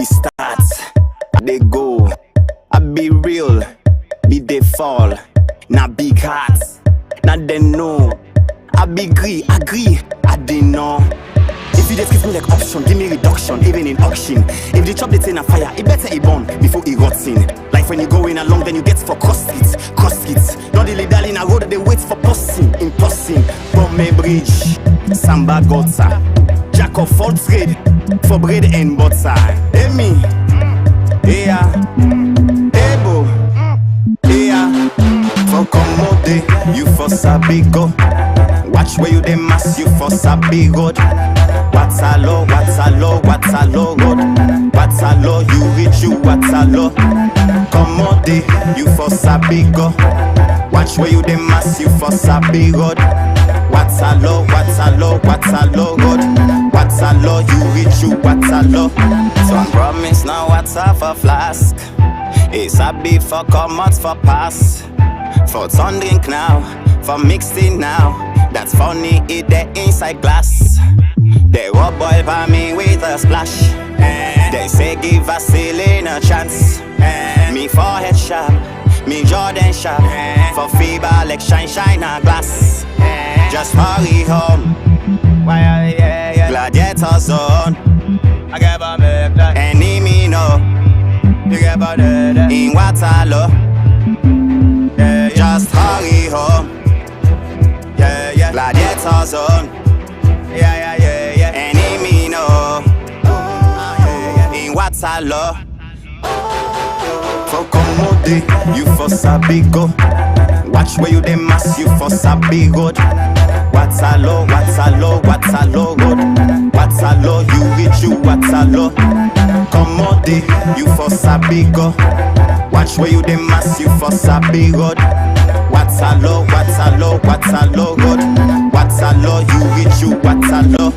start, they go. I be real, be they fall. Now big hearts, now they know. I be agree, I didn't know. If you just give me like option, give me reduction, even in auction. If the chop they in a fire, it better it burn before it rots in. Like when you go in along, then you get for cross hits. Not the leader in a road, they wait for passing, Bombe bridge, Samba Gotsa, Jack of all trade, for bread and butter. Hey me, yeah, Ebo, yeah, for commode, you for Sabigo. Watch where you dey mass, you for Sabi road. Waterloo road. Waterloo, you reach you Waterloo. Commode, you for Sabi go. Watch where you dey mass, you for Sabi road. Waterloo road. Waterloo, you reach you Waterloo. Some promise now water for flask. It's Sabi for come out for pass. For ton drink now, for mixing now. That's funny, it the inside glass. They rub boil by me with a splash. They say give a ceiling a chance. Me forehead sharp, me Jordan sharp. For fever like shine a glass. Just hurry home. Gladiator zone. Enemy no. In Waterloo. Just hurry home. Gladiator zone. Enemy no. In Waterloo. For commode, you for Sabi go. Watch where you dey mass, you for Sabi road. Waterloo road. Waterloo, you reach you Waterloo. Commode, you for Sabi go. Watch where you dey mass, you for Sabi road. Waterloo road. Waterloo, you reach you Waterloo.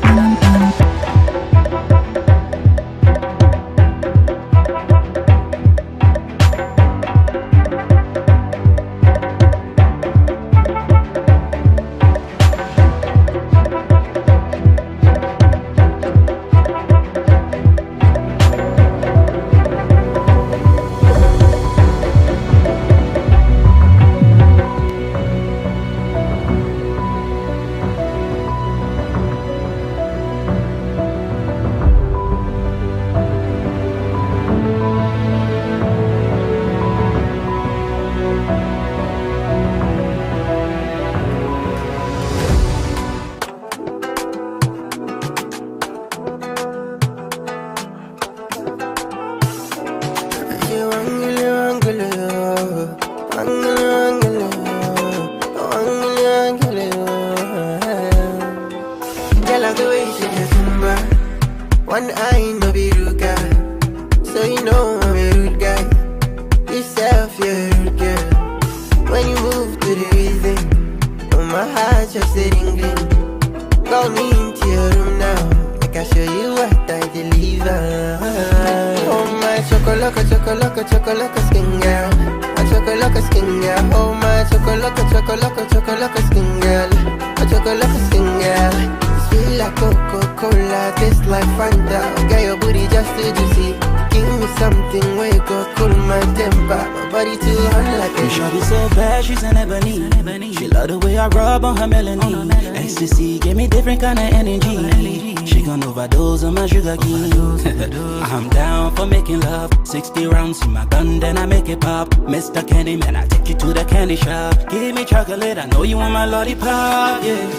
I'm down for making love. 60 rounds in my gun, then I make it pop. Mr. Kenema, I take you to the candy shop. Give me chocolate, I know you want my lollipop, yeah.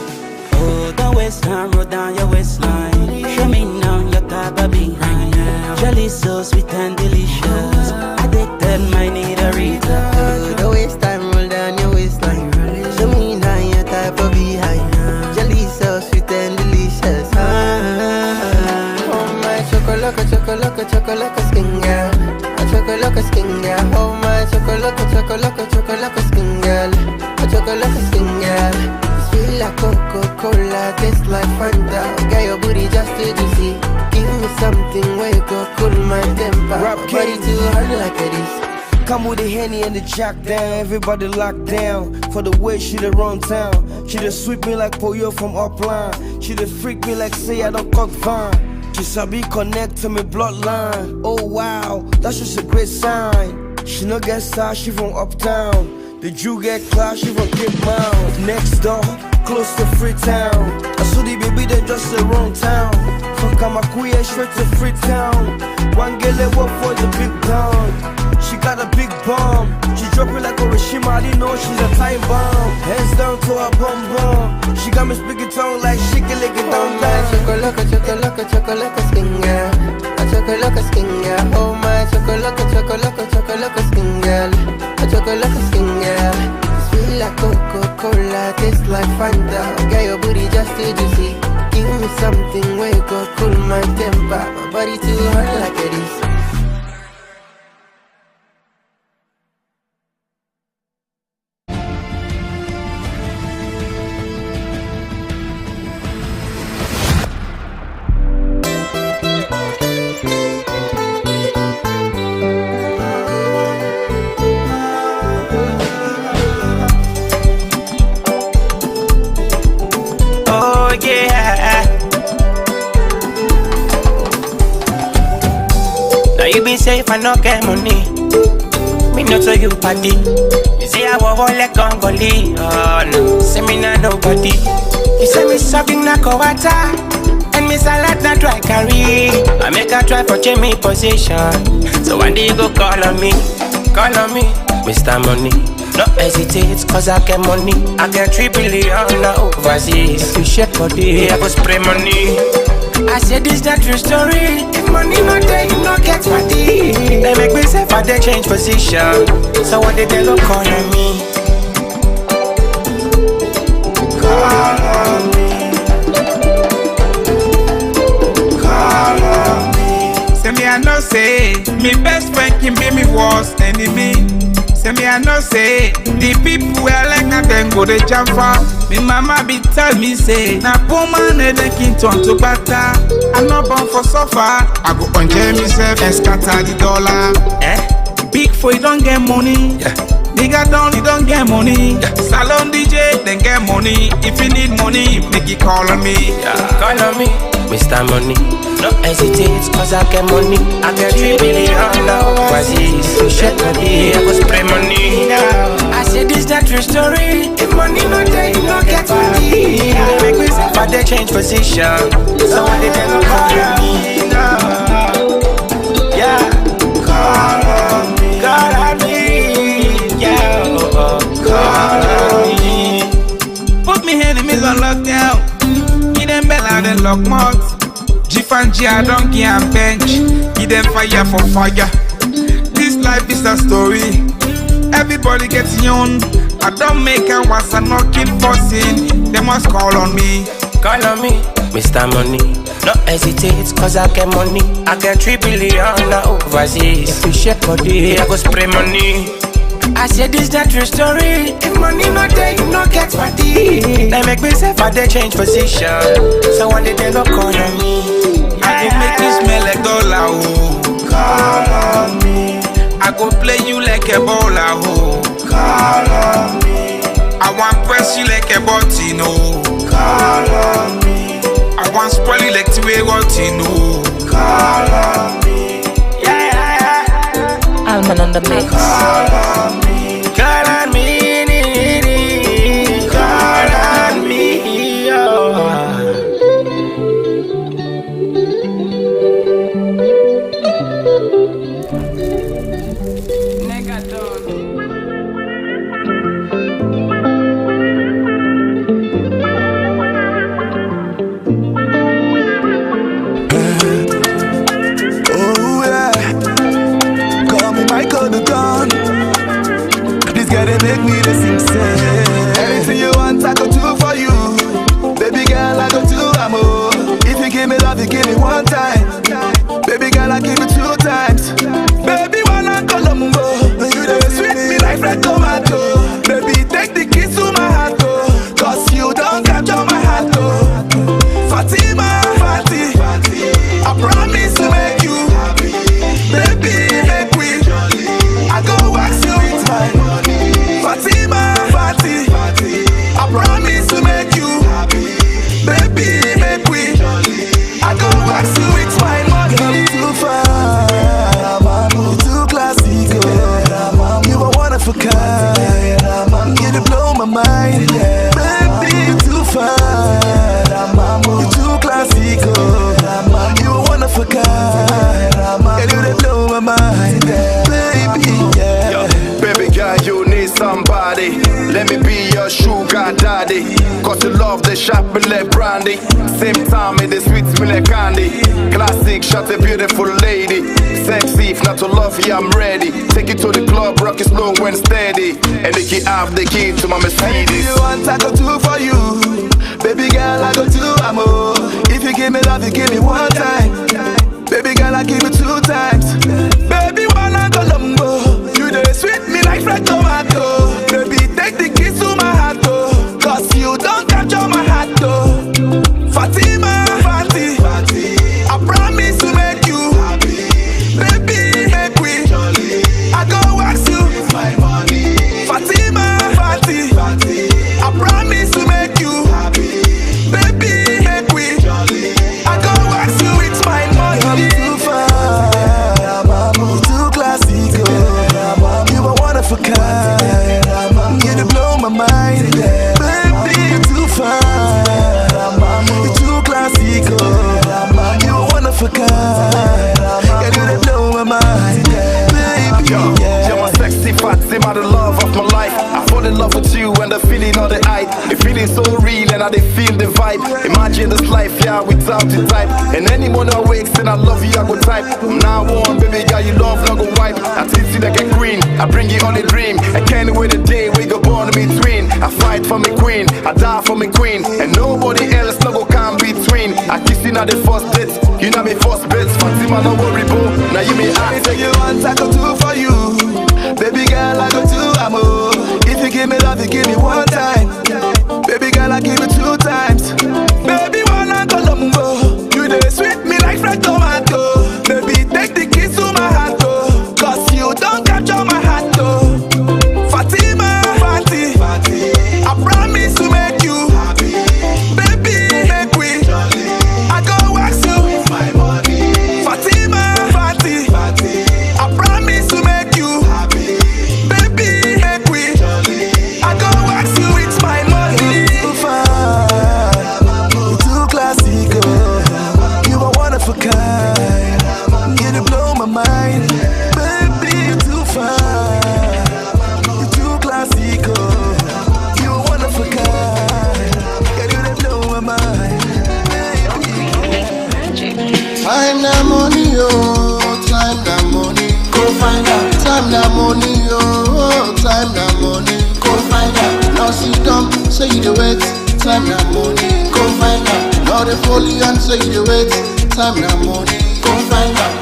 Oh, the waistline, roll down your waistline. Show me now your type of behind. Jelly so sweet and delicious. Addicted, might need a reason. Oh, the waistline, roll down your waistline. Show me now your type of behind. Jelly so sweet and delicious. Chocolate skin girl. A chocolate skin girl. Oh my chocolate skin girl. A chocolate skin girl. Sweet like Coca-Cola, taste like Fanta. Get your booty just too juicy. Give me something where you go cool my temper. Body too hard like this. Come with the Henny and the Jack down, everybody locked down. For the way she done run town. She done sweep me like Poyo from upline. She done freak me like say I don't cock fine. She sabi connect to me bloodline. Oh wow, that's just a great sign. She no get star, she from uptown. The Jew get class, she from Cape Mount. Next door, close to Freetown. I saw the baby, they just the wrong town. From Kamakuya straight to Freetown. One girl they work for the big town. She got a big bomb. She drop it like Hiroshima, I didn't know she's a time bomb. Hands down to her bum bum. She got me speaking tongue like she can lick it down down. Chocolate skin girl. A chocolate skin girl. Oh my chocolate skin girl. A chocolate skin girl. Sweet like Coca-Cola, taste like Fanta. Girl, your booty just too juicy. Give me something where you go cool my temper. My body too hot like it is. You be safe and no get money. Me not so you party. You say I will hold like Congolese. Oh no, say me not nobody. You say me sucking na kowata, and me salad na try carry. I make a try for change me position. So one day you go call on me, Mr. Money. No hesitate, cause I get money. I get 3 billion overseas. If you shake body, I go spray money. I said this that true story. If money not there, you not get money. They make me say for they change position. So what they go call on me? Call on me. Call on me. Say me I know say me best friend can be me worst enemy. Say me I know say the people I like na them go they jump for. Me mama be tell me say na poor man they can turn to butter. I'm not born for suffer. I go enjoy myself and scatter the dollar. Big for you don't get money. Nigga down you don't get money. Salon DJ then get money. If you need money, make it call on me. Call on me, Mr. Money. No hesitate, cause I get money. I get 3 billion overseas. So shake body, I go spray money. I said this that true story. If money not there, you don't get money. Make me say for they change position. So what they go call on me? Yeah, call on me. Call on me. Yeah, call on me. Put me enemies on lockdown. Give them bell and then lock mouth. Gif and G, I don't give a bench. Give them fire for fire. This life is a story. Everybody gets young. I don't make a once and not keep forcing. They must call on me. Call on me, Mr. Money. No hesitate, cause I get money. I get 3 billion overseas. If you shake body, I go spray money. I said this that true story. If money not there, you not get money. They make me say for they change position. So one day they go call on me. I go make you smell like dollar, oh. Call on me. I go play you like a bowler, oh. Call on me. I want press you like a button, oh. Call on me. I want spoil you like two-way routine, oh. Call on me. Alman on the mix. Call on me. Call on me. Call on me. Oh. the love, they shop me like brandy. Same time, me they sweet me like candy. Classic, shot a beautiful lady. Sexy, if not to love you, I'm ready. Take it to the club, rock it slow when steady. And they keep have the key to my Mercedes. Anything you want, I go do for you. Baby girl, I go do amor. If you give me love, you give me one time. Baby girl, I give you 2 times. Baby, wanna go lumbo. You dey sweet me like fresh tomato. Baby, take the keys to my heart, oh. Cause you don't capture my heart, oh. Fatima, Fati, I promise to make you happy. Baby, make we jolly. I go wax you, it's my money. Fatima, Fati, I promise to make you happy. Baby, make we jolly. I go wax you, it's my money. I'm too far, you're too classic, oh. You are one of a kind. You blow my mind, baby, you're too far. You're too classic, oh. You are one of a kind. You blow my mind, baby. You're my sexy Fatima, the love of my life. I fall in love with you and the feeling of the eye. The feeling so real and I they feel the vibe. Imagine this life, yeah, without the type. And any morning I wakes and I love you, I go type. Now on, baby girl, you love, not go wipe. I teach you like a queen, I bring you on a dream. I can't wait the day we go born in between. I fight for me queen, I die for me queen. And nobody else no go come between. I kiss you now the first date, you know me first bets. Fatima, no worry, bro. Now you may ask. Anything you want, I go do for you. Baby girl, I go do amor. If you give me love, you give me 1 time. Baby girl, I give you 2 times. Baby, wanna go lumbo. You dey sweet me like fresh tomato. Baby, take the keys to my heart, oh. Cause you don't capture my heart, oh. Fatima, Fati, I promise to make you happy. Baby, make we jolly. I go wax you, it's my money. Fatima, Fati, I promise to make you happy. Baby, make we jolly. I go wax you, it's my money. Too far, you're too classic, oh. You are one of a kind. You blow my mind, baby. You're too far, you're too classic, oh. You are one of a kind. You blow my mind, baby. Time na money, oh, time na money. Go find out. Time na money, oh, time na money. Go find out. Now sit down, say you the wait. Time na money. Go find out. Now the folly and say you the wait. Time na money. Go find out.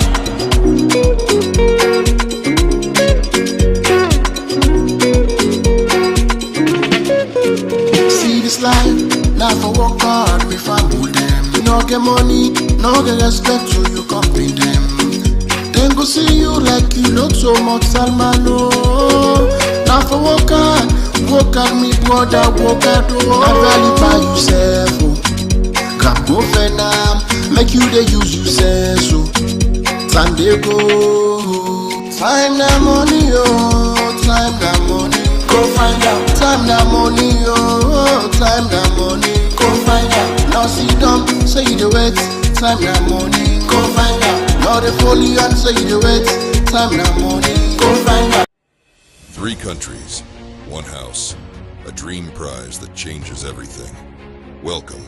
See this life, now for work hard, we famble them. You no get money, no get respect, so you compete them. Then go see you like you look so much Salmano. Now for work hard, me brother, work hard, oh. I value by yourself, oh. Grab go Vietnam, make you the use you say so. Time they go, time na money, oh, time na money. Go find out. Time na money, oh, time na money. Go find out. Now sit down, say you the wait. Time na money. Go find out. Now the folly and say you the wait. Time na money. Go find out. 3 countries, 1 house, a dream prize that changes everything. Welcome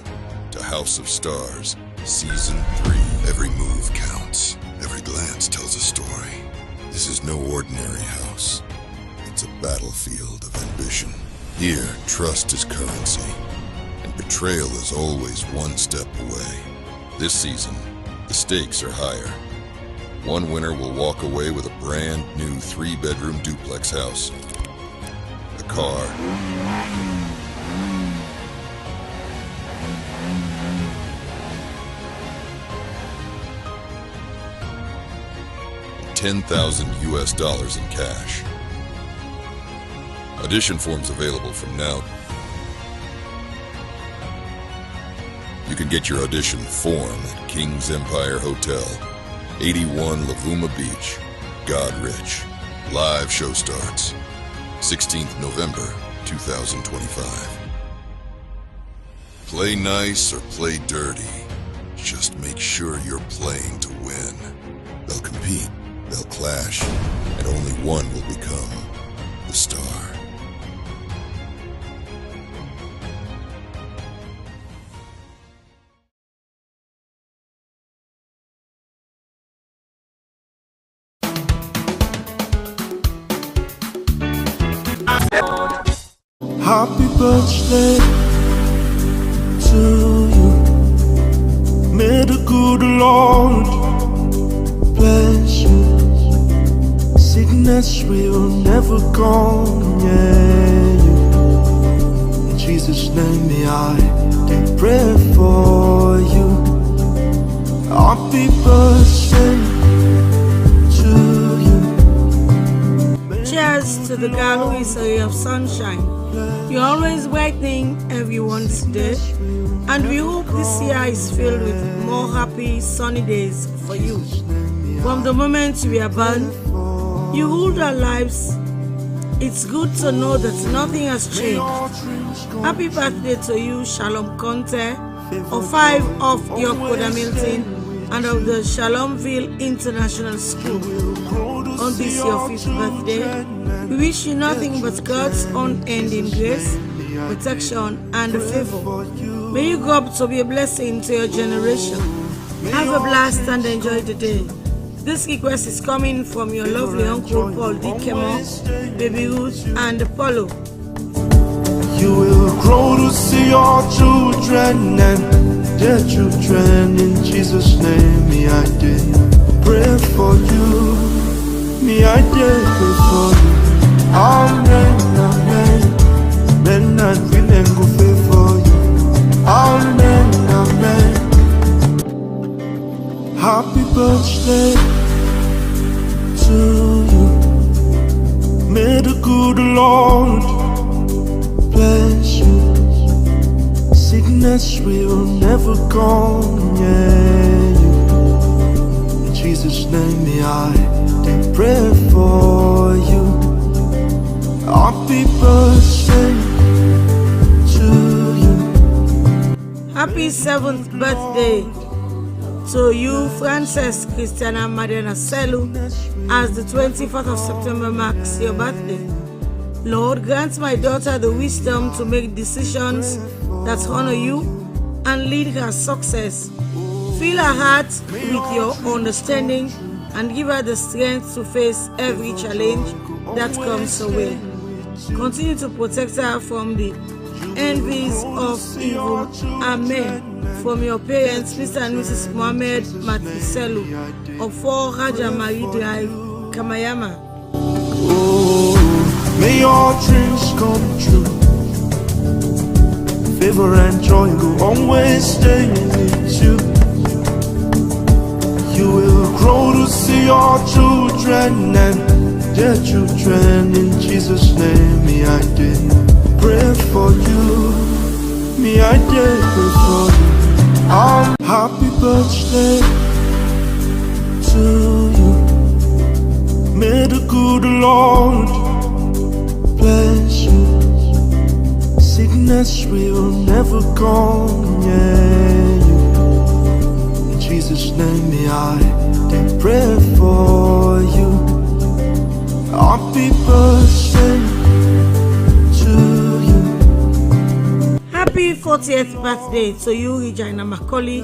to House of Stars, Season 3. Every move counts. Every glance tells a story. This is no ordinary house. It's a battlefield of ambition. Here, trust is currency, and betrayal is always 1 step away. This season, the stakes are higher. One winner will walk away with a brand new 3-bedroom duplex house, a car, and $10,000 in cash. Audition forms available from now. You can get your audition form at King's Empire Hotel, 81 Lavuma Beach, Godrich. Live show starts 16th November 2025. Play nice or play dirty. Just make sure you're playing to win. They'll compete, they'll clash, and only one will become the star. Happy birthday to you. May the good Lord bless you. Sickness will never come near you. In Jesus' name may I pray for you. Happy birthday to you. Cheers to the girl who is a ray of sunshine. You're always brightening everyone's day, and we hope this year is filled with more happy, sunny days for you. From the moment we are born, you ruled our lives. It's good to know that nothing has changed. Happy birthday to you, Shalom Conte, of 5 of Yokoda Milton and of the Shalomville International School. On this your 5th birthday, we wish you nothing but God's unending grace, protection, and favor. May you grow up to be a blessing to your generation. Have a blast and enjoy the day. This request is coming from your lovely Uncle Paul D. Kenema, Baby Ruth, and Apollo. You will grow to see your children and their children. In Jesus' name, me I did pray for you. Me I did pray for you. Amen, amen. Men and women go pray for you. Amen, amen. Happy birthday to you. May the good Lord bless you. Sickness will never come near you. In Jesus' name may I pray for you. Happy birthday to you. Happy 7th birthday to you, Frances Christiana Mariana Selu, as the 24th of September marks your birthday. Lord, grant my daughter the wisdom to make decisions that honor you and lead her success. Fill her heart with your understanding and give her the strength to face every challenge that comes her way. Continue to protect her from the envies of evil. Amen. From your parents, Mr. and Mrs. Mohammed Matiselu of 4 Raja Mari Drive, Kamayama. Oh, may your dreams come true. Favor and joy will always stay with you. You will grow to see your children and their children. In Jesus' name, me I did pray for you. Me I did pray for you. Happy birthday to you. May the good Lord bless you. Sickness will never come near you. In Jesus' name may I pray for you. Happy birthday to you. Happy 40th birthday to you, Regina Macaulay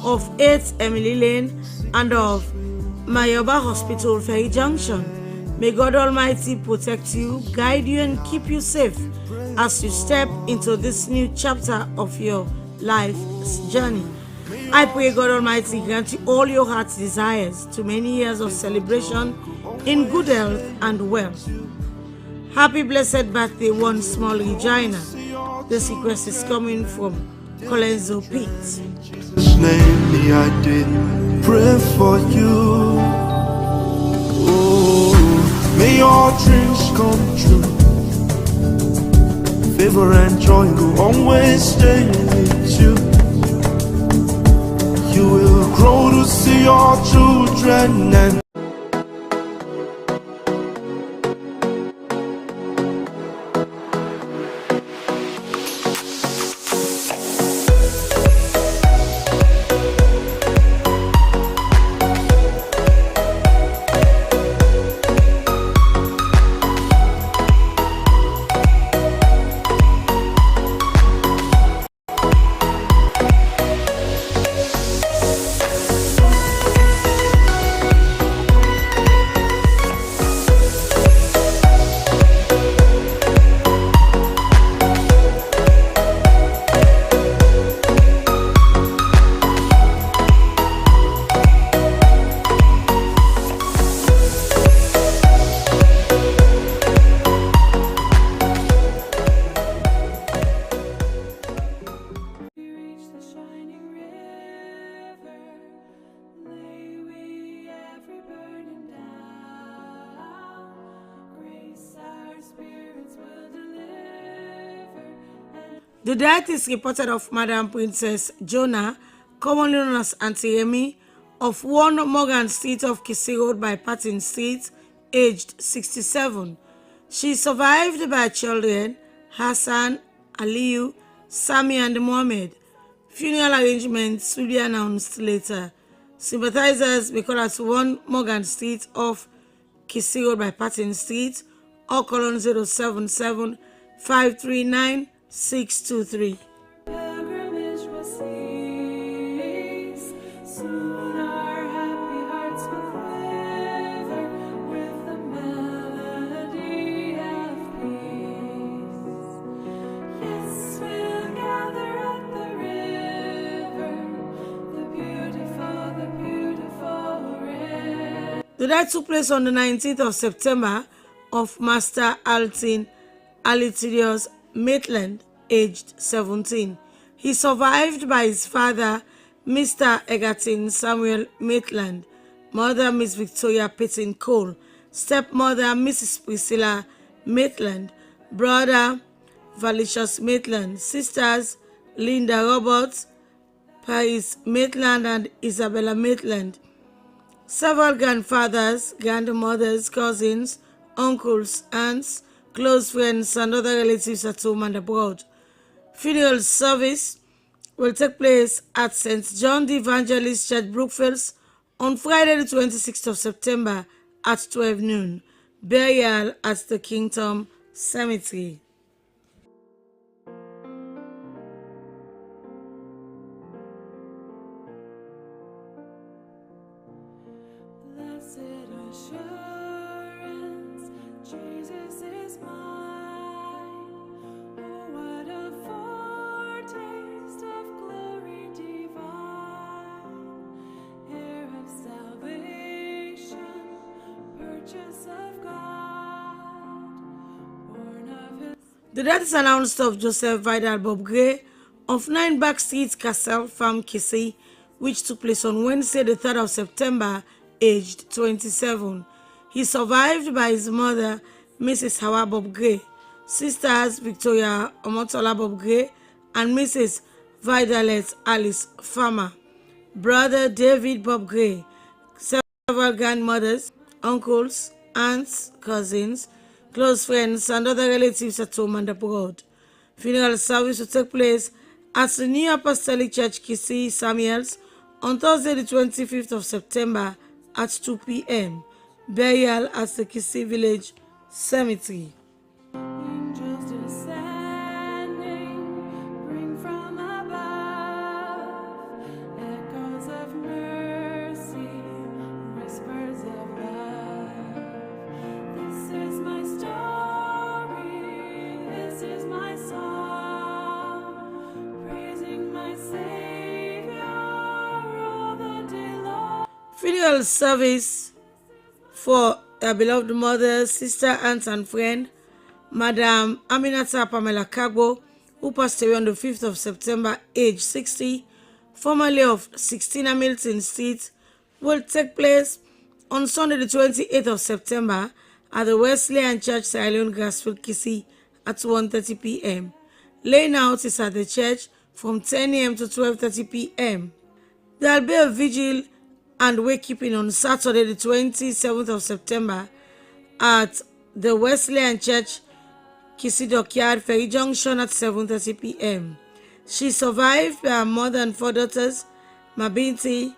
of 8 Emily Lane and of Mayoba Hospital, Ferry Junction. May God Almighty protect you, guide you, and keep you safe as you step into this new chapter of your life's journey. I pray God Almighty grant you all your heart's desires to many years of celebration in good health and wealth. Happy blessed birthday, one small Regina. This request is coming from Colenso Pete. In Jesus' name I did pray for you. Oh, may your dreams come true. Favor and joy will always stay with you. You will grow to see your children and The death is reported of Madam Princess Jonah, commonly known as Auntie Remy, of 1 Morgan Street of Kissy Road by Patton Street, aged 67. She is survived by children Hassan, Aliyu, Sami and Mohammed. Funeral arrangements will be announced later. Sympathizers may call at 1 Morgan Street off Kissy Road by Patton Street or call on 077 539 623. The death took place on the 19th of September of Master Altin Alitidius Maitland, aged 17. He survived by his father, Mr. Egerton Samuel Maitland, mother Miss Victoria Pitton Cole, stepmother Mrs. Priscilla Maitland, brother Valicius Maitland, sisters Linda Roberts, Paris Maitland and Isabella Maitland. Several grandfathers, grandmothers, cousins, uncles, aunts, close friends, and other relatives at home and abroad. Funeral service will take place at St. John the Evangelist Church, Brookfields, on Friday, the 26th of September at 12 noon. Burial at the Kingdom Cemetery. The death is announced of Joseph Vidal Bob Gray of 9 Back Street, Castle Farm, Kissy, which took place on Wednesday, the 3rd of September, aged 27. He survived by his mother, Mrs. Hawa Bob Gray, sisters Victoria Omotola Bob Gray and Mrs. Vidalet Alice Farmer, brother David Bob Gray, several grandmothers, uncles, aunts, cousins, close friends, and other relatives at home and abroad. Funeral service will take place at the New Apostolic Church, Kissy, Samuels, on Thursday, the 25th of September at 2 p.m. Burial at the Kissy Village Cemetery. Funeral service for their beloved mother, sister, aunt, and friend, Madam Aminata Pamela Kagbo, who passed away on the 5th of September, age 60, formerly of 16 Hamilton Street, will take place on Sunday, the 28th of September, at the Wesleyan Church, Sierra Leone, Grassfield, Kissy, at 1:30 p.m. Laying out is at the church from 10 a.m. to 12:30 p.m. There will be a vigil and wakekeeping on Saturday, the 27th of September at the Wesleyan Church, Kissy Dockyard, Ferry Junction at 7:30 p.m. She survived by her mother and 4 daughters, Mabinti,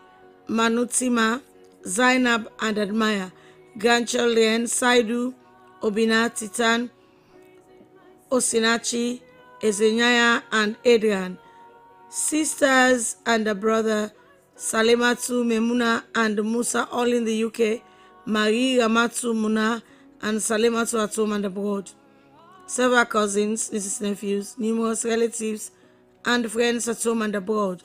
Manutima, Zainab, and Admire, grandchildren Saidu, Obina, Titan, Osinachi, Ezenyaya, and Adrian, sisters and a brother Salimatu, Memuna, and Musa, all in the UK, Marie, Ramatu, Muna, and Salimatu at home and abroad. Several cousins, nieces, nephews, numerous relatives, and friends at home and abroad.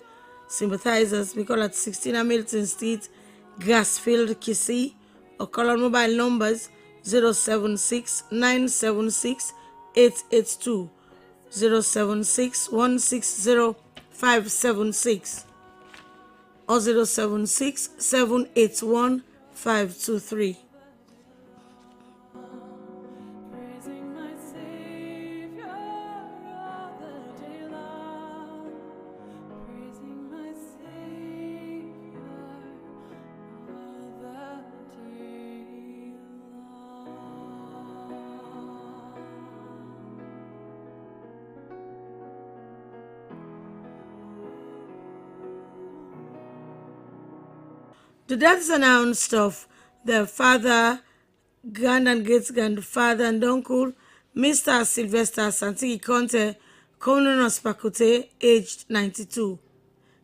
Sympathizers may call at 16 Hamilton Street, Grassfield, Kissy, or call on mobile numbers 076 976 882, 076 160 576. or 076 781 523. The death is announced of the father, grand and great-grandfather and uncle, Mr. Sylvester Santigi Conte, Konunos Pakute, aged 92.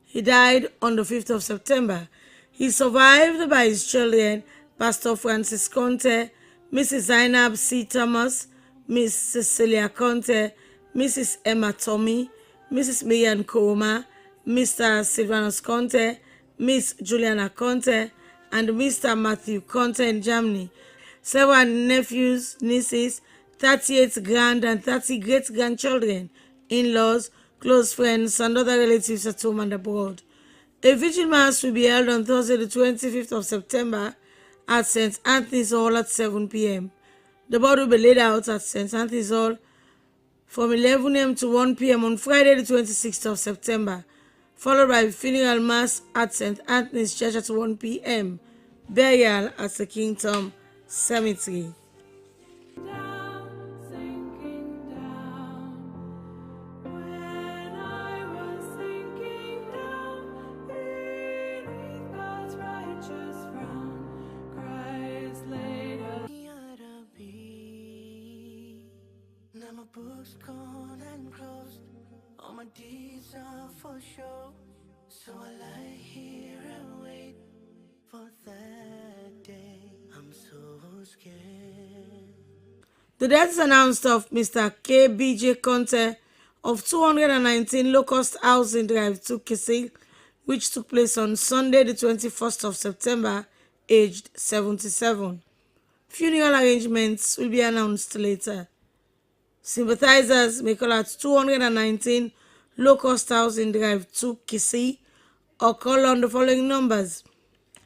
He died on the 5th of September. He survived by his children, Pastor Francis Conte, Mrs. Zainab C. Thomas, Miss Cecilia Conte, Mrs. Emma Tommy, Mrs. Miriam Koroma, Mr. Silvanus Conte, Miss Juliana Conte, and Mr. Matthew Conte in Germany. Several nephews, nieces, 38 grand and 30 great-grandchildren, in-laws, close friends, and other relatives at home and abroad. A vigil mass will be held on Thursday, the 25th of September at St. Anthony's Hall at 7 p.m. The body will be laid out at St. Anthony's Hall from 11 a.m. to 1 p.m. on Friday, the 26th of September, followed by a funeral mass at St. Anthony's Church at 1 p.m. Burial at the Kingdom Cemetery. Books gone and closed, all my deeds are for show. So I lie here and wait for that day. I'm so scared. The death is announced of Mr. K.B.J. Conte of 219 Locust Housing Drive 2 Kissi, which took place on Sunday, the 21st of September, aged 77. Funeral arrangements will be announced later. Sympathizers may call at 219 Locust Housing Drive 2 Kissi or call on the following numbers: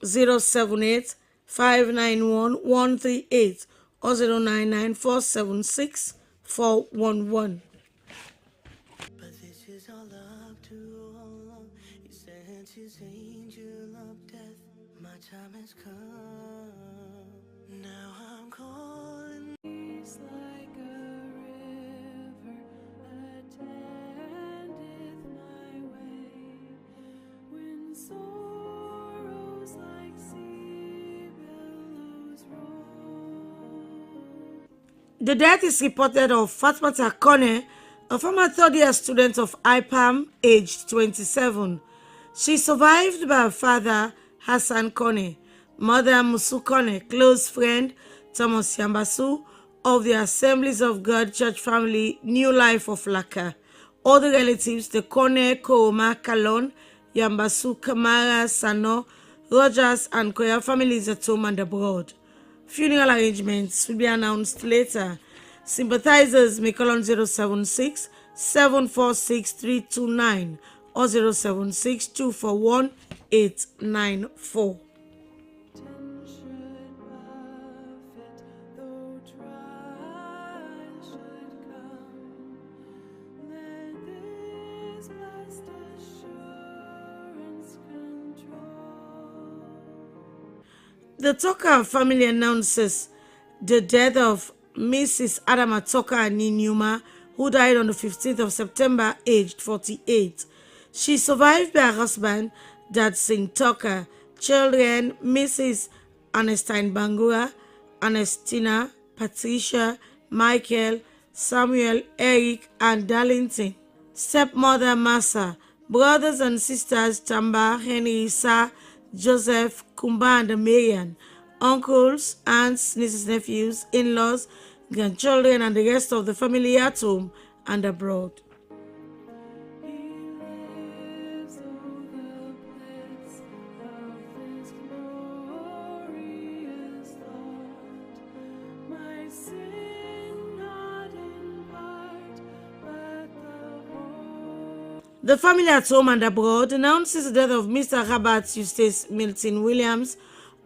078 591 138 or 099 476 411. But this is all up to Allah. He sent his angel of death. My time has come. Now I'm calling. It's like a river attendeth my way. When sorrows like sea billows roll. The death is reported of Fatmata Kone, a former third-year student of IPAM, aged 27. She survived by her father, Hassan Kone, mother Musu Kone, close friend Thomas Yambasu of the Assemblies of God Church Family New Life of Laka. Other relatives, the Kone, Koroma, Kalon, Yambasu, Kamara, Sano, Rogers, and Koya families at home and abroad. Funeral arrangements will be announced later. Sympathizers may call on 076 746 329 or 076 241 894. The Toka family announces the death of Mrs. Adama Toka Ninyuma, who died on the 15th of September, aged 48. She survived by her husband, Dad Singh Toka, children Mrs. Ernestine Bangura, Ernestina, Patricia, Michael, Samuel, Eric, and Darlington. Stepmother Massa, brothers and sisters Tamba, Henry, Isa, Joseph, Kumba, and Marian, uncles, aunts, nieces, nephews, in-laws, grandchildren, and the rest of the family at home and abroad. The family at home and abroad announces the death of Mr. Robert Eustace Milton Williams,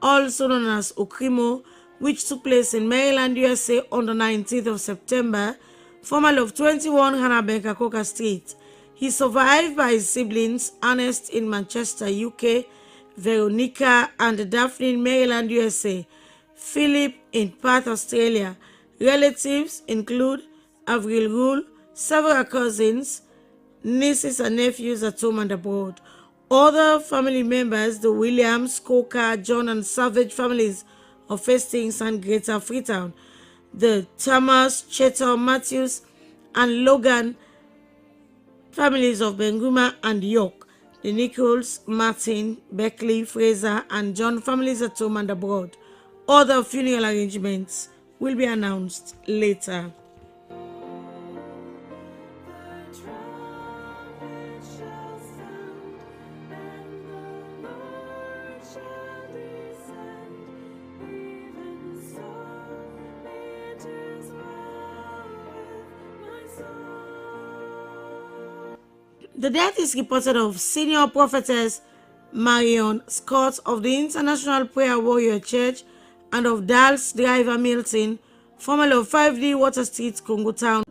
also known as Okrimo, which took place in Maryland, USA on the 19th of September, formerly of 21 Hannah Benkakoka Street. He survived by his siblings Ernest in Manchester, UK, Veronica and Daphne in Maryland, USA, Philip in Perth, Australia. Relatives include Avril Rule, several cousins, nieces and nephews at home and abroad. Other family members, the Williams, Coker, John and Savage families of Hastings and Greater Freetown, the Thomas, Chetham, Matthews and Logan families of Benguma and York, the Nichols, Martin, Beckley, Fraser and John families at home and abroad. Other funeral arrangements will be announced later. The death is reported of senior prophetess Marion Scott of the International Prayer Warrior Church and of Dallas driver Milton, formerly of 5D Water Street, Congo Town.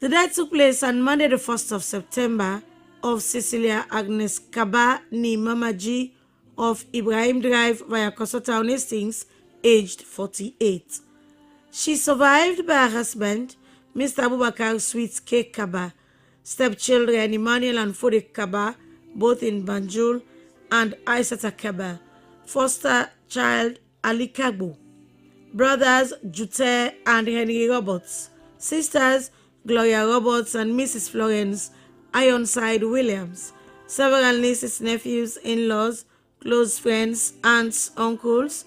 The death took place on Monday the 1st of September of Cecilia Agnes Kaba ni Mamaji of Ibrahim Drive via Coastal Town, Hastings, aged 48. She survived by her husband, Mr. Abubakar Sweet K. Kaba, stepchildren Emmanuel and Fode Kaba, both in Banjul, and Aisata Kaba, foster child Ali Kagbo, brothers Jute and Henry Roberts, sisters Gloria Roberts and Mrs. Florence Ironside Williams, several nieces, nephews, in-laws, close friends, aunts, uncles,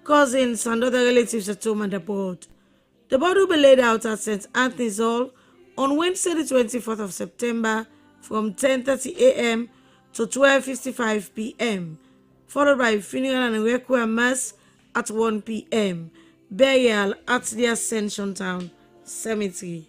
cousins, and other relatives at home and abroad. The body will be laid out at St. Anthony's Hall on Wednesday the 24th of September from 10:30 a.m. to 12:55 p.m., followed by funeral and requiem mass at 1 p.m., burial at the Ascension Town Cemetery.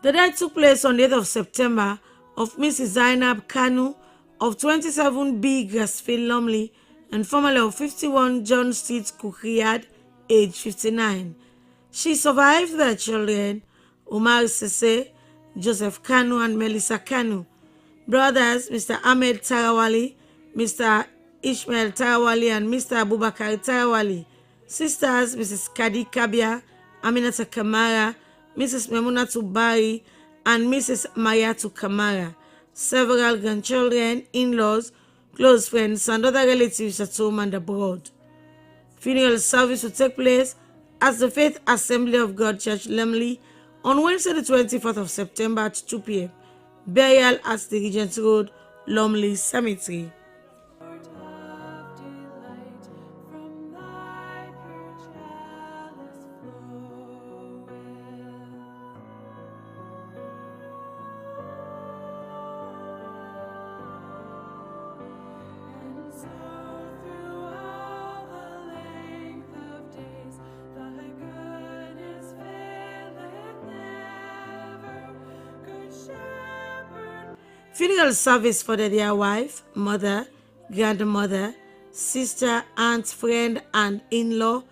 The death took place on the 8th of September of Mrs. Zainab Kanu of 27B Grassfield Lumley and formerly of 51 John Street, Kukriyad, age 59. She survived their children, Umar Sese, Joseph Kanu and Melissa Kanu, brothers Mr. Ahmed Tarawali, Mr. Ishmael Tarawali and Mr. Abubakar Tarawali, sisters Mrs. Kadi Kabia, Aminata Kamara, Mrs. Memunatu Bari, and Mrs. Mayatu Kamara, several grandchildren, in-laws, close friends, and other relatives at home and abroad. Funeral service will take place at the Faith Assembly of God Church, Lumley, on Wednesday the 24th of September at 2 p.m. Burial at the Regent Road, Lumley Cemetery. Funeral service for the dear wife, mother, grandmother, sister, aunt, friend, and in-law,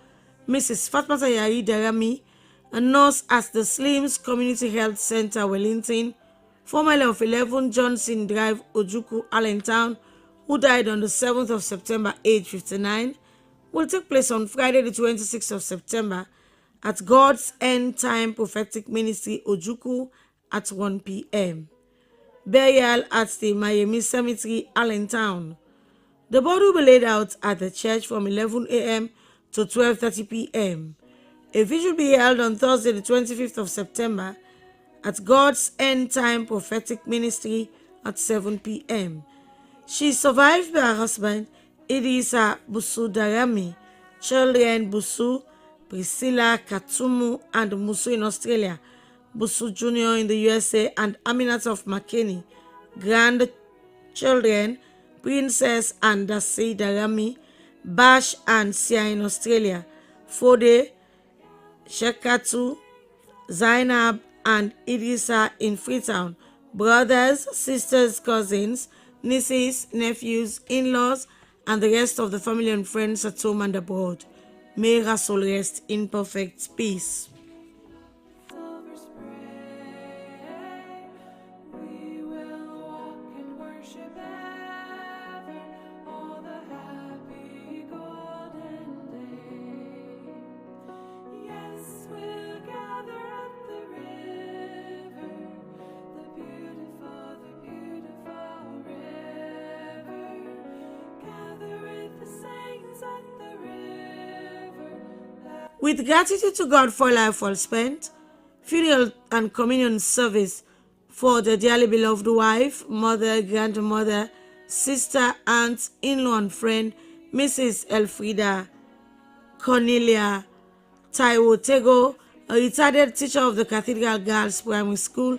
Mrs. Fatmata Yari Darami, a nurse at the Slims Community Health Center, Wellington, formerly of 11 Johnson Drive, Ojuku, Allentown, who died on the 7th of September, age 59, will take place on Friday the 26th of September at God's End Time Prophetic Ministry, Ojuku, at 1 p.m. Burial at the Miami Cemetery, Allentown. The body will be laid out at the church from 11 a.m. to 12:30 p.m. A vigil will be held on Thursday the 25th of September at God's End Time Prophetic Ministry at 7 p.m. She is survived by her husband, Idrisa Busu Darami, children Busu, Priscilla, Katumu, and Musu in Australia, Busu Jr. in the USA, and Aminat of McKinney, grandchildren Princess and Dasi Darami, Bash and Sia in Australia, Fode, Shekatu, Zainab, and Idrisa in Freetown, brothers, sisters, cousins, nieces, nephews, in-laws, and the rest of the family and friends at home and abroad. May her soul rest in perfect peace. With gratitude to God for life well spent, funeral and communion service for the dearly beloved wife, mother, grandmother, sister, aunt, in-law and friend, Mrs. Elfrida Cornelia Taiwo Tego, a retired teacher of the Cathedral Girls Primary School,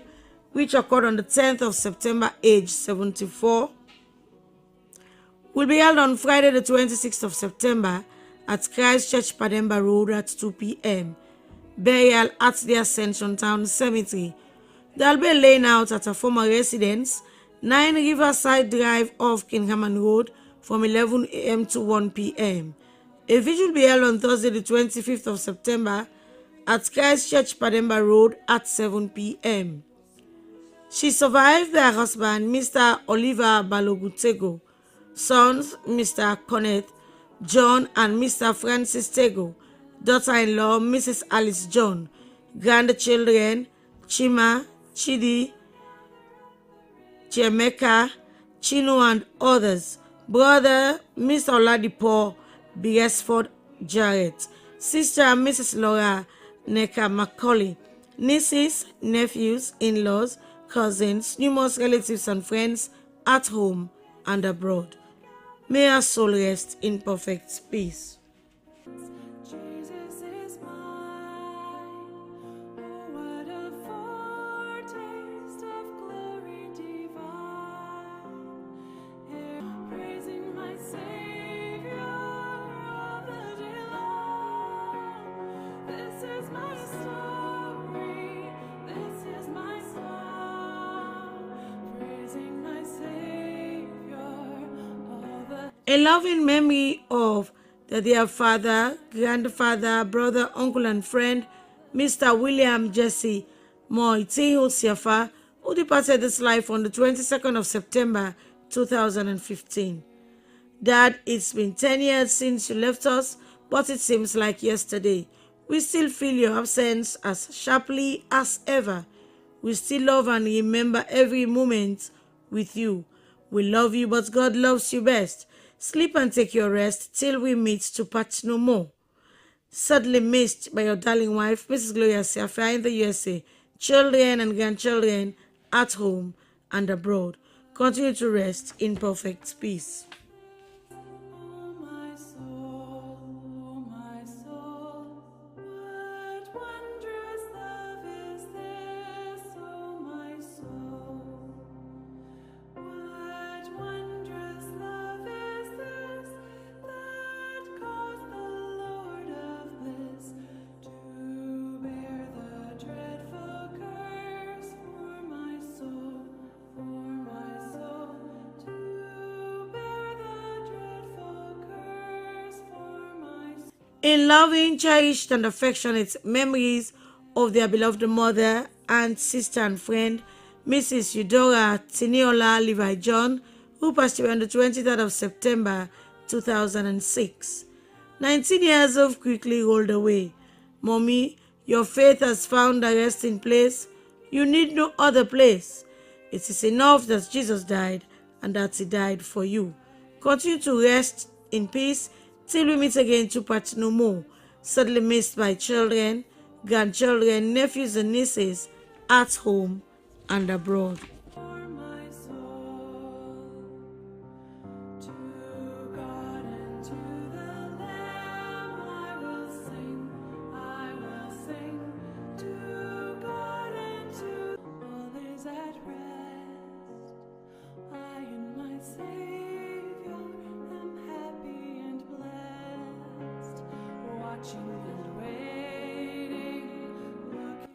which occurred on the 10th of September, age 74, will be held on Friday the 26th of September at Christ Church, Pademba Road at 2 p.m. Burial at the Ascension Town Cemetery. There will be a laying out at a former residence, 9 Riverside Drive off Kenema Road from 11 a.m. to 1 p.m. A vigil will be held on Thursday the 25th of September at Christ Church, Pademba Road at 7 p.m. She survived by her husband, Mr. Oliver Balogutego, sons, Mr. Conneth John and Mr. Francis Tego, daughter-in-law, Mrs. Alice John, grandchildren, Chima, Chidi, Chiemeka, Chino and others, brother, Mr. Oladipo Beresford Jarrett, sister, Mrs. Laura Neka Macaulay, nieces, nephews, in-laws, cousins, numerous relatives and friends at home and abroad. May our soul rest in perfect peace. A loving memory of the dear father, grandfather, brother, uncle, and friend, Mr. William Jesse Moitiho Siafa, who departed this life on the 22nd of September 2015. Dad, it's been 10 years since you left us, but it seems like yesterday. We still feel your absence as sharply as ever. We still love and remember every moment with you. We love you, but God loves you best. Sleep and take your rest till we meet to part no more. Sadly missed by your darling wife, Mrs. Gloria Siafa in the USA, children and grandchildren at home and abroad. Continue to rest in perfect peace. In loving, cherished, and affectionate memories of their beloved mother, aunt, sister, and friend, Mrs. Eudora Tiniola Levi John, who passed away on the 23rd of September 2006. 19 years have quickly rolled away. Mommy, your faith has found a resting place. You need no other place. It is enough that Jesus died and that he died for you. Continue to rest in peace till we meet again to part no more. Sadly missed by children, grandchildren, nephews and nieces at home and abroad.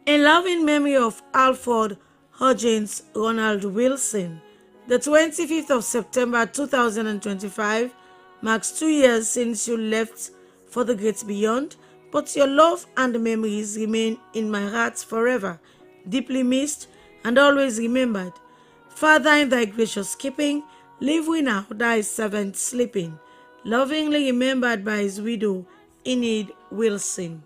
In loving memory of Alfred Hodgins Ronald Wilson, The 25th of September 2025 marks 2 years since you left for the great beyond, but your love and memories remain in my heart forever, deeply missed and always remembered. Father, in thy gracious keeping, leave we now thy servant sleeping, lovingly remembered by his widow, Enid Wilson.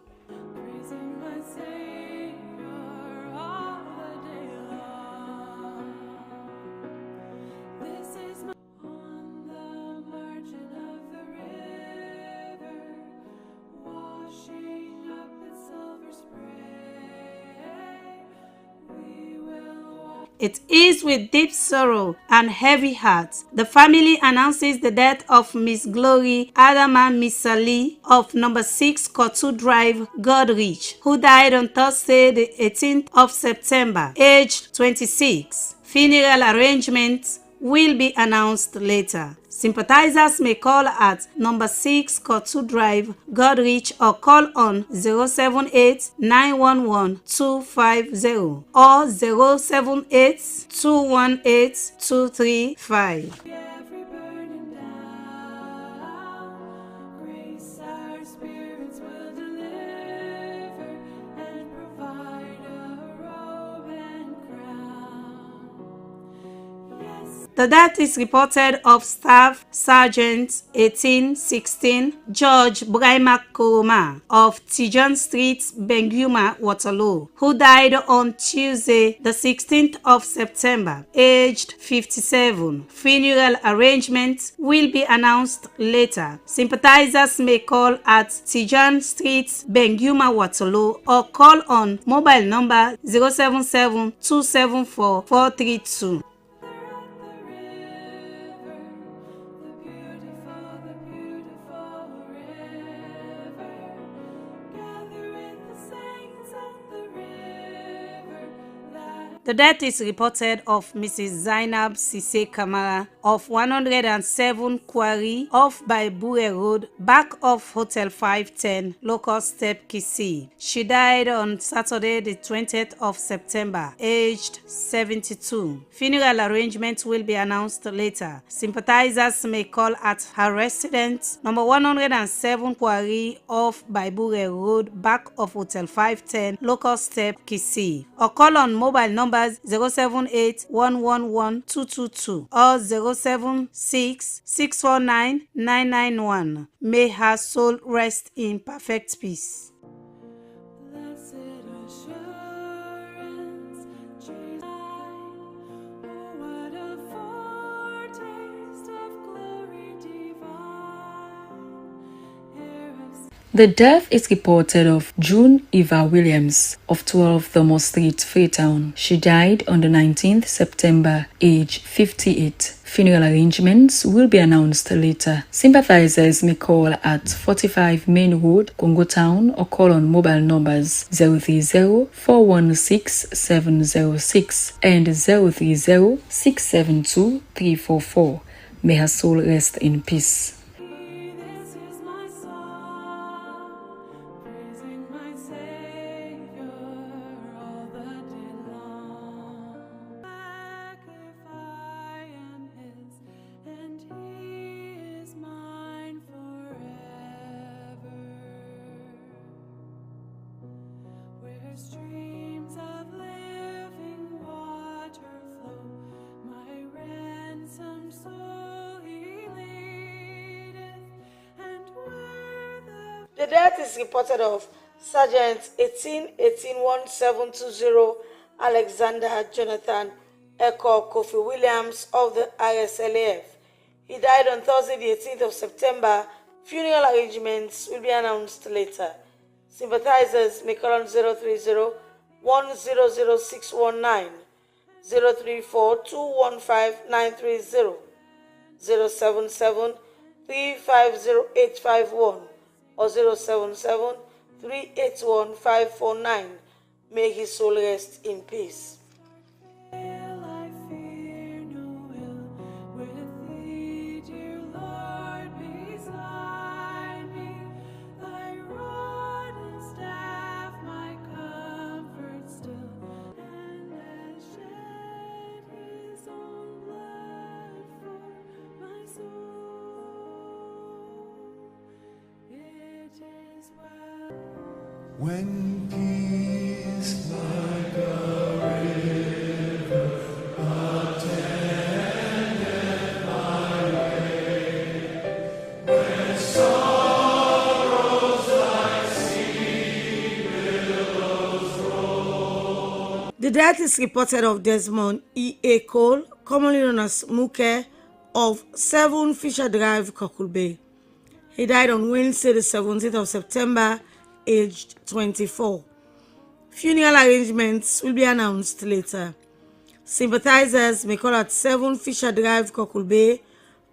It is with deep sorrow and heavy hearts the family announces the death of Miss Glory Adama Misali of number 6 Kotu Drive, Godrich, who died on Thursday the 18th of September, aged 26. Funeral arrangements will be announced later. Sympathizers may call at number 6 Kotu Drive, Godrich, or call on 078-911-250 or 078-218-235. The death is reported of Staff Sergeant 1816 George Braimak Koroma of Tijon Street, Benguma, Waterloo, who died on Tuesday, the 16th of September, aged 57. Funeral arrangements will be announced later. Sympathizers may call at Tijon Street, Benguma, Waterloo, or call on mobile number 077 274 432. The death is reported of Mrs. Zainab Sise Kamara of 107 Quarry off by Bure Road, back of Hotel 510, local step Kisi. She died on Saturday the 20th of September, aged 72. Funeral arrangements will be announced later. Sympathizers may call at her residence, number 107 Quarry off by Bure Road, back of Hotel 510, local step Kisi, or call on mobile numbers 078-111-222 or 076-649-991. May her soul rest in perfect peace. The death is reported of June Eva Williams of 12 Thomas Street, Freetown. She died on the 19th September, age 58. Funeral arrangements will be announced later. Sympathizers may call at 45 Main Road, Congo Town, or call on mobile numbers 030-416-706 and 030-672-344. May her soul rest in peace. Streams of living water flow, my ransomed soul he leadeth, and where the death is reported of Sergeant 18-1720 Alexander Jonathan Echo Kofi Williams of the ISLAF. He died on Thursday, the 18th of September. Funeral arrangements will be announced later. Sympathizers may call on 030-100-619, 034-215-930, 077-350-851, or 077-381-549. May his soul rest in peace. When peace like a river attendeth my way, when sorrows like sea billows roll. The death is reported of Desmond E.A. Cole, commonly known as Muke, of 7 Fisher Drive, Cockle Bay. He died on Wednesday, the 17th of September, aged 24. Funeral arrangements will be announced later. Sympathizers may call at 7 Fisher Drive, Cockle Bay,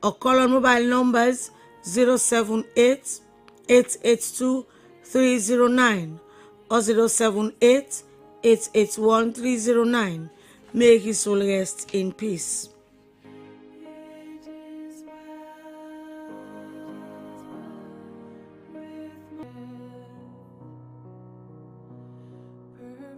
or call on mobile numbers 078-882-309 or 078-881-309. May his soul rest in peace.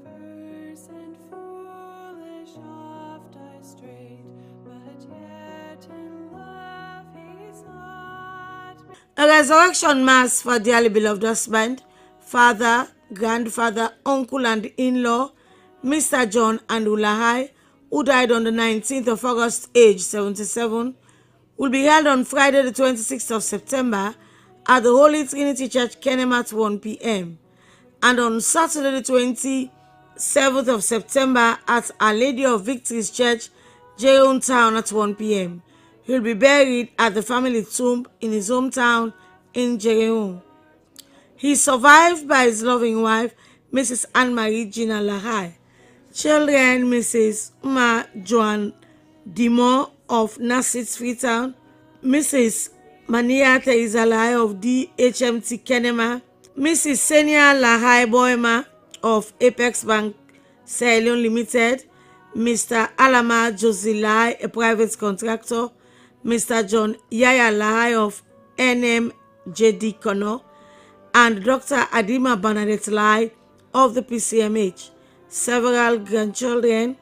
Perverse and foolish oft I strayed, but yet in love he sought me. A resurrection mass for dearly beloved husband, father, grandfather, uncle, and in-law, Mr. John and Ulahai, who died on the 19th of August, age 77, will be held on Friday, the 26th of September at the Holy Trinity Church, Kenema at 1 p.m. and on Saturday, the 27th of September at Our Lady of Victory's Church, Jericho Town at 1 p.m. He will be buried at the family tomb in his hometown in Jericho. He is survived by his loving wife, Mrs. Anne-Marie Gina Lahai. Children, Mrs. Ma Joan Dimon of Nassit Freetown, Mrs. Mania Teresa Lahai of DHMT Kenema, Mrs. Senia Lahai Boema of Apex Bank Sierra Leone Limited, Mr. Alama Josie Lahai, a private contractor, Mr. John Yaya Lahai of NMJD Kono, and Dr. Adima Bernadette Lahai of the PCMH. Several grandchildren,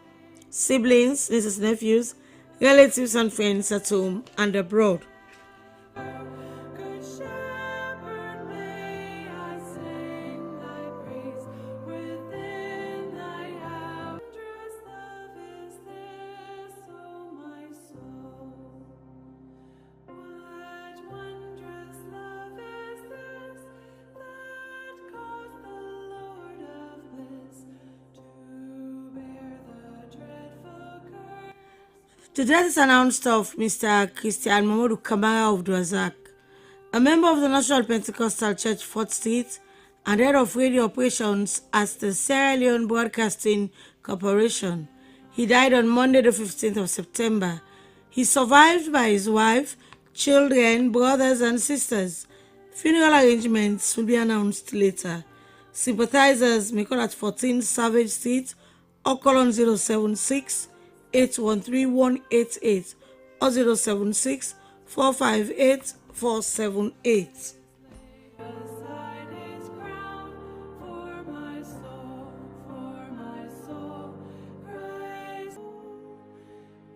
siblings, nieces, nephews, relatives, and friends at home and abroad. Good shepherd, may I sing thy praise within thy house. Wondrous love is this, O my soul. What wondrous love is this that caused the Lord of bliss to bear the dreadful curse? The death is announced of Mr. Christian Mamadou Kamara of Dwazak, a member of the National Pentecostal Church 4th Street and head of radio operations at the Sierra Leone Broadcasting Corporation. He died on Monday, the 15th of September. He is survived by his wife, children, brothers, and sisters. Funeral arrangements will be announced later. Sympathizers may call at 14 Savage Street or call on 076-813-188 or 076-458-478. Beside his crown, for my soul, Christ,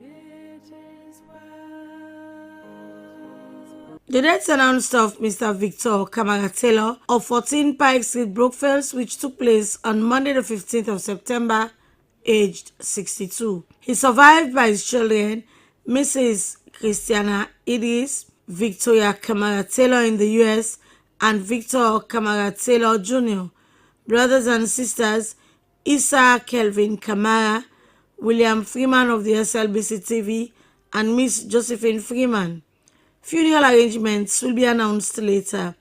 it is well. The death announced of Mr. Victor Kamara Taylor of 14 Pike Street, Brookfields, which took place on Monday, the 15th of September, aged 62. He survived by his children, Mrs. Christiana Idris, Victoria Kamara Taylor in the U.S., and Victor Kamara Taylor Jr., brothers and sisters, Issa Kelvin Kamara, William Freeman of the Slbc Tv, and Miss Josephine Freeman. Funeral arrangements will be announced later.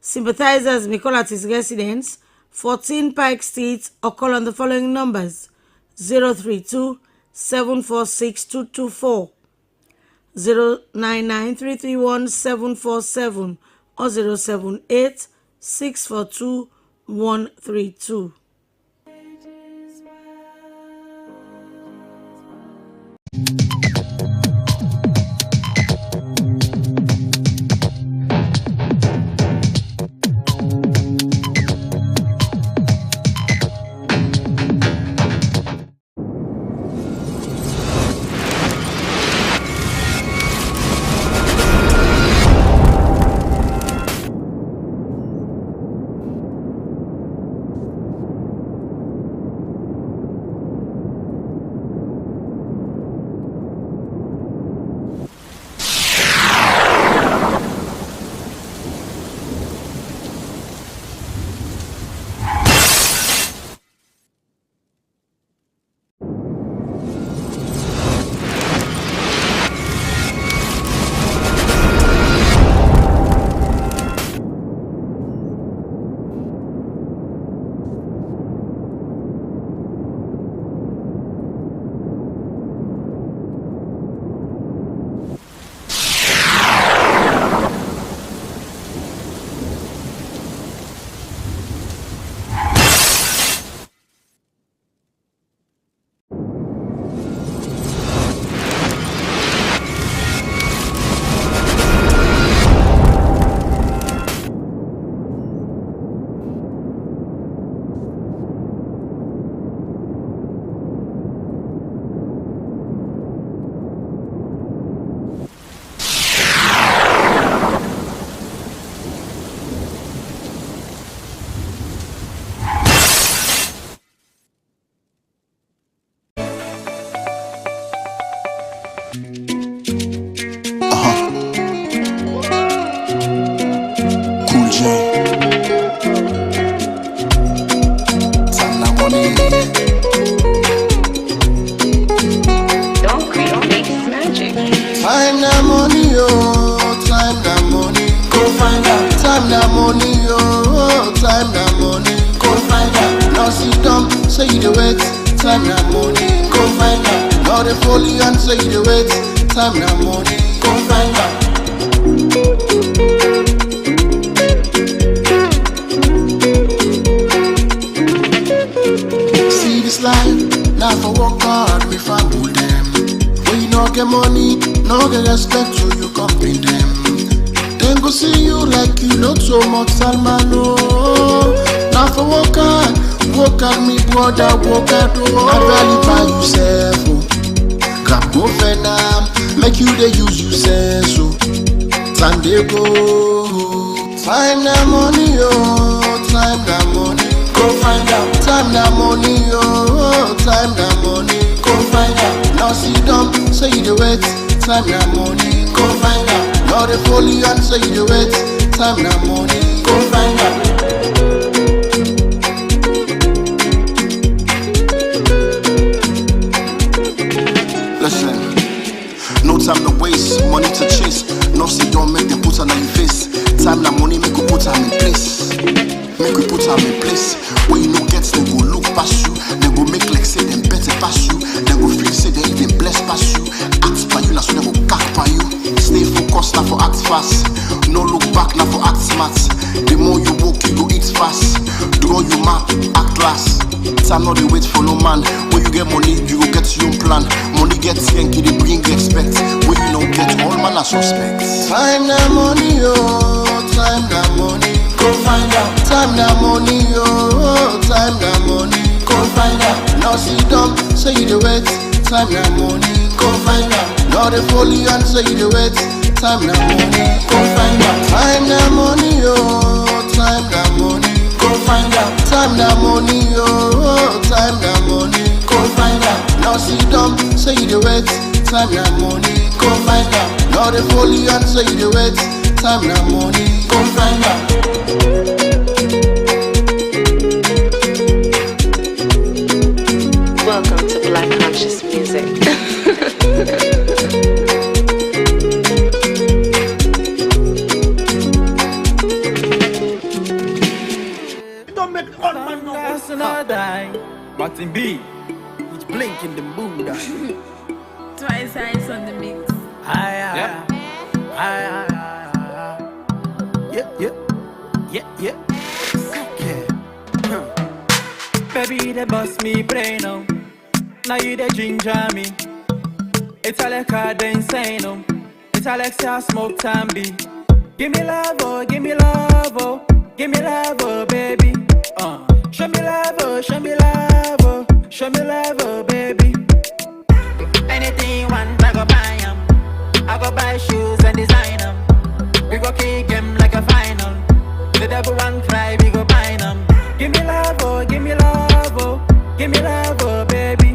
Sympathizers may call at his residence, 14 Pike Street, or call on the following numbers: 032-746-224, 099-331-747, or 078-642-132. the money, oh, time the money. Go find out. Now sit down, say you the wait. Time the money. Go find out. Now they follow you and say you the wait. Time the money. Go find out. See this life, now for work hard, we fumble them. When you no get money, no get respect, so you company them. Then go see you like you look so much Salmano. Now for work hard, me brother, work hard, oh. I value by yourself, oh. Grab go now, make you they use you sense, oh. Time they go, time the money, oh, time the money. Go find out. Time the money, oh, time the money. Go find out. Now sit down, say you the wait. Time the money. Go find out. Now they follow you and say you the wait. Time the money. Go find out. Listen, no time to waste, money to chase. No sit down, make them put on your face. Time the money, make you put them in place. Make we put them in place. When you no get, they go look past you. They go make like say them better pass you. They go feel say they even blessed past you. Act by you, now so they go cack by you. Stay focused, now for act fast. No look back, now for act smart. The more you walk, you go eat fast. Draw your map, act last. Time not they wait for no man. When you get money, you go get your own plan. Money get skanky, they bring respect. When you don't get all man are suspects. Time the money, oh, time the money. Go find out. Time the money, oh, time the money. Go find out. Now sit down, say you the wait. Time the money. Go find out. Now they follow you and say you the wait. Time the money. Go find out. Time the money, oh, time the money. Go find out. Time the money, oh, time the money. Go find out. Now sit down, say you the wait. Time the money. Go find out. Now they follow you and say you the wait. Time the money. Go find out. Welcome to Black Conscious Music. Don't make all man know that's not die. Martin B, it's blinking the Buddha. Twice eyes on the mix. Yeah. Baby, they bust me brain now. Now you the ginger me. It's all like they insane oh. It's all like I smoke tambi. Give me love, oh, give me love, oh. Give me love, oh, baby. Show me love, oh, show me love, oh. Show me love, oh, baby. Anything you want, I go buy 'em. I go buy shoes and design 'em. We go kick 'em like a final. The devil want cry, we go buy 'em. Give me love, oh, give me love, oh. Give me love, oh, baby.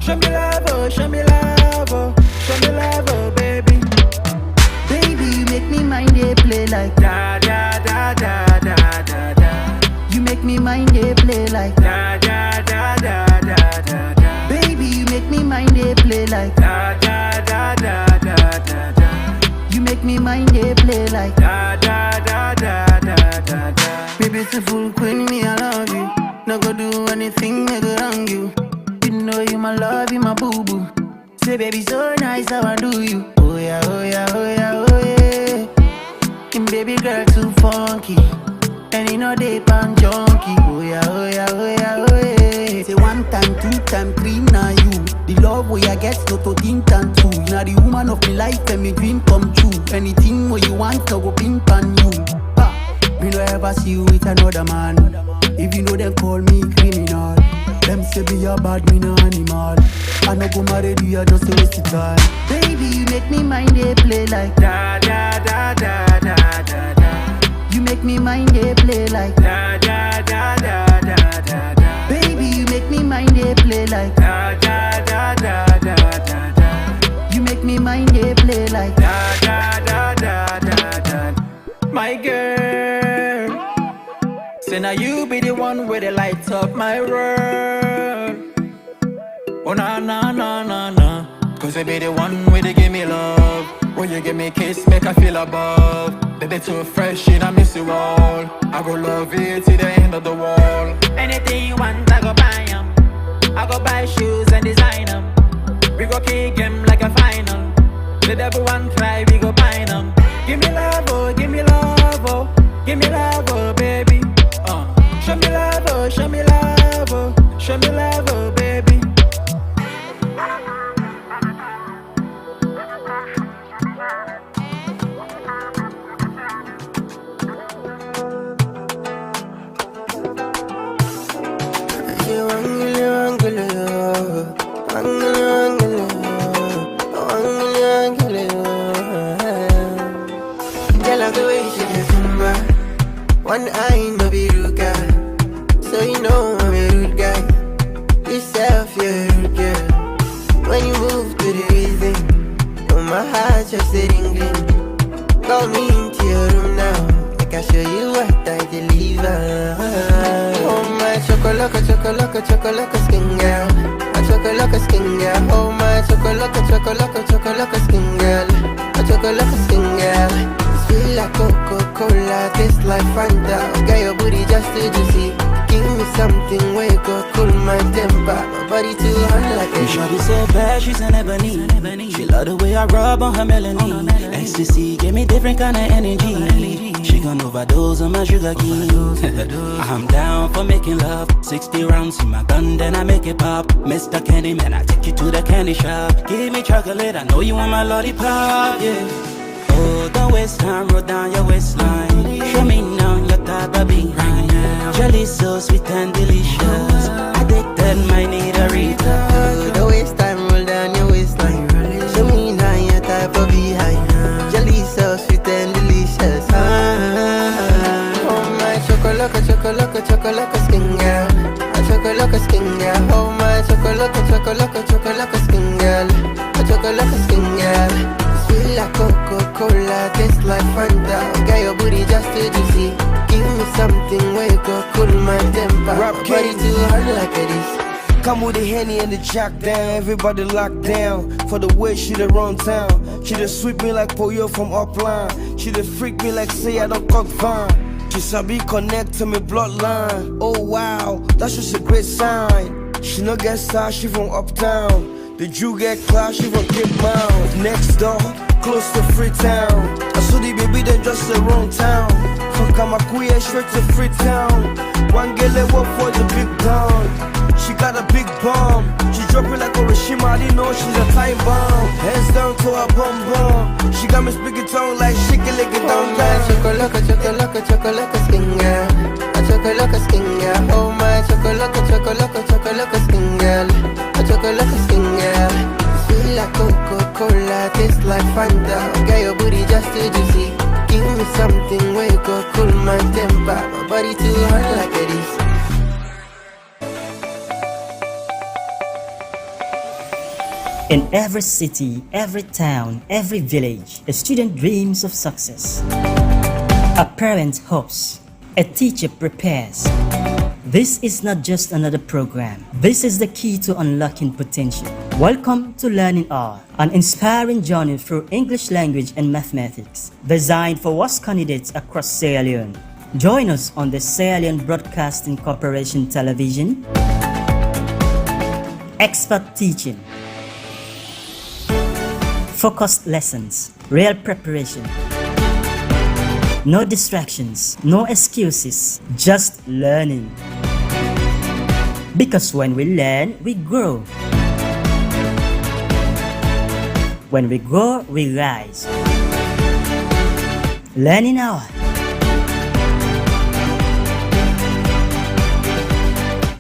Show me love, oh, show me love, oh. Show me love, oh, baby. Baby, you make me mind they play like da da da da da da da. You make me mind they play like da da da da da da da. Baby, you make me mind they play like da da da da da da da. You make me mind they play like da da da da da da da. Me beautiful queen, me I love you. No go do anything, me go wrong you. You know you my love, you my boo boo. Say baby so nice, how I do you? Oh yeah, oh yeah, oh yeah, oh yeah. And baby girl too funky. And you know they pan junkie. Oh yeah, oh yeah, oh yeah, oh yeah. Say 1 time, 2 time, 3 now you. The love where I get no to think and two. You know the woman of my life and me dream come true. Anything where you want to go pin pan you. Me no ever see you with another man. If you know them call me criminal. Them say be a bad, me no animal. I no go marry you, I just a waste of time. Baby, you make me mind they play like da da da da da da da. You make me mind they play like da da da da da da da. Baby, you make me mind they play like da da da da da da da. You make me mind they play like da da da da da da. My girl, say now you be the one where they light up my world. Oh na na na na na. Cause you be the one where they give me love. When you give me a kiss, make I feel above. Baby, too fresh, and I miss you all. I go love you till the end of the world. Anything you want, I go buy 'em. I go buy shoes and design 'em. We go kick 'em like a final. Let everyone try, we go bind 'em. Give me love, oh, give me love, oh. Give me love, oh, baby. Show me love, oh, show me love, oh. Show me love, oh, baby. One eye, no be rude guy. So you know I'm a rude guy. Yourself, you're a rude girl. When you move to the rhythm, oh, my heart just sitting green. Call me into your room now. I can show you what I deliver. Oh, my chocolate, chocolate, chocolate skin girl. My chocolate skin girl. Oh, my chocolate, chocolate, chocolate skin girl. My chocolate skin girl. Feel like Coca-Cola, taste like Fanta. Got your booty just too juicy. Give me something where you go cool my temper. My body too hot like a Shorty so bad, she's an ebony. She love the way I rub on her melanin. Ecstasy give me different kind of energy. She gon' overdose on my sugar cane. I'm down for making love. 60 rounds in my gun, then I make it pop. Mr. Kenema, I take you to the candy shop. Give me chocolate, I know you want my lollipop, yeah. Oh, don't waste time, roll down your waistline. Show me now your type of behind. Jelly so sweet and delicious. Addicted, might need a return. Don't waste time, roll down your waistline. Show me now your type of behind. Jelly so sweet and delicious. Oh, my chocolate, chocolate, chocolate skin girl. My chocolate skin girl. Oh, my chocolate, chocolate, chocolate skin girl. My chocolate skin girl. Feel like Coca-Cola, taste like Fanta. Got your booty just too juicy. Give me something where you go cool my temper. Rap My body too hot like this. Come with the Henny and the Jack down. Everybody locked down. For the way she done run town. She done sweep me like Poyo from upline. She done freak me like say I don't cook fine. She sabi connect to me bloodline. Oh wow, that's just a great sign. She no get star, she from uptown. The Jew get class, she from Cape Mound. Next door, close to Freetown. I saw the baby, then just the wrong town. From Kamakuya straight to Freetown. One girl they work for the big gun. She got a big bomb. She drop it like Hiroshima, I didn't know she's a time bomb. Hands down to her bum bum. She got me speaking tongue like she can lick it down down. Chocolate, chocolate, chocolate skin girl. My chocolate skin girl. Oh, my chocolate, chocolate, chocolate skin girl. My chocolate skin girl. Feel like Coca-Cola, taste like Fanta. Got your booty just too juicy. Give me something where you go cool my temper. My body too hot like this. In every city, every town, every village, a student dreams of success. A parent hopes. A teacher prepares. This is not just another program. This is the key to unlocking potential. Welcome to Learning R, an inspiring journey through English language and mathematics, designed for WASC candidates across Sierra Leone. Join us on the Sierra Leone Broadcasting Corporation television. Expert teaching. Focused lessons, real preparation. No distractions, no excuses, just learning. Because when we learn, we grow. When we grow, we rise. Learning Hour.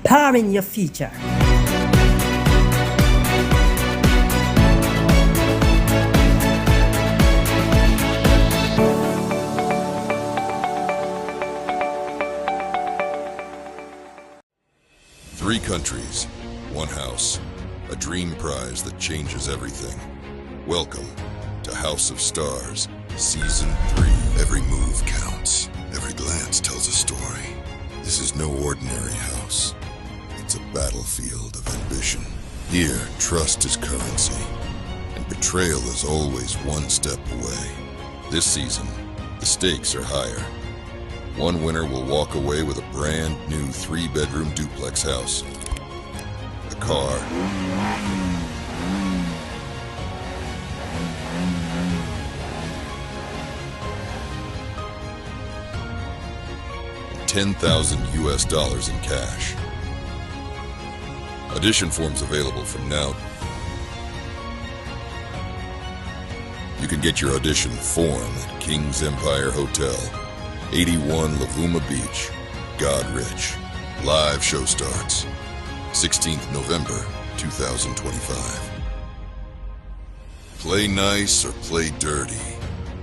Powering your future. Three countries, one house, a dream prize that changes everything. Welcome to House of Stars, Season 3. Every move counts. Every glance tells a story. This is no ordinary house. It's a battlefield of ambition. Here, trust is currency, and Betrayal is always one step away. This season, the stakes are higher. One winner will walk away with a brand new 3-bedroom duplex house, a car, $10,000 in cash. Audition forms available from now. You can get your audition form at King's Empire Hotel, 81 Lavuma Beach, Godrich. Live show starts 16th November 2025. Play nice or play dirty.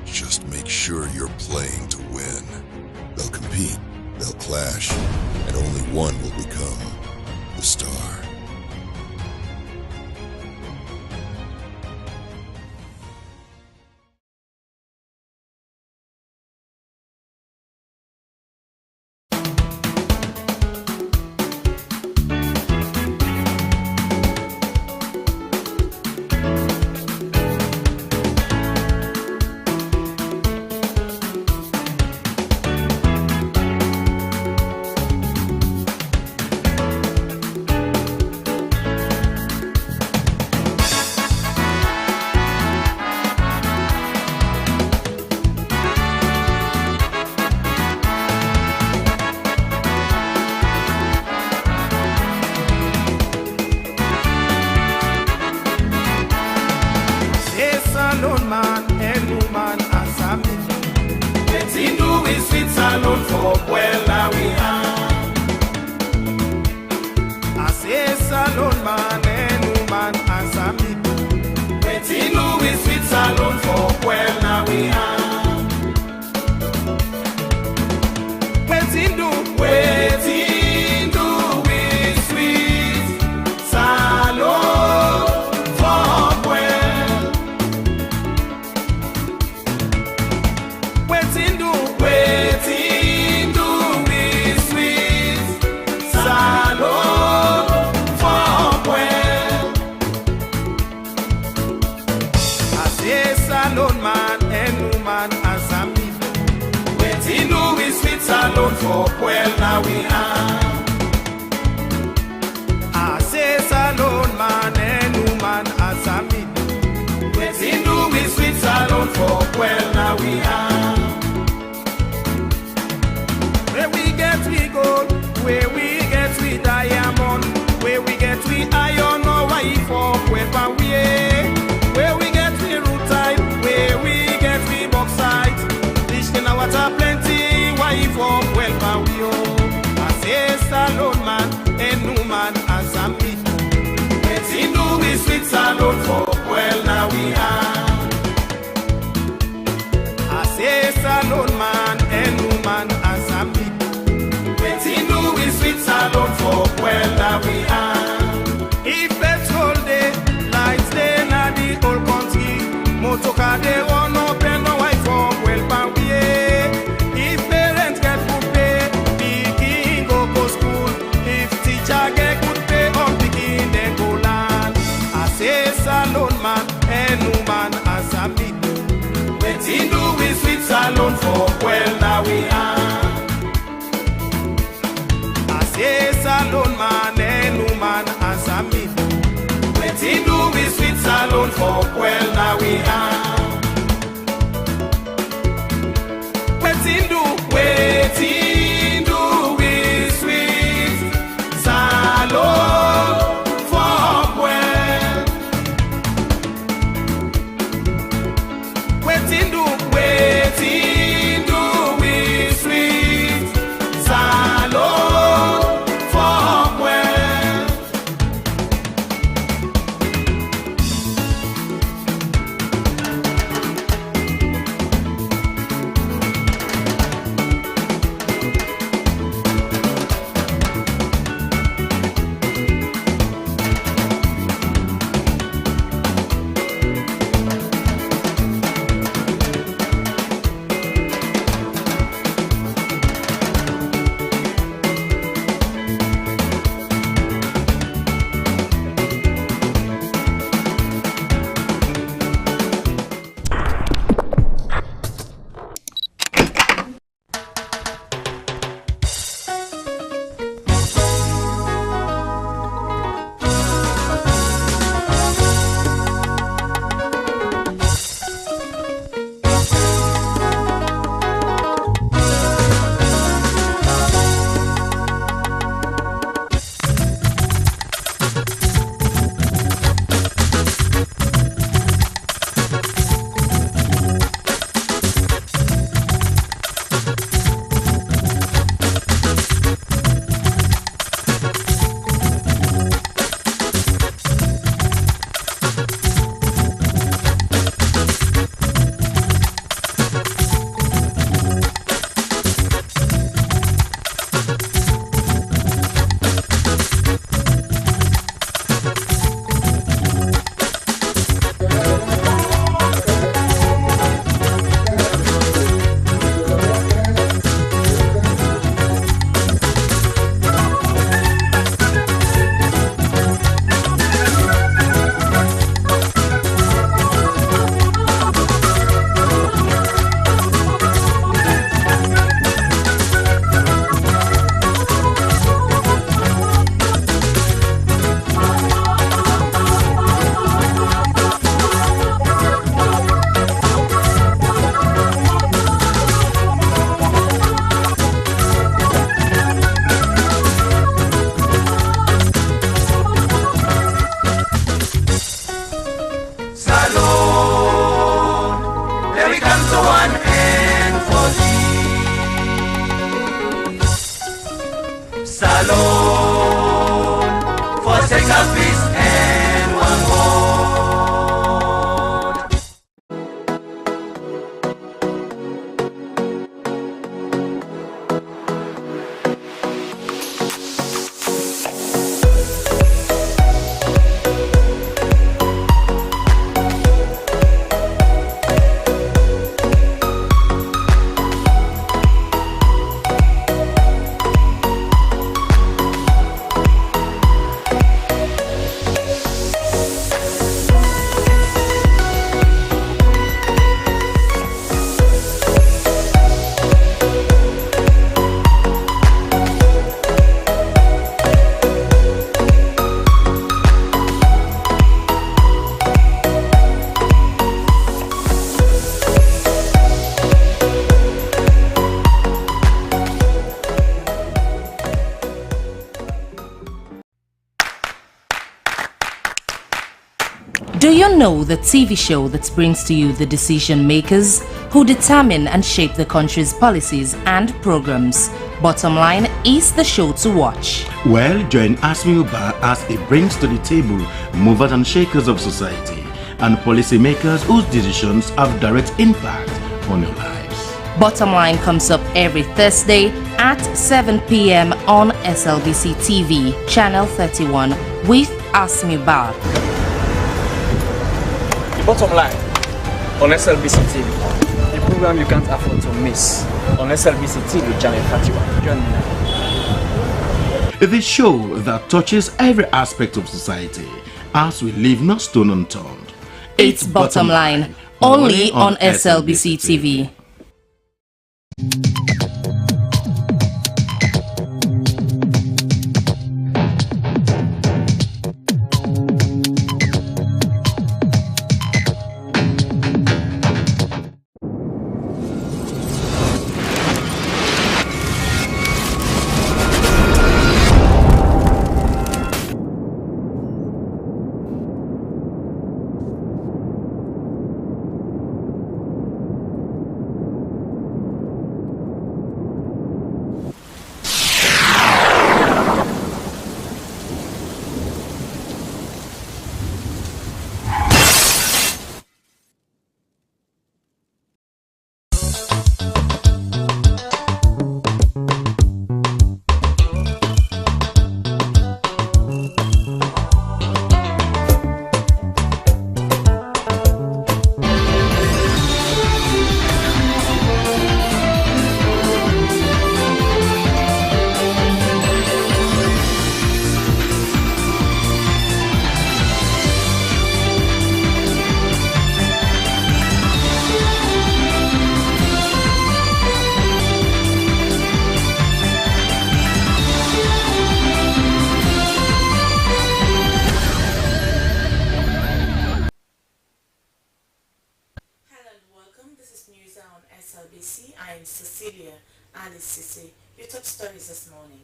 Just make sure you're playing to win. They'll compete, they'll clash, and only one will become the star. greater peace and one more. Do you know the TV show that brings to you the decision makers who determine and shape the country's policies and programs? Bottom Line is the show to watch. Well, join Asmi Uba as it brings to the table movers and shakers of society and policymakers whose decisions have direct impact on your lives. Bottom Line comes up every Thursday at 7 p.m. on SLBC TV, channel 31 with Asmi Uba. Bottom Line on SLBC TV, the program you can't afford to miss on SLBC TV channel 31. Join me now. The show that touches every aspect of society as we leave no stone unturned. It's Bottom Line, only on SLBC TV. Your top stories this morning.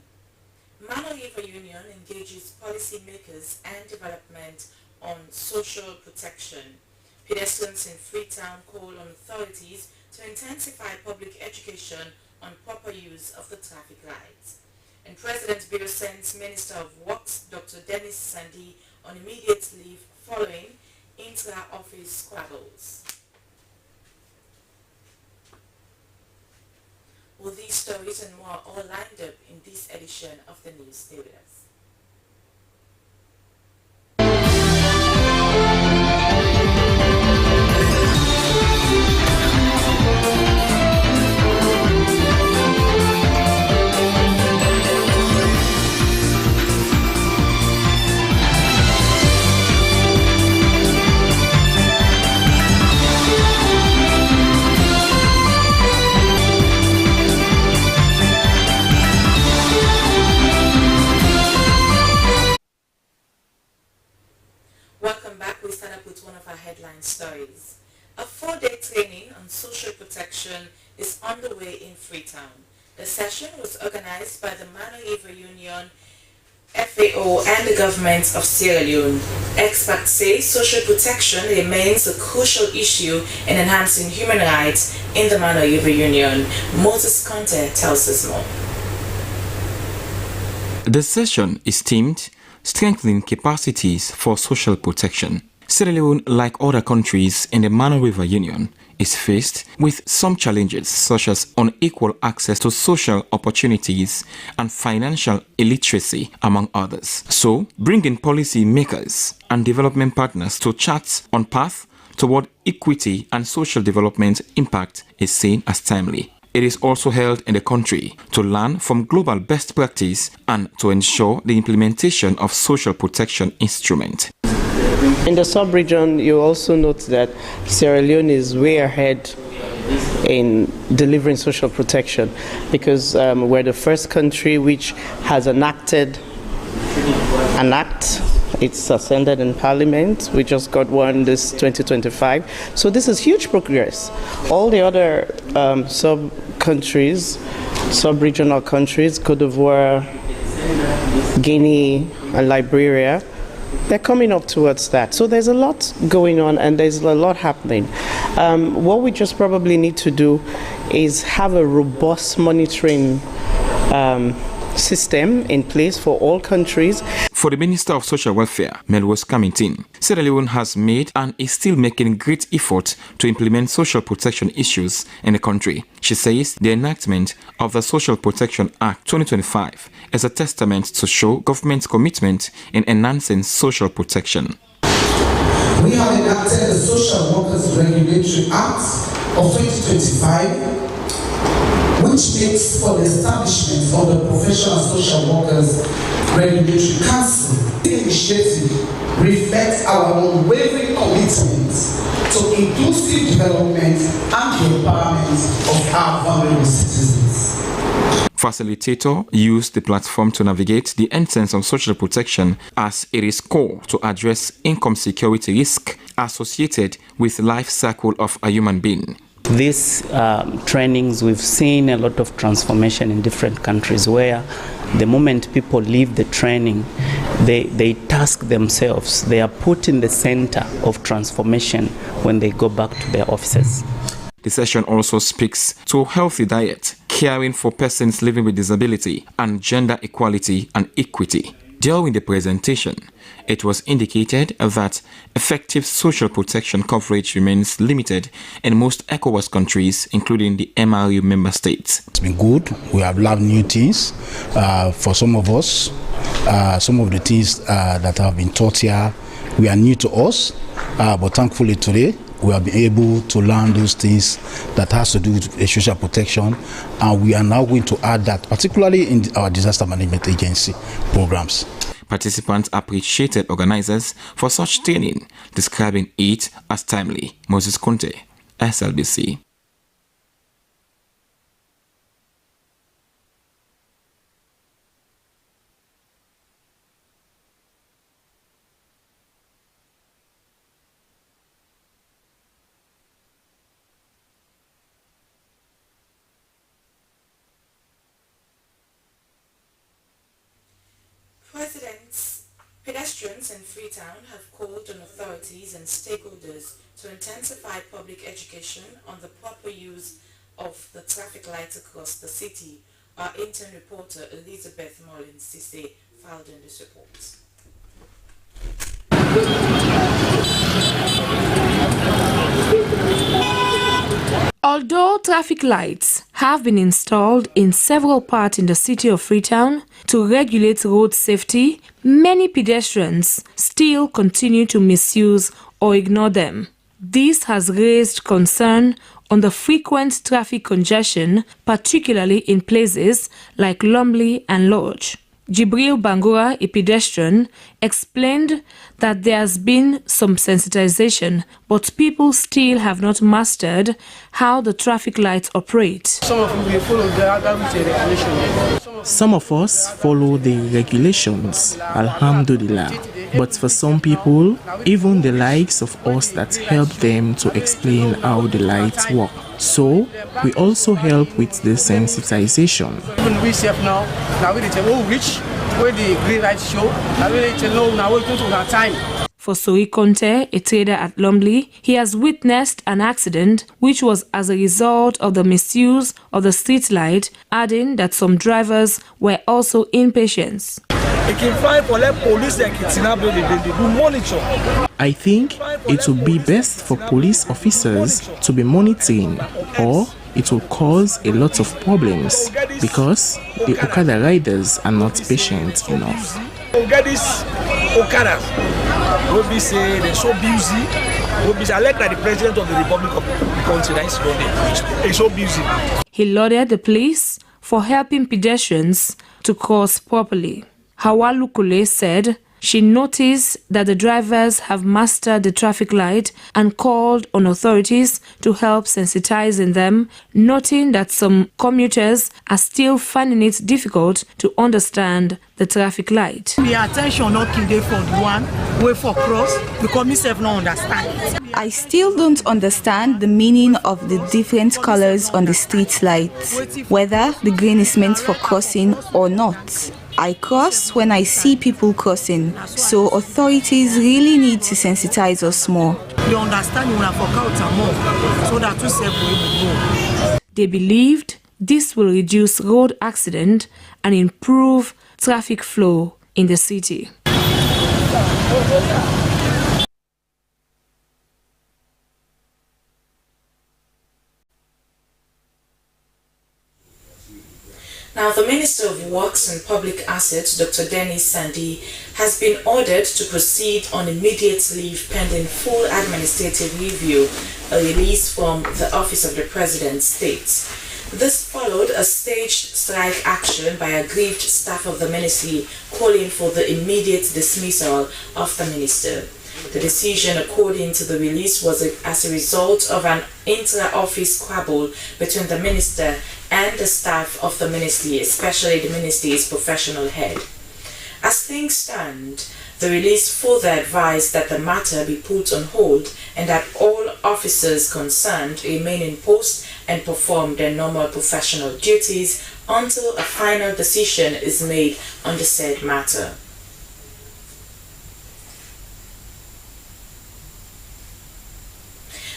Mano River Union engages policymakers and development on social protection. Pedestrians in Freetown call on authorities to intensify public education on proper use of the traffic lights. And President Bureau sends Minister of Works Dr. Dennis Sandi on immediate leave following intra-office squabbles. Well, these stories and more are all lined up in this edition of the news. Stay with us. Headline stories. A 4-day training on social protection is underway in Freetown. The session was organized by the Mano River Union, FAO and the government of Sierra Leone. Experts say social protection remains a crucial issue in enhancing human rights in the Mano River Union. Moses Conte tells us more. The session is themed strengthening capacities for social protection. Sierra Leone, like other countries in the Mano River Union, is faced with some challenges such as unequal access to social opportunities and financial illiteracy, among others. So, bringing policy makers and development partners to chart on path toward equity and social development impact is seen as timely. It is also held in the country to learn from global best practice and to ensure the implementation of social protection instruments. In the sub-region, you also note that Sierra Leone is way ahead in delivering social protection because we're the first country which has enacted an act. It's ascended in Parliament. We just got one this 2025. So this is huge progress. All the other sub-countries, sub-regional countries, Cote d'Ivoire, Guinea, and Liberia, they're coming up towards that. So there's a lot going on and there's a lot happening. What we just probably need to do is have a robust monitoring system in place for all countries. For the Minister of Social Welfare, Melrose Camington, Sierra Leone has made and is still making great effort to implement social protection issues in the country. She says the enactment of the Social Protection Act 2025 is a testament to show government's commitment in enhancing social protection. We have enacted the Social Workers Regulatory Act of 2025, which makes for the establishment of the Professional Social Workers Regulatory Council. The initiative reflects our unwavering commitment to inclusive development and the empowerment of our vulnerable citizens. Facilitator used the platform to navigate the essence of social protection as it is core to address income security risk associated with the life cycle of a human being. These trainings, we've seen a lot of transformation in different countries where the moment people leave the training, they task themselves. They are put in the center of transformation when they go back to their offices. The session also speaks to healthy diet, caring for persons living with disability, and gender equality and equity. During the presentation, it was indicated that effective social protection coverage remains limited in most ECOWAS countries, including the MRU member states. It's been good. We have learned new things. For some of us, some of the things that have been taught here, we are new to us, but thankfully today, we have been able to learn those things that has to do with social protection, and we are now going to add that, particularly in our disaster management agency programs. Participants appreciated organizers for such training, describing it as timely. Moses Conte, SLBC. Pedestrians in Freetown have called on authorities and stakeholders to intensify public education on the proper use of the traffic lights across the city. Our intern reporter Elizabeth Mullins-Cisse filed in this report. Although traffic lights have been installed in several parts in the city of Freetown to regulate road safety, many pedestrians still continue to misuse or ignore them. This has raised concern on the frequent traffic congestion, particularly in places like Lumley and Lodge. Jibril Bangura, a pedestrian, explained that there has been some sensitization, but people still have not mastered how the traffic lights operate. Some of us follow the regulations, alhamdulillah. But for some people, even the likes of us that help them to explain how the lights work. So, we also help with the sensitization. Even we safe now we reach where the green lights show, now we're going to our time. For Soi Conte, a trader at Lumley, he has witnessed an accident which was as a result of the misuse of the street light, adding that some drivers were also impatient. It can find for let police like they do monitor. I think it would be best for police officers to be monitoring, or it will cause a lot of problems because the Okada riders are not patient enough. We get this Okada, we say they're so busy. I like the president of the Republic of the country that is running. He's so busy. He lauded the police for helping pedestrians to cross properly. Hawalu Kule said she noticed that the drivers have mastered the traffic light and called on authorities to help sensitizing them, noting that some commuters are still finding it difficult to understand the traffic light. The attention not kill for the one way for cross because myself not understand it. I still don't understand the meaning of the different colors on the street lights, whether the green is meant for crossing or not. I cross when I see people crossing, so authorities really need to sensitize us more. They understand you have more, so that we save more. They believed this will reduce road accident and improve traffic flow in the city. Now, the Minister of Works and Public Assets, Dr. Dennis Sandi, has been ordered to proceed on immediate leave pending full administrative review, a release from the Office of the President states. This followed a staged strike action by aggrieved staff of the ministry calling for the immediate dismissal of the minister. The decision, according to the release, was as a result of an intra-office squabble between the minister and the staff of the ministry, especially the ministry's professional head. As things stand, the release further advised that the matter be put on hold and that all officers concerned remain in post and perform their normal professional duties until a final decision is made on the said matter.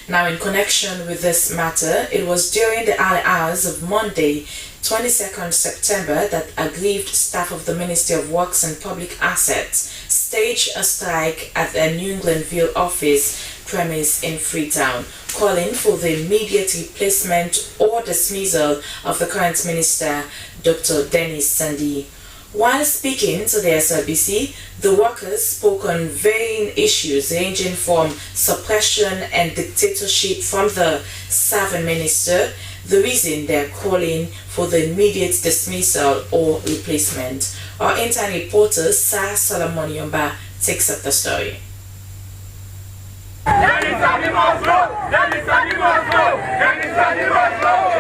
Now, in connection with this matter, it was during the early hours of Monday, 22nd September, that aggrieved staff of the Ministry of Works and Public Assets staged a strike at their New Englandville office premise in Freetown, calling for the immediate replacement or dismissal of the current minister, Dr. Dennis Sandi. While speaking to the SLBC, the workers spoke on varying issues ranging from suppression and dictatorship from the serving minister, the reason they're calling for the immediate dismissal or replacement. Our intern reporter, Sarah Solomon Yomba, takes up the story. Dennis Sandi must go! Dennis Sandi must go! Dennis Sandi must go!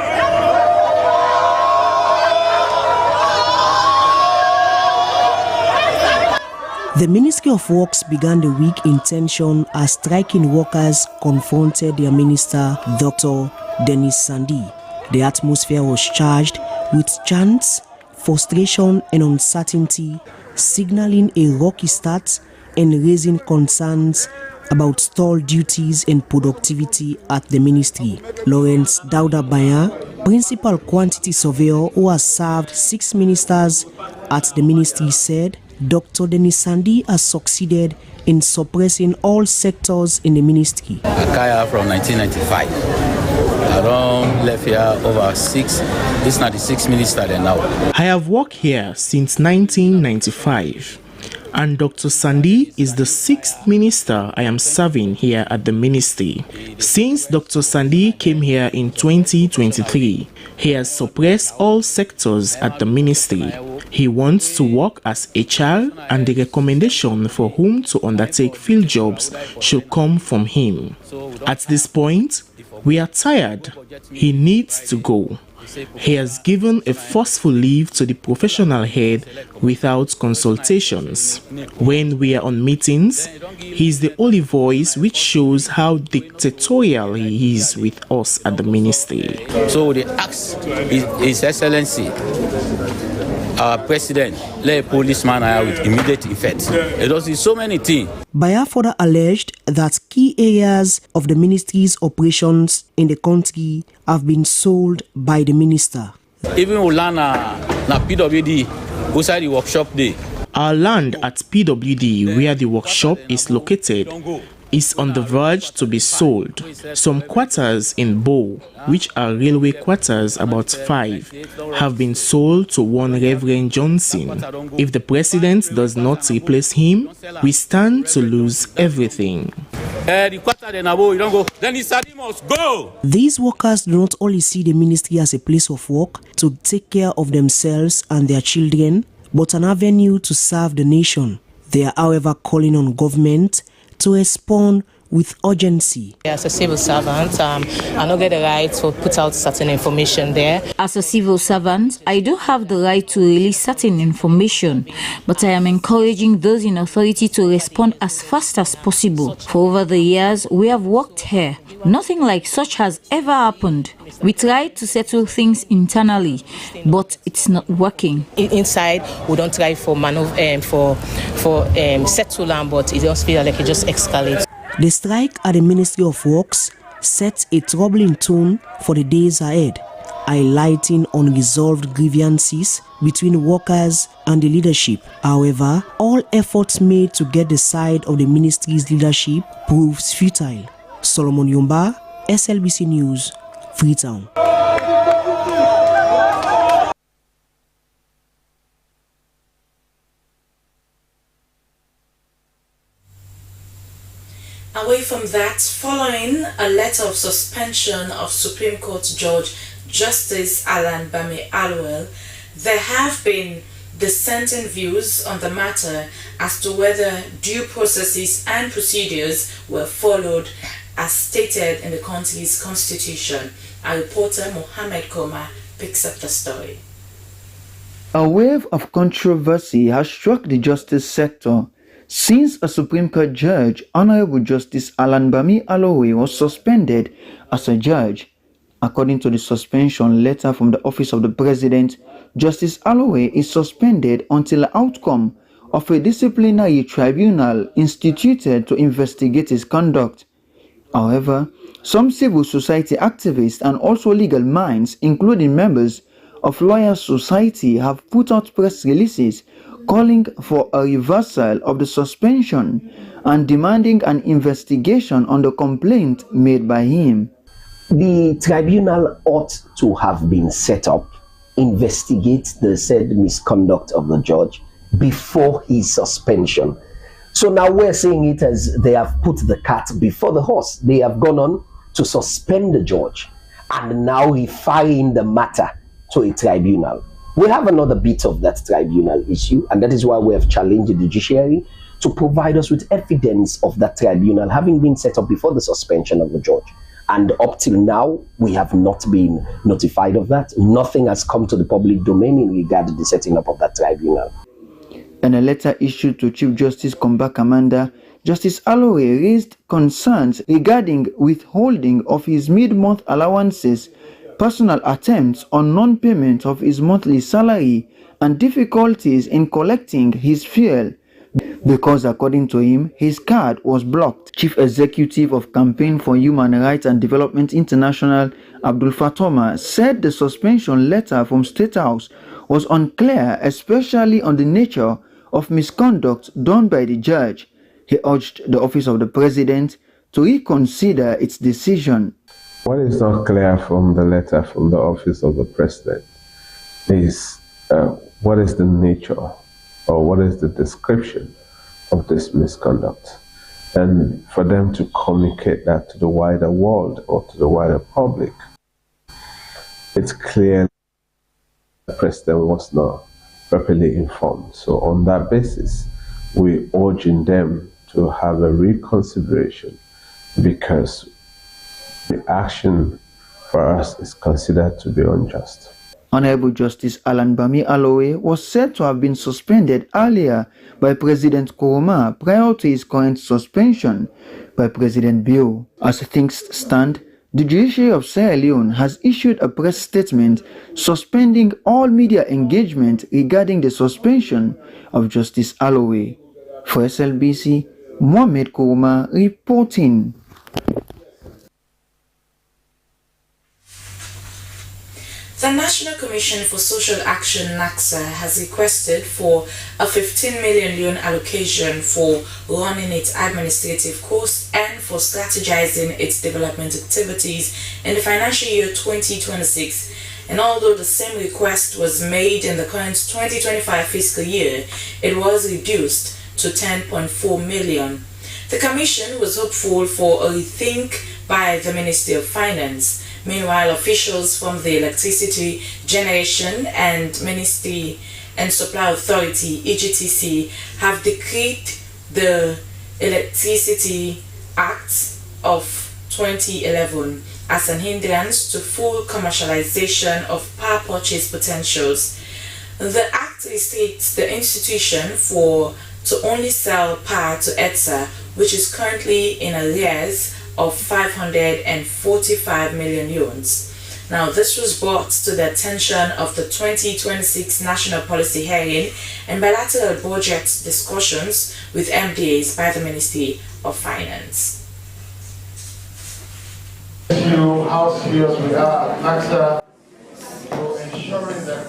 The Ministry of Works began the week in tension as striking workers confronted their minister, Dr. Dennis Sandi. The atmosphere was charged with chants, frustration and uncertainty, signaling a rocky start and raising concerns about stalled duties and productivity at the ministry. Lawrence Dauda Baya, principal quantity surveyor who has served 6 ministers at the ministry, said Dr. Dennis Sandi has succeeded in suppressing all sectors in the ministry. Akaya from 1995. I don't left here over 6. This is not the 6th minister there now. I have worked here since 1995. And Dr. Sandi is the 6th minister I am serving here at the ministry. Since Dr. Sandi came here in 2023, he has suppressed all sectors at the ministry. He wants to work as HR, and the recommendation for whom to undertake field jobs should come from him. At this point, we are tired. He needs to go. He has given a forceful leave to the professional head without consultations. When we are on meetings, he is the only voice, which shows how dictatorial he is with us at the ministry. So they ask His Excellency, our president, let a policeman out with immediate effect. It does so many things. Baya further alleged that key areas of the ministry's operations in the country have been sold by the minister. Even Ulana, na PWD, outside the workshop day. Our land at PWD, where the workshop is located, is on the verge to be sold. Some quarters in Bow, which are railway quarters, about 5, have been sold to one Reverend Johnson. If the president does not replace him, we stand to lose everything. These workers do not only see the ministry as a place of work to take care of themselves and their children, but an avenue to serve the nation. They are, however, calling on government to respond with urgency. As a civil servant, I don't get the right to put out certain information there. As a civil servant, I do have the right to release certain information, but I am encouraging those in authority to respond as fast as possible. For over the years, we have worked here. Nothing like such has ever happened. We tried to settle things internally, but it's not working. Inside, we don't try for settlement, but it just feels like it just escalates. The strike at the Ministry of Works sets a troubling tone for the days ahead, highlighting unresolved grievances between workers and the leadership. However, all efforts made to get the side of the ministry's leadership proves futile. Solomon Yumba, SLBC News, Freetown. Away from that, following a letter of suspension of Supreme Court Judge Justice Alan Bami Alwell, there have been dissenting views on the matter as to whether due processes and procedures were followed as stated in the country's constitution. Our reporter Mohammed Koma picks up the story. A wave of controversy has struck the justice sector since a Supreme Court judge, Honorable Justice Alan Bami Alwell, was suspended as a judge. According to the suspension letter from the Office of the President, Justice Alwell is suspended until the outcome of a disciplinary tribunal instituted to investigate his conduct. However, some civil society activists and also legal minds, including members of Lawyers Society, have put out press releases calling for a reversal of the suspension and demanding an investigation on the complaint made by him. The tribunal ought to have been set up, investigate the said misconduct of the judge before his suspension. So now we're saying it as they have put the cart before the horse. They have gone on to suspend the judge and now referring the matter to a tribunal. We have another bit of that tribunal issue, and that is why we have challenged the judiciary to provide us with evidence of that tribunal having been set up before the suspension of the judge. And up till now, we have not been notified of that. Nothing has come to the public domain in regard to the setting up of that tribunal. In a letter issued to Chief Justice Komba Kamanda, Justice Alwell raised concerns regarding withholding of his mid-month allowances, personal attempts on non-payment of his monthly salary, and difficulties in collecting his fuel because, according to him, his card was blocked. Chief Executive of Campaign for Human Rights and Development International, Abdul Fatoma, said the suspension letter from State House was unclear, especially on the nature of misconduct done by the judge. He urged the Office of the President to reconsider its decision. What is not clear from the letter from the Office of the President is what is the nature or what is the description of this misconduct, and for them to communicate that to the wider world or to the wider public. It's clear the President was not properly informed. So on that basis, we're urging them to have a reconsideration, because the action for us is considered to be unjust. Honorable Justice Alan Bami Alwell was said to have been suspended earlier by President Koroma prior to his current suspension by President Bio. As things stand, the Judiciary of Sierra Leone has issued a press statement suspending all media engagement regarding the suspension of Justice Alwell. For SLBC, Mohammed Koroma reporting. The National Commission for Social Action (NACSA) has requested for a 15 million loan allocation for running its administrative costs and for strategizing its development activities in the financial year 2026. And although the same request was made in the current 2025 fiscal year, it was reduced to 10.4 million. The Commission was hopeful for a rethink by the Ministry of Finance. Meanwhile, officials from the Electricity Generation and Ministry and Supply Authority (EGTC) have decreed the Electricity Act of 2011 as an hindrance to full commercialization of power purchase potentials. The Act restricts the institution to only sell power to ETSA, which is currently in arrears of 545 million yuans. Now, this was brought to the attention of the 2026 National Policy hearing and bilateral budget discussions with MDAs by the Ministry of Finance. How serious we are, NACSA.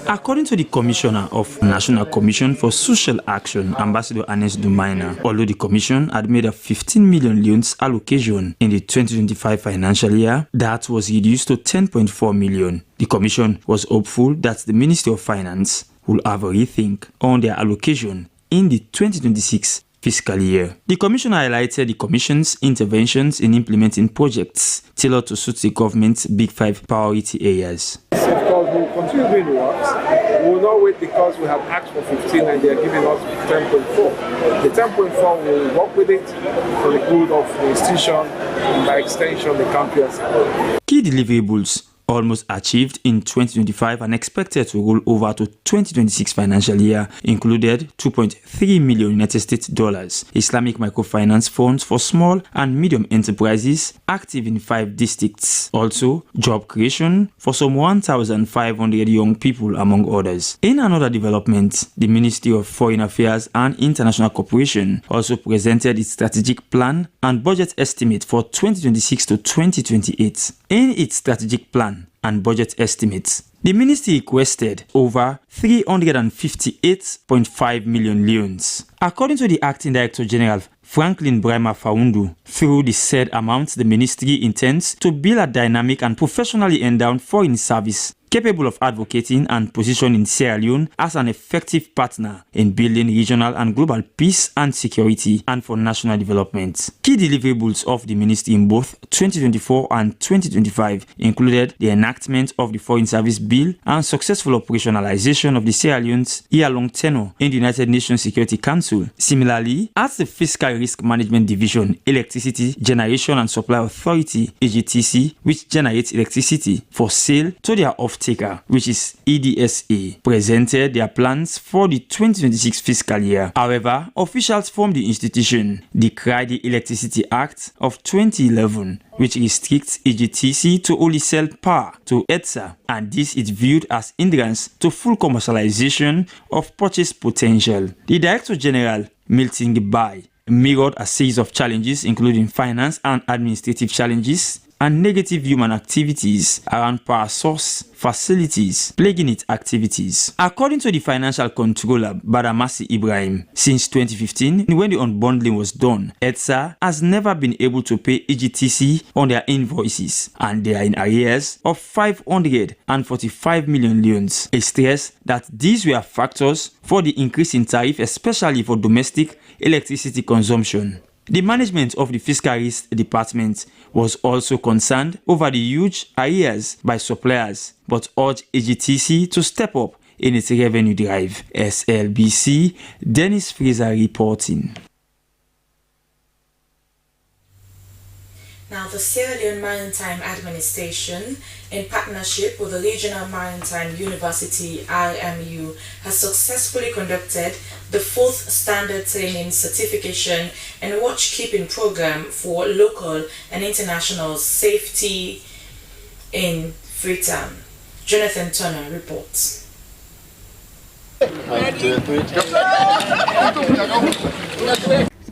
According to the Commissioner of National Commission for Social Action, Ambassador Anes Dumaina, although the Commission had made a 15 million loans allocation in the 2025 financial year, that was reduced to 10.4 million. The Commission was hopeful that the Ministry of Finance will have a rethink on their allocation in the 2026 fiscal year. The Commission highlighted the Commission's interventions in implementing projects tailored to suit the government's Big Five priority areas. Of course, we will continue doing the works. We will not wait because we have asked for 15 and they are giving us 10.4. The 10.4 will work with it for the good of the institution and by extension the country as a whole. Key deliverables almost achieved in 2025 and expected to roll over to 2026 financial year included $2.3 million United States dollars, Islamic microfinance funds for small and medium enterprises active in 5 districts. Also, job creation for some 1,500 young people, among others. In another development, the Ministry of Foreign Affairs and International Cooperation also presented its strategic plan and budget estimate for 2026 to 2028. In its strategic plan and budget estimates, the ministry requested over 358.5 million loans. According to the Acting Director General Franklin Brahma Faundu, through the said amount, the ministry intends to build a dynamic and professionally endowed foreign service capable of advocating and positioning Sierra Leone as an effective partner in building regional and global peace and security and for national development. Key deliverables of the ministry in both 2024 and 2025 included the enactment of the Foreign Service Bill and successful operationalization of the Sierra Leone's year-long tenure in the United Nations Security Council. Similarly, at the Fiscal Risk Management Division, Electricity Generation and Supply Authority (EGTC), which generates electricity for sale to their off-taker, which is EDSA, presented their plans for the 2026 fiscal year. However, officials from the institution decried the Electricity Act of 2011, which restricts EGTC to only sell power to ETSA, and this is viewed as hindrance to full commercialization of purchase potential. The Director General, Milton Gibai, mirrored a series of challenges including finance and administrative challenges and negative human activities around power source facilities plaguing its activities. According to the Financial Controller Badamasi Ibrahim, since 2015, when the unbundling was done, ETSA has never been able to pay EGTC on their invoices, and they are in arrears of 545 million loans. It stressed that these were factors for the increase in tariff, especially for domestic electricity consumption. The management of the Fiscal Risk Department was also concerned over the huge arrears by suppliers, but urged EGTC to step up in its revenue drive. SLBC, Dennis Fraser reporting. Now, the Sierra Leone Maritime Administration, in partnership with the Regional Maritime University (RMU), has successfully conducted the 4th Standard Training Certification and Watchkeeping Program for local and international safety in Freetown. Jonathan Turner reports.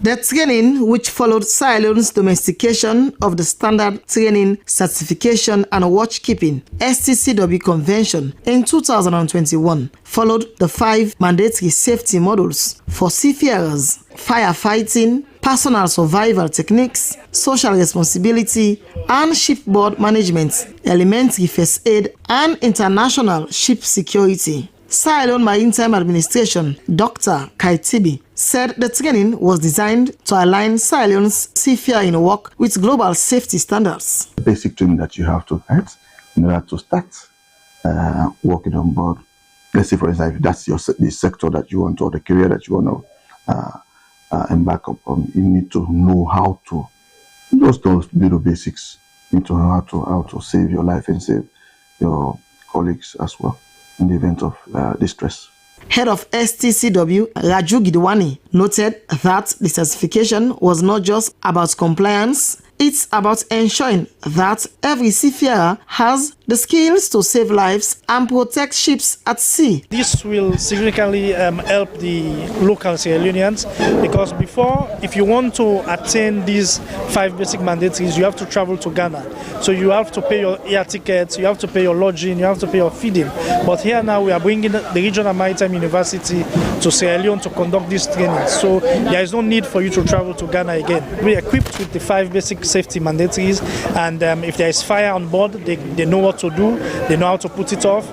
The training, which followed Sierra Leone's domestication of the Standard Training Certification and Watchkeeping (STCW) Convention in 2021, followed the 5 mandatory safety modules for seafarers: firefighting, personal survival techniques, social responsibility, and shipboard management, elementary first aid, and international ship security. Sierra Leone Maritime Administration Dr. Kaitibi said the training was designed to align Sierra Leone's seafaring work with global safety standards. The basic training that you have to have in order to start working on board. Let's say, for example, if that's the sector that you want or the career that you want to embark upon, you need to know how to, just those little basics, you need to know how to save your life and save your colleagues as well in the event of distress. Head of STCW, Raju Gidwani, noted that the certification was not just about compliance, it's about ensuring that every seafarer has the skills to save lives and protect ships at sea. This will significantly help the local Sierra Leoneans, because before, if you want to attain these 5 basic mandatories, you have to travel to Ghana. So you have to pay your air tickets, you have to pay your lodging, you have to pay your feeding. But here now we are bringing the Regional Maritime University to Sierra Leone to conduct this training. So there is no need for you to travel to Ghana again. We are equipped with the 5 basic safety mandatories, and if there is fire on board, they know what to do, they know how to put it off.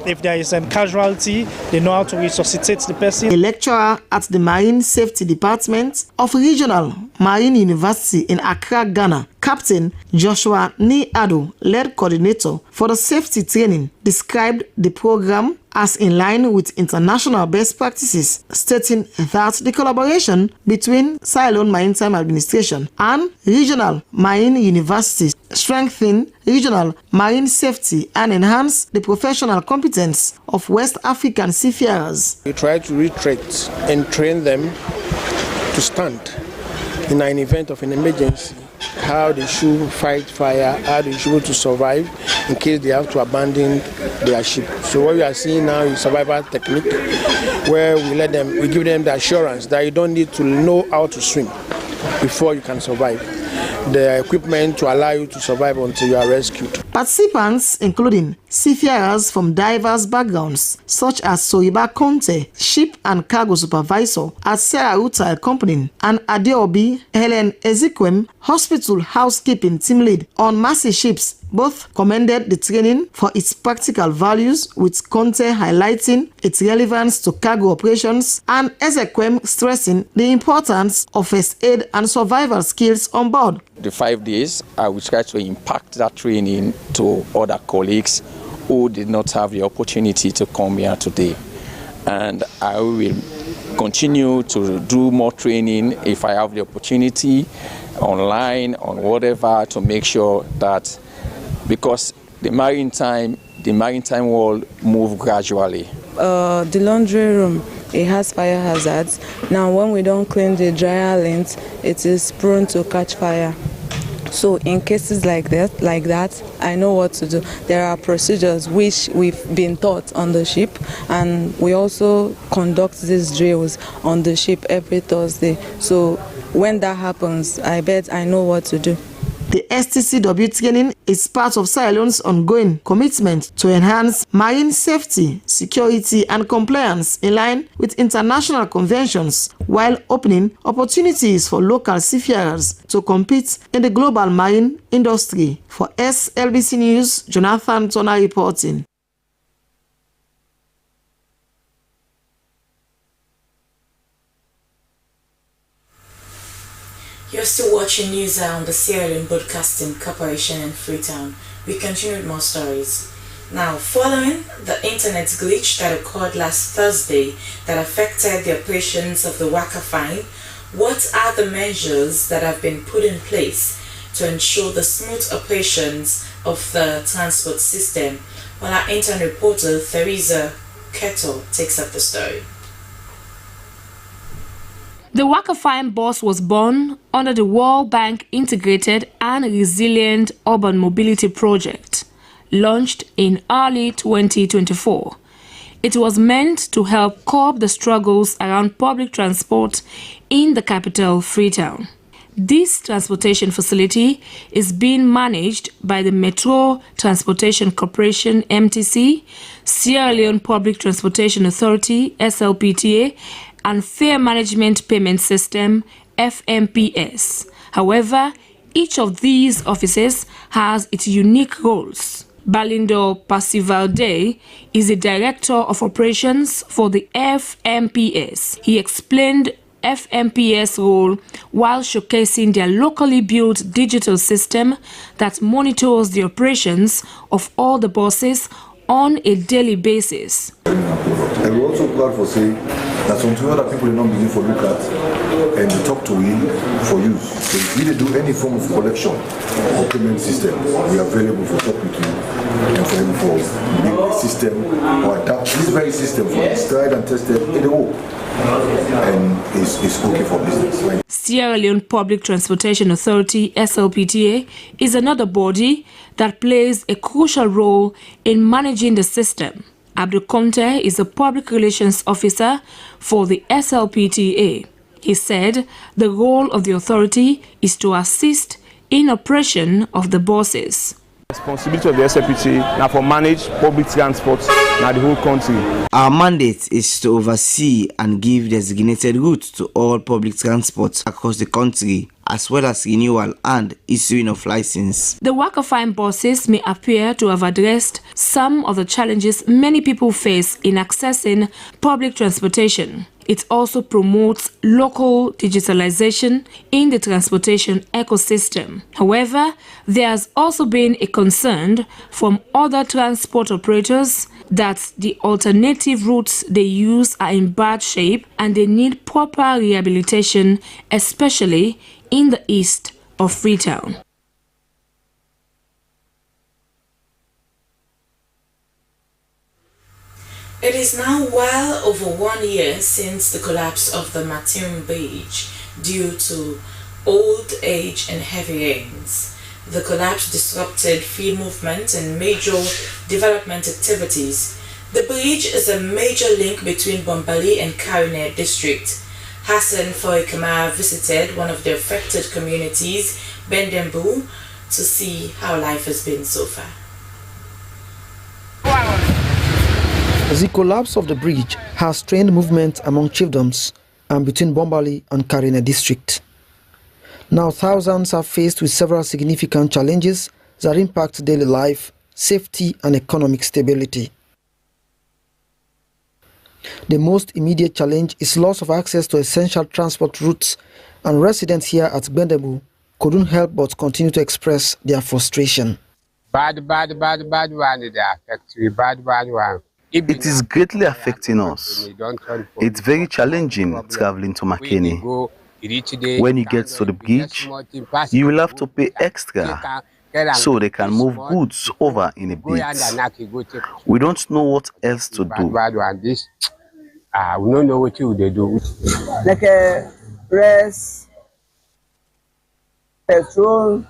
If there is casualty, they know how to resuscitate the person. A lecturer at the Marine Safety Department of Regional Marine University in Accra, Ghana, Captain Joshua Ni-Ado, lead coordinator for the safety training, described the program as in line with international best practices, stating that the collaboration between Sierra Leone Maritime Administration and regional marine universities strengthen regional marine safety and enhance the professional competence of West African seafarers. We try to retrain and train them to stand in an event of an emergency, how they should fight fire, how they should to survive in case they have to abandon their ship. So what we are seeing now is survival technique, where we give them the assurance that you don't need to know how to swim before you can survive. The equipment to allow you to survive until you are rescued. Participants, including seafarers from diverse backgrounds, such as Soriba Conte, ship and cargo supervisor at Sierra Leone Company, and Adeobi Helen Ezekwem, hospital housekeeping team lead on Massey ships, both commended the training for its practical values, with Conte highlighting its relevance to cargo operations and Ezekwem stressing the importance of first aid and survival skills on board. The 5 days, I will try to impact that training to other colleagues who did not have the opportunity to come here today. And I will continue to do more training if I have the opportunity, online, on whatever, to make sure that, because the maritime world move gradually. The laundry room, it has fire hazards. Now when we don't clean the dryer lint, it is prone to catch fire. So in cases like that, I know what to do. There are procedures which we've been taught on the ship, and we also conduct these drills on the ship every Thursday. So when that happens, I bet I know what to do. The STCW training is part of Sierra Leone's ongoing commitment to enhance marine safety, security, and compliance in line with international conventions, while opening opportunities for local seafarers to compete in the global marine industry. For SLBC News, Jonathan Turner reporting. You're still watching news on the Sierra Leone Broadcasting Corporation in Freetown. We continue with more stories. Now, following the internet glitch that occurred last Thursday that affected the operations of the Waka Fine, what are the measures that have been put in place to ensure the smooth operations of the transport system? Well, our intern reporter, Theresa Kettle, takes up the story. The Waka Fine bus was born under the World Bank Integrated and Resilient Urban Mobility Project, launched in early 2024. It was meant to help curb the struggles around public transport in the capital, Freetown. This transportation facility is being managed by the Metro Transportation Corporation, MTC, Sierra Leone Public Transportation Authority, SLPTA, and Fare Management Payment System, FMPS. However, each of these offices has its unique roles. Balindo Pasivalde is the Director of Operations for the FMPS. He explained FMPS role while showcasing their locally built digital system that monitors the operations of all the buses on a daily basis. And we're also glad for saying that something that people are not busy for look at and they talk to him for use. So if you do any form of collection or payment system, we are available for talk with you and for him for build a system or adapt this very system for this tried and tested in the world. And it's okay for business. Right? Sierra Leone Public Transportation Authority, SLPTA, is another body that plays a crucial role in managing the system. Abdul Conte is a public relations officer for the SLPTA. He said the role of the authority is to assist in operation of the buses. Responsibility of the SLPTA now for manage public transport now the whole country. Our mandate is to oversee and give designated routes to all public transports across the country, as well as renewal and issuing of license. The Wakafine buses may appear to have addressed some of the challenges many people face in accessing public transportation. It also promotes local digitalization in the transportation ecosystem. However, there has also been a concern from other transport operators that the alternative routes they use are in bad shape and they need proper rehabilitation, especially in the east of Freetown. It is now well over 1 year since the collapse of the Maritime Bridge due to old age and heavy rains. The collapse disrupted field movement and major development activities. The bridge is a major link between Bombali and Karine district. Hassan Foikama visited one of the affected communities, Bendembu, to see how life has been so far. The collapse of the bridge has strained movement among chiefdoms and between Bombali and Karine district. Now thousands are faced with several significant challenges that impact daily life, safety and economic stability. The most immediate challenge is loss of access to essential transport routes, and residents here at Bendebu couldn't help but continue to express their frustration. Bad one, they affect you, bad one. It is greatly affecting us. It's very challenging traveling to Makeni. When you get to the bridge, you will have to pay extra so they can move goods over in a bit. We don't know what else to do. We don't know what they do. Like rice, petrol.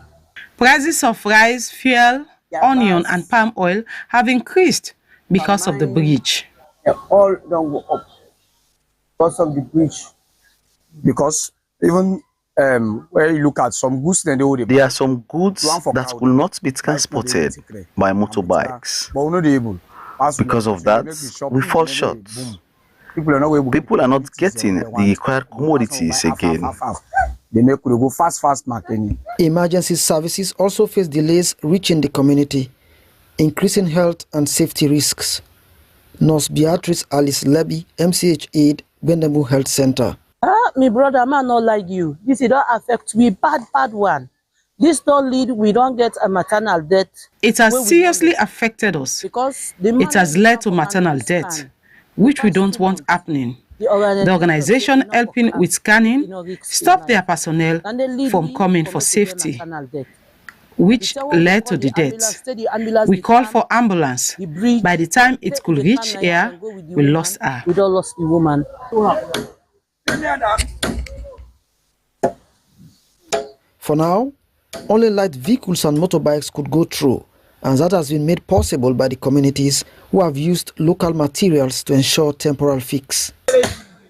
Prices of rice, fuel, onion and palm oil have increased because of the bridge. All don't go up because of the bridge. Because even where you look at some goods, then there are some goods that will not be transported by motorbikes. Because of that, we fall short. People are not getting the required commodities again. They make we go fast, Makeni. Emergency services also face delays reaching the community, increasing health and safety risks. Nurse Beatrice Alice Leby, MCH aide, Bendebu Health Center. My brother, man, not like you. This don't affect we bad one. This don't lead, we don't get a maternal death. It has seriously affected us. Because it has led to maternal death, which we don't want happening. The organization helping with scanning stopped their personnel from coming for safety, which led to the death. We called for ambulance. By the time it could reach here, we lost her. We don't lost the woman. For now, only light vehicles and motorbikes could go through, and that has been made possible by the communities who have used local materials to ensure temporal fix.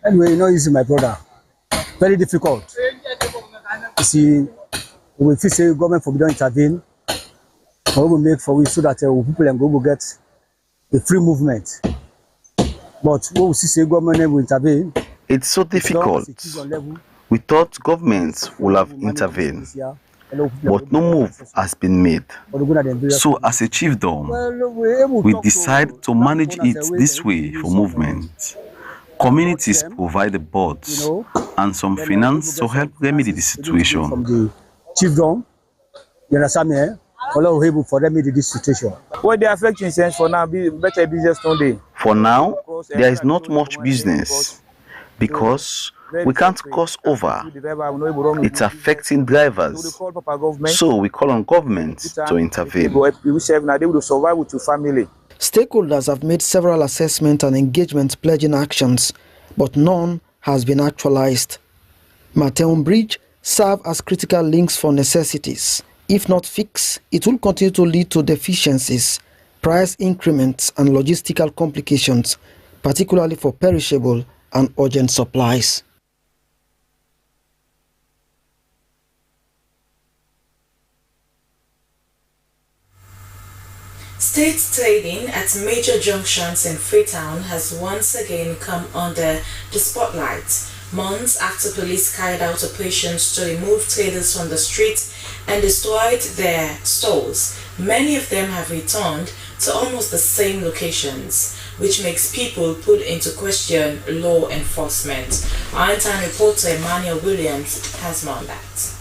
Anyway, you know, this is my brother. Very difficult. You see, we feel say government for we don't intervene, or we make for we so that people and go will get the free movement. But what we see say government will intervene. It's so difficult. We thought governments would have intervened, but no move has been made. So as a chiefdom, we decide to manage it this way for movement. Communities provide the boards and some finance to help remedy the situation. From the chiefdom, you understand me? Allah able for remedy this situation. What they affect in sense for now, better business today. For now, there is not much business because we can't cross over. It's affecting drivers. So we call on government to intervene. Stakeholders have made several assessment and engagement pledging actions, but none has been actualized. Maritime Bridge serve as critical links for necessities. If not fixed, it will continue to lead to deficiencies, price increments and logistical complications, particularly for perishable and urgent supplies. State trading at major junctions in Freetown has once again come under the spotlight, months after police carried out operations to remove traders from the street and destroyed their stores. Many of them have returned to almost the same locations, which makes people put into question law enforcement. Our intern reporter Emmanuel Williams has more on that.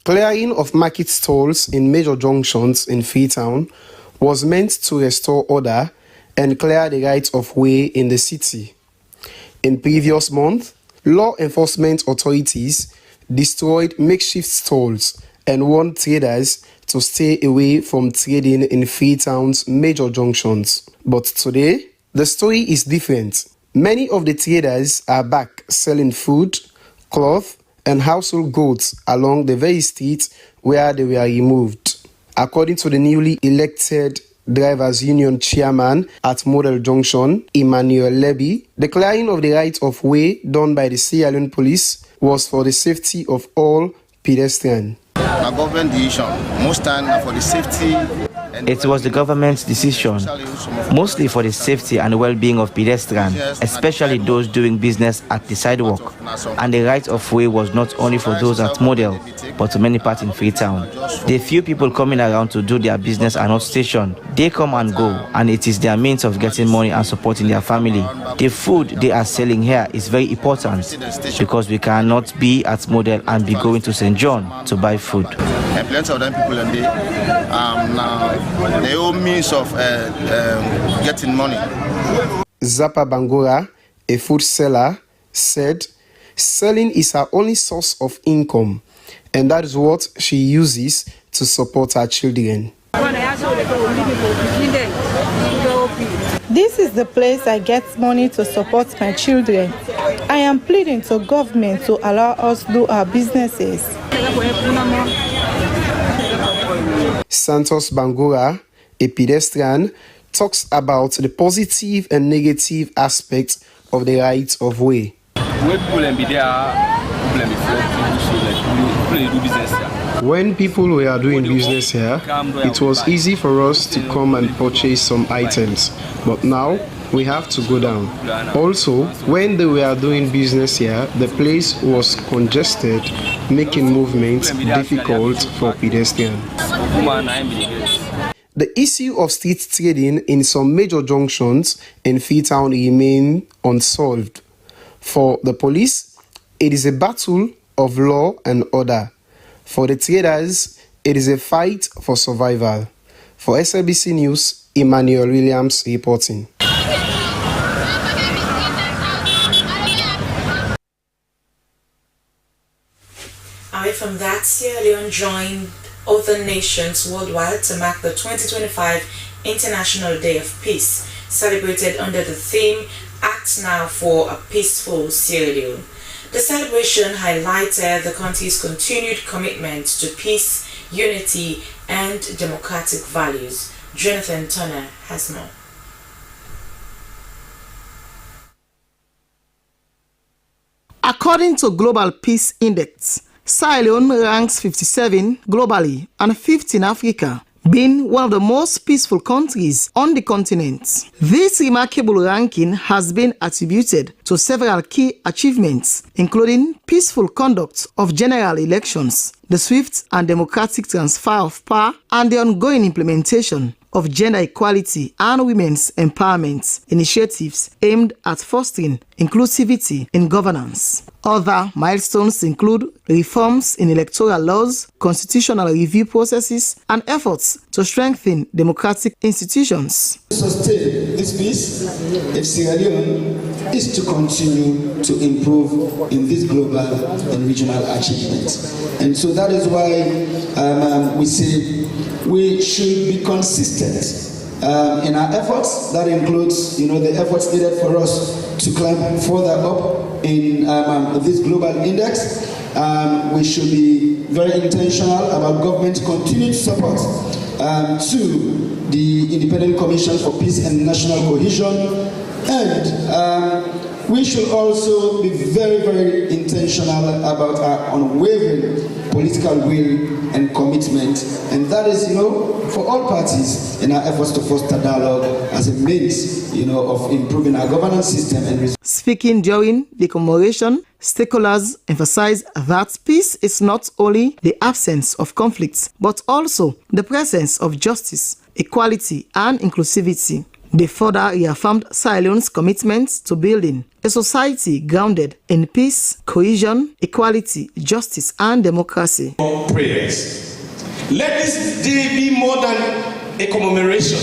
Clearing of market stalls in major junctions in Freetown was meant to restore order and clear the rights of way in the city. In previous month, law enforcement authorities destroyed makeshift stalls and warned traders to stay away from trading in Freetown's major junctions. But today, the story is different. Many of the traders are back selling food, cloth, and household goods along the very streets where they were removed. According to the newly elected Drivers Union chairman at Model Junction, Emmanuel Leby, the clearing of the right of way done by the Sierra Leone police was for the safety of all pedestrians. A government decision, most time for the safety. It was the government's decision, mostly for the safety and well-being of pedestrians, especially those doing business at the sidewalk. And the right of way was not only for those at Model, but to many parts in Freetown. The few people coming around to do their business are not stationed. They come and go, and it is their means of getting money and supporting their family. The food they are selling here is very important, because we cannot be at Model and be going to St. John to buy food. And plenty of them people in there now their own means of getting money. Zappa Bangura, a food seller, said selling is her only source of income, and that is what she uses to support her children. This is the place I get money to support my children. I am pleading to government to allow us to do our businesses. Santos Bangura, a pedestrian, talks about the positive and negative aspects of the right of way. When people were doing business here, it was easy for us to come and purchase some items, but now we have to go down. Also, when they were doing business here, the place was congested, making movement difficult for pedestrians. The issue of street trading in some major junctions in Freetown remain unsolved. For the police, it is a battle of law and order. For the traders, it is a fight for survival. For Slbc News, Emmanuel Williams reporting. Away from that, Sierra Leone joined other nations worldwide to mark the 2025 International Day of Peace, celebrated under the theme Act Now for a Peaceful Sierra Leone. The celebration highlighted the country's continued commitment to peace, unity, and democratic values. Jonathan Turner has more. According to Global Peace Index, Sierra Leone ranks 57 globally and 5th in Africa, being one of the most peaceful countries on the continent. This remarkable ranking has been attributed to several key achievements, including peaceful conduct of general elections, the swift and democratic transfer of power, and the ongoing implementation of gender equality and women's empowerment initiatives aimed at fostering inclusivity in governance. Other milestones include reforms in electoral laws, constitutional review processes, and efforts to strengthen democratic institutions. To sustain this peace, if Sierra Leone is to continue to improve in this global and regional achievements. And so that is why we say we should be consistent in our efforts. That includes, the efforts needed for us to climb further up in this global index. We should be very intentional about government continued support to the Independent Commission for Peace and National Cohesion, and we should also be very, very intentional about our unwavering political will and commitment, and that is, for all parties in our efforts to foster dialogue as a means, of improving our governance system. And speaking during the commemoration, stakeholders emphasized that peace is not only the absence of conflicts, but also the presence of justice, equality, and inclusivity. They further reaffirmed Sierra Leone's commitment to building a society grounded in peace, cohesion, equality, justice, and democracy. Prayers. Let this day be more than a commemoration.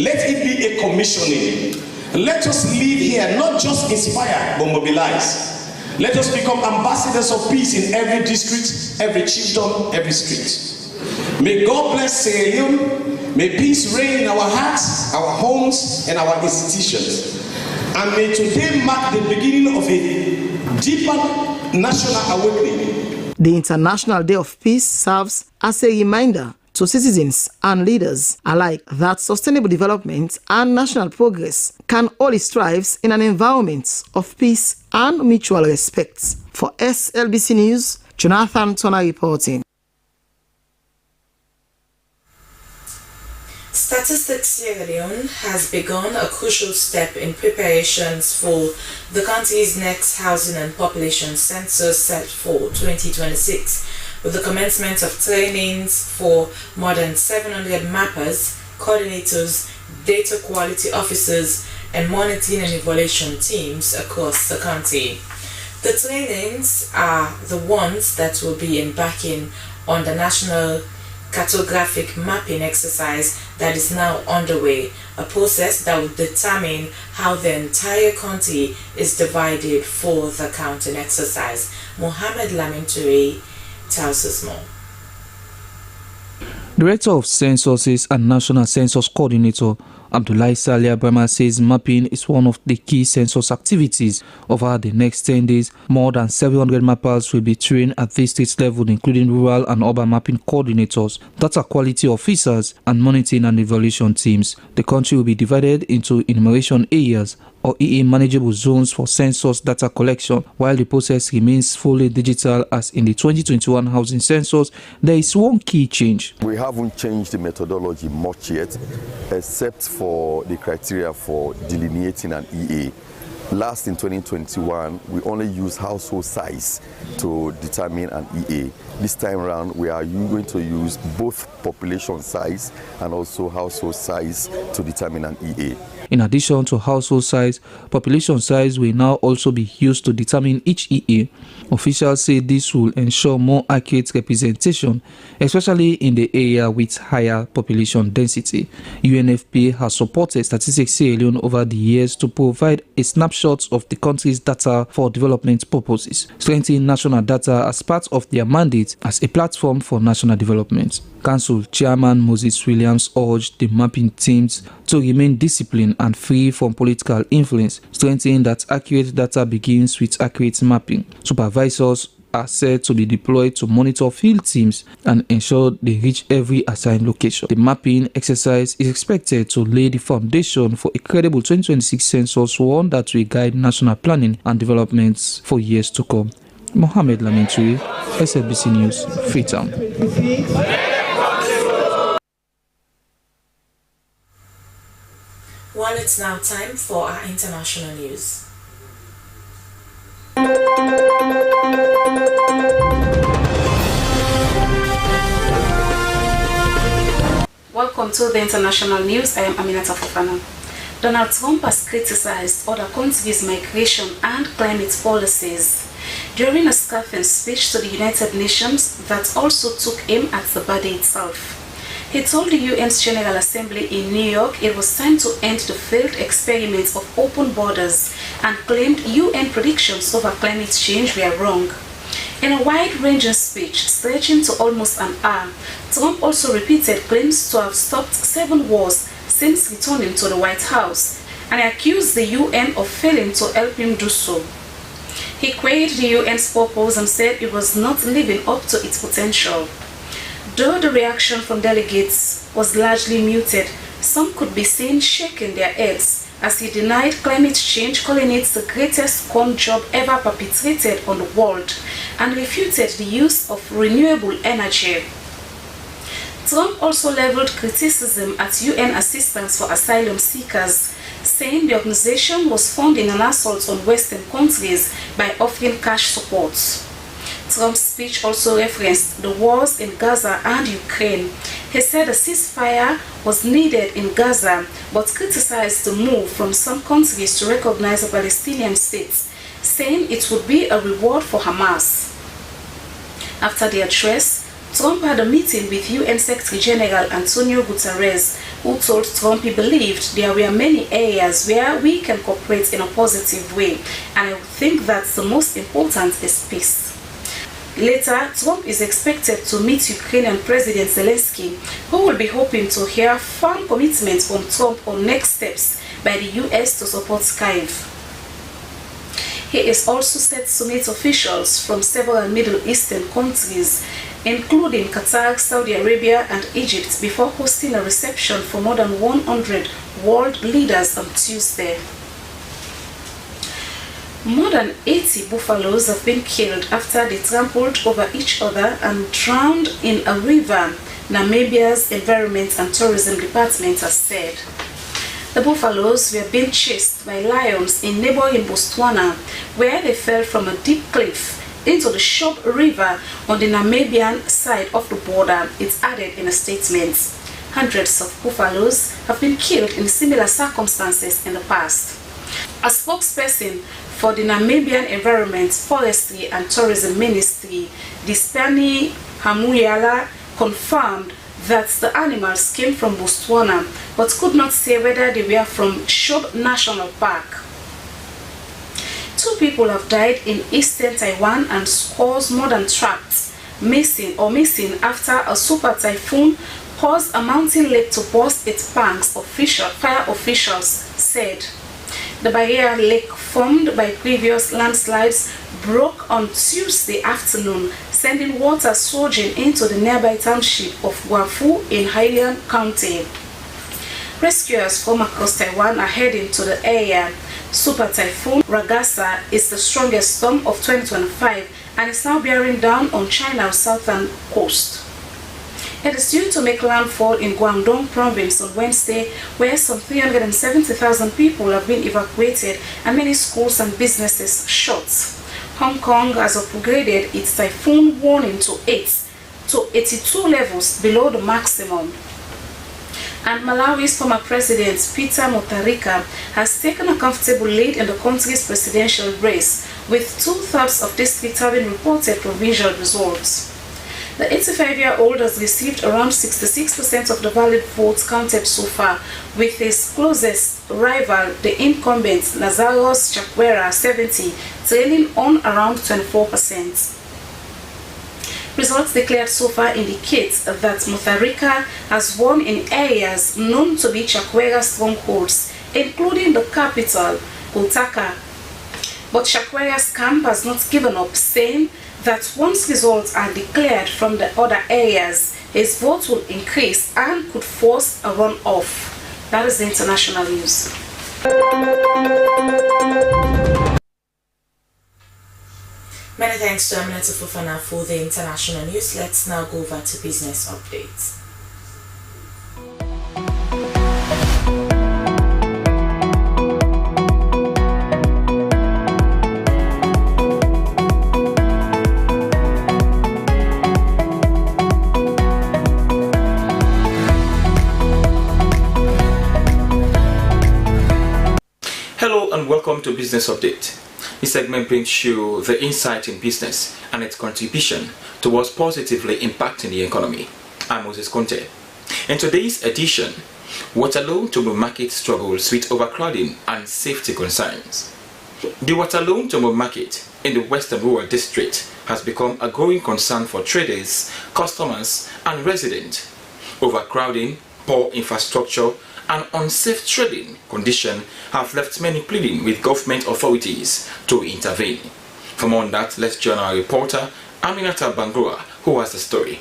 Let it be a commissioning. Let us live here, not just inspire, but mobilize. Let us become ambassadors of peace in every district, every chiefdom, every street. May God bless Sierra Leone. May peace reign in our hearts, our homes, and our institutions. And may today mark the beginning of a deeper national awakening. The International Day of Peace serves as a reminder to citizens and leaders alike that sustainable development and national progress can only strive in an environment of peace and mutual respect. For SLBC News, Jonathan Turner reporting. Statistics Sierra Leone has begun a crucial step in preparations for the country's next housing and population census set for 2026, with the commencement of trainings for more than 700 mappers, coordinators, data quality officers, and monitoring and evaluation teams across the country. The trainings are the ones that will be embarking on the national cartographic mapping exercise that is now underway, a process that will determine how the entire country is divided for the counting exercise. Mohammed Laminture tells us more. Director of Censuses and National Census Coordinator Abdullahi Salih Abraham says mapping is one of the key census activities. Over the next 10 days, more than 700 mappers will be trained at the state level, including rural and urban mapping coordinators, data quality officers, and monitoring and evaluation teams. The country will be divided into enumeration areas or EA manageable zones for census data collection. While the process remains fully digital as in the 2021 housing census, there is one key change. We haven't changed the methodology much yet, except for the criteria for delineating an EA. Last in 2021, we only used household size to determine an EA. This time around, we are going to use both population size and also household size to determine an EA. In addition to household size, population size will now also be used to determine each EA. Officials say this will ensure more accurate representation, especially in the area with higher population density. UNFPA has supported Statistics Sierra Leone over the years to provide a snapshot of the country's data for development purposes, strengthening national data as part of their mandate as a platform for national development. Council Chairman Moses Williams urged the mapping teams to remain disciplined and free from political influence, strengthening that accurate data begins with accurate mapping. Supervisors are said to be deployed to monitor field teams and ensure they reach every assigned location. The mapping exercise is expected to lay the foundation for a credible 2026 census, one that will guide national planning and developments for years to come. Mohammed Lamentui, Slbc News, Freetown. Well, it's now time for our international news. Welcome to the international news. I am Aminata Fofana. Donald Trump has criticized other countries' migration and climate policies during a scathing speech to the United Nations that also took aim at the body itself. He told the UN's General Assembly in New York it was time to end the failed experiments of open borders and claimed UN predictions over climate change were wrong. In a wide-ranging speech stretching to almost an hour, Trump also repeated claims to have stopped 7 wars since returning to the White House and accused the UN of failing to help him do so. He queried the UN's purpose and said it was not living up to its potential. Though the reaction from delegates was largely muted, some could be seen shaking their heads as he denied climate change, calling it the greatest con job ever perpetrated on the world, and refuted the use of renewable energy. Trump also leveled criticism at UN assistance for asylum seekers, saying the organization was funding an assault on Western countries by offering cash support. Trump's speech also referenced the wars in Gaza and Ukraine. He said a ceasefire was needed in Gaza, but criticized the move from some countries to recognize a Palestinian state, saying it would be a reward for Hamas. After the address, Trump had a meeting with UN Secretary General Antonio Guterres, who told Trump he believed there were many areas where we can cooperate in a positive way, and I think that the most important is peace. Later, Trump is expected to meet Ukrainian President Zelensky, who will be hoping to hear firm commitments from Trump on next steps by the US to support Kyiv. He is also set to meet officials from several Middle Eastern countries, including Qatar, Saudi Arabia, and Egypt, before hosting a reception for more than 100 world leaders on Tuesday. More than 80 buffaloes have been killed after they trampled over each other and drowned in a river, Namibia's Environment and Tourism Department has said. The buffaloes were being chased by lions in neighboring Botswana, where they fell from a deep cliff into the Shop River on the Namibian side of the border, it added in a statement. Hundreds of buffaloes have been killed in similar circumstances in the past. A spokesperson for the Namibian Environment, Forestry and Tourism Ministry, Dispani Hamuyala, confirmed that the animals came from Botswana, but could not say whether they were from Shop National Park. 2 people have died in eastern Taiwan and scores more than trapped, missing after a super typhoon caused a mountain lake to burst its banks, fire officials said. The barrier lake formed by previous landslides broke on Tuesday afternoon, sending water surging into the nearby township of Guafu in Haidian County. Rescuers from across Taiwan are heading to the area. Super Typhoon Ragasa is the strongest storm of 2025 and is now bearing down on China's southern coast. It is due to make landfall in Guangdong province on Wednesday, where some 370,000 people have been evacuated and many schools and businesses shut. Hong Kong has upgraded its typhoon warning to 82 levels below the maximum. And Malawi's former president, Peter Mutharika, has taken a comfortable lead in the country's presidential race, with 2/3 of districts having reported provisional results. The 85-year-old has received around 66% of the valid votes counted so far, with his closest rival, the incumbent Lazarus Chakwera, 70, trailing on around 24%. Results declared so far indicates that Mutharika has won in areas known to be Chakwera strongholds, including the capital, Utaka. But Chakwera's camp has not given up, saying that once results are declared from the other areas, his vote will increase and could force a runoff. That is the international news. Many thanks to Aminata Fofana for the international news. Let's now go over to business updates. Hello and welcome to Business Update. This segment brings you the insight in business and its contribution towards positively impacting the economy. I'm Moses Conte. In today's edition, Waterloo to Market struggles with overcrowding and safety concerns. The Waterloo to Market in the Western Rural District has become a growing concern for traders, customers and residents. Overcrowding, poor infrastructure and unsafe trading conditions have left many pleading with government authorities to intervene. For more on that, let's join our reporter Aminata Bangura, who has the story.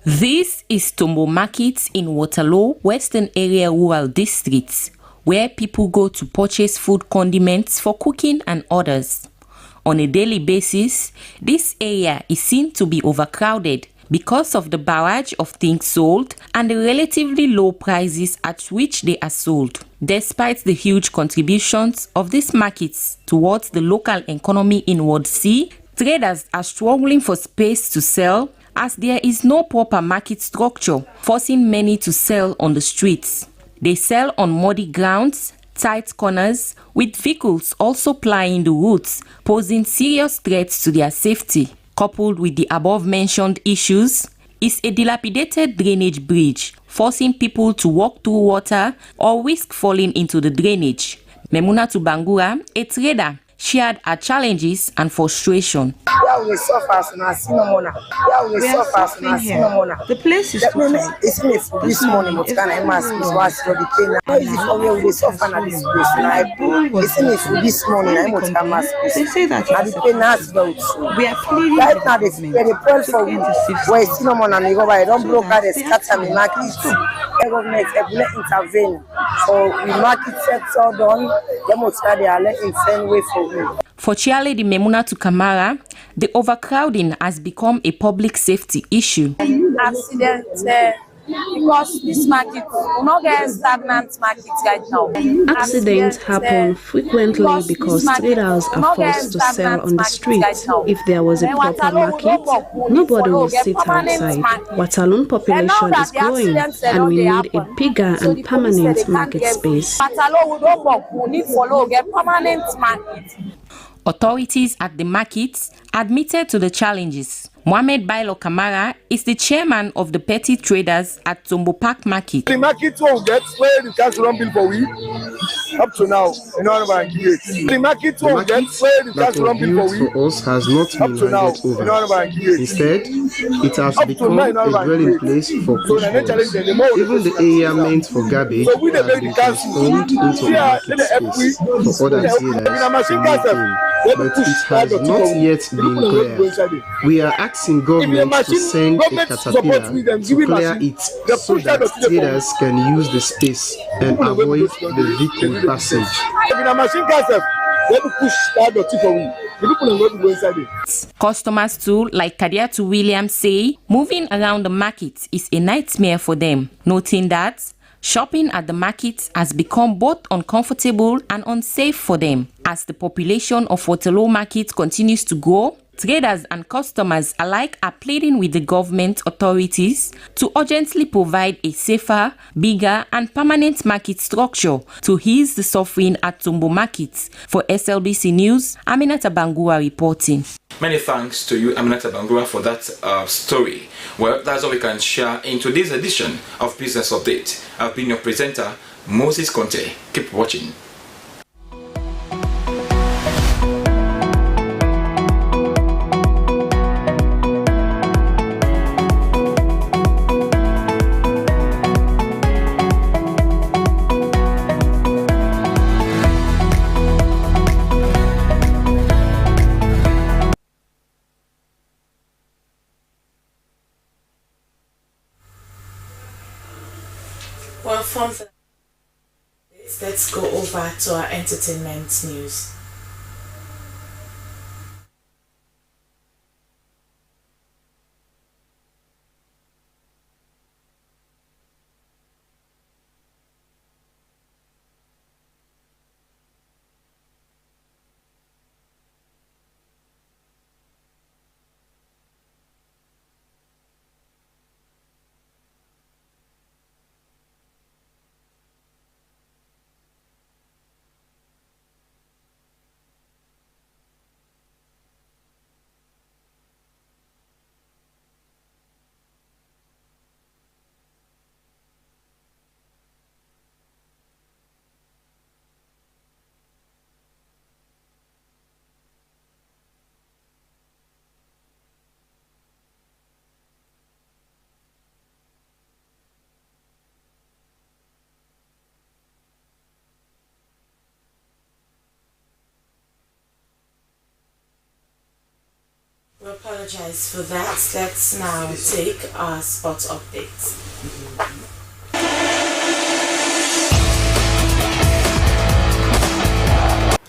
This is Tombo Market in Waterloo, Western Area Rural Districts, where people go to purchase food condiments for cooking and others. On a daily basis, this area is seen to be overcrowded because of the barrage of things sold and the relatively low prices at which they are sold. Despite the huge contributions of these markets towards the local economy in Ward C, traders are struggling for space to sell as there is no proper market structure, forcing many to sell on the streets. They sell on muddy grounds, tight corners, with vehicles also plying the routes, posing serious threats to their safety. Coupled with the above-mentioned issues is a dilapidated drainage bridge, forcing people to walk through water or risk falling into the drainage. Memunatu Bangura, a trader, shared her challenges and frustration. We are suffering here. The place is too tight. It's me for this morning, but can I must be was for the cane. How is it for me we suffer at this place? It's me for this morning, I must come as they say that we are pleading right now. They pray for we. Where cinnamon and go by don't block out the scatter me market. The government let intervene. So we market sector done. They must start their let send way for me. For Chairlady Memunatu Kamara, the overcrowding has become a public safety issue. Accident because this market will not get stagnant market right now. Accidents happen frequently because traders are forced to sell on the street. If there was a proper market, nobody will sit outside. Waterloo population is growing and we need a bigger and permanent market space. Authorities at the markets admitted to the challenges. Mohamed Bailo Kamara is the chairman of the petty traders at Tombo Park Market. The market won't get where the cash run bill for we up to now in our The market won't get where the cash run bill for we for us has not been handed over. Instead, it has become a dwelling place for push balls. Even the area meant for garbage has been transformed into a market space for other traders to move in. But it has not yet been cleared. We are asking government to send a caterpillar to clear it so that traders can use the space and avoid the vehicle passage. Customers too, like Kadiatu Williams, say moving around the market is a nightmare for them, noting that shopping at the market has become both uncomfortable and unsafe for them. As the population of Waterloo Market continues to grow, traders and customers alike are pleading with the government authorities to urgently provide a safer, bigger and permanent market structure to ease the suffering at Tombo Market. For SLBC News, Aminata Bangura reporting. Many thanks to you, Aminata Bangura, for that story. Well, that's all we can share in today's edition of Business Update. I've been your presenter, Moses Conte. Keep watching. from the... Let's go over to our entertainment news. We apologize for that. Let's now take our sports updates.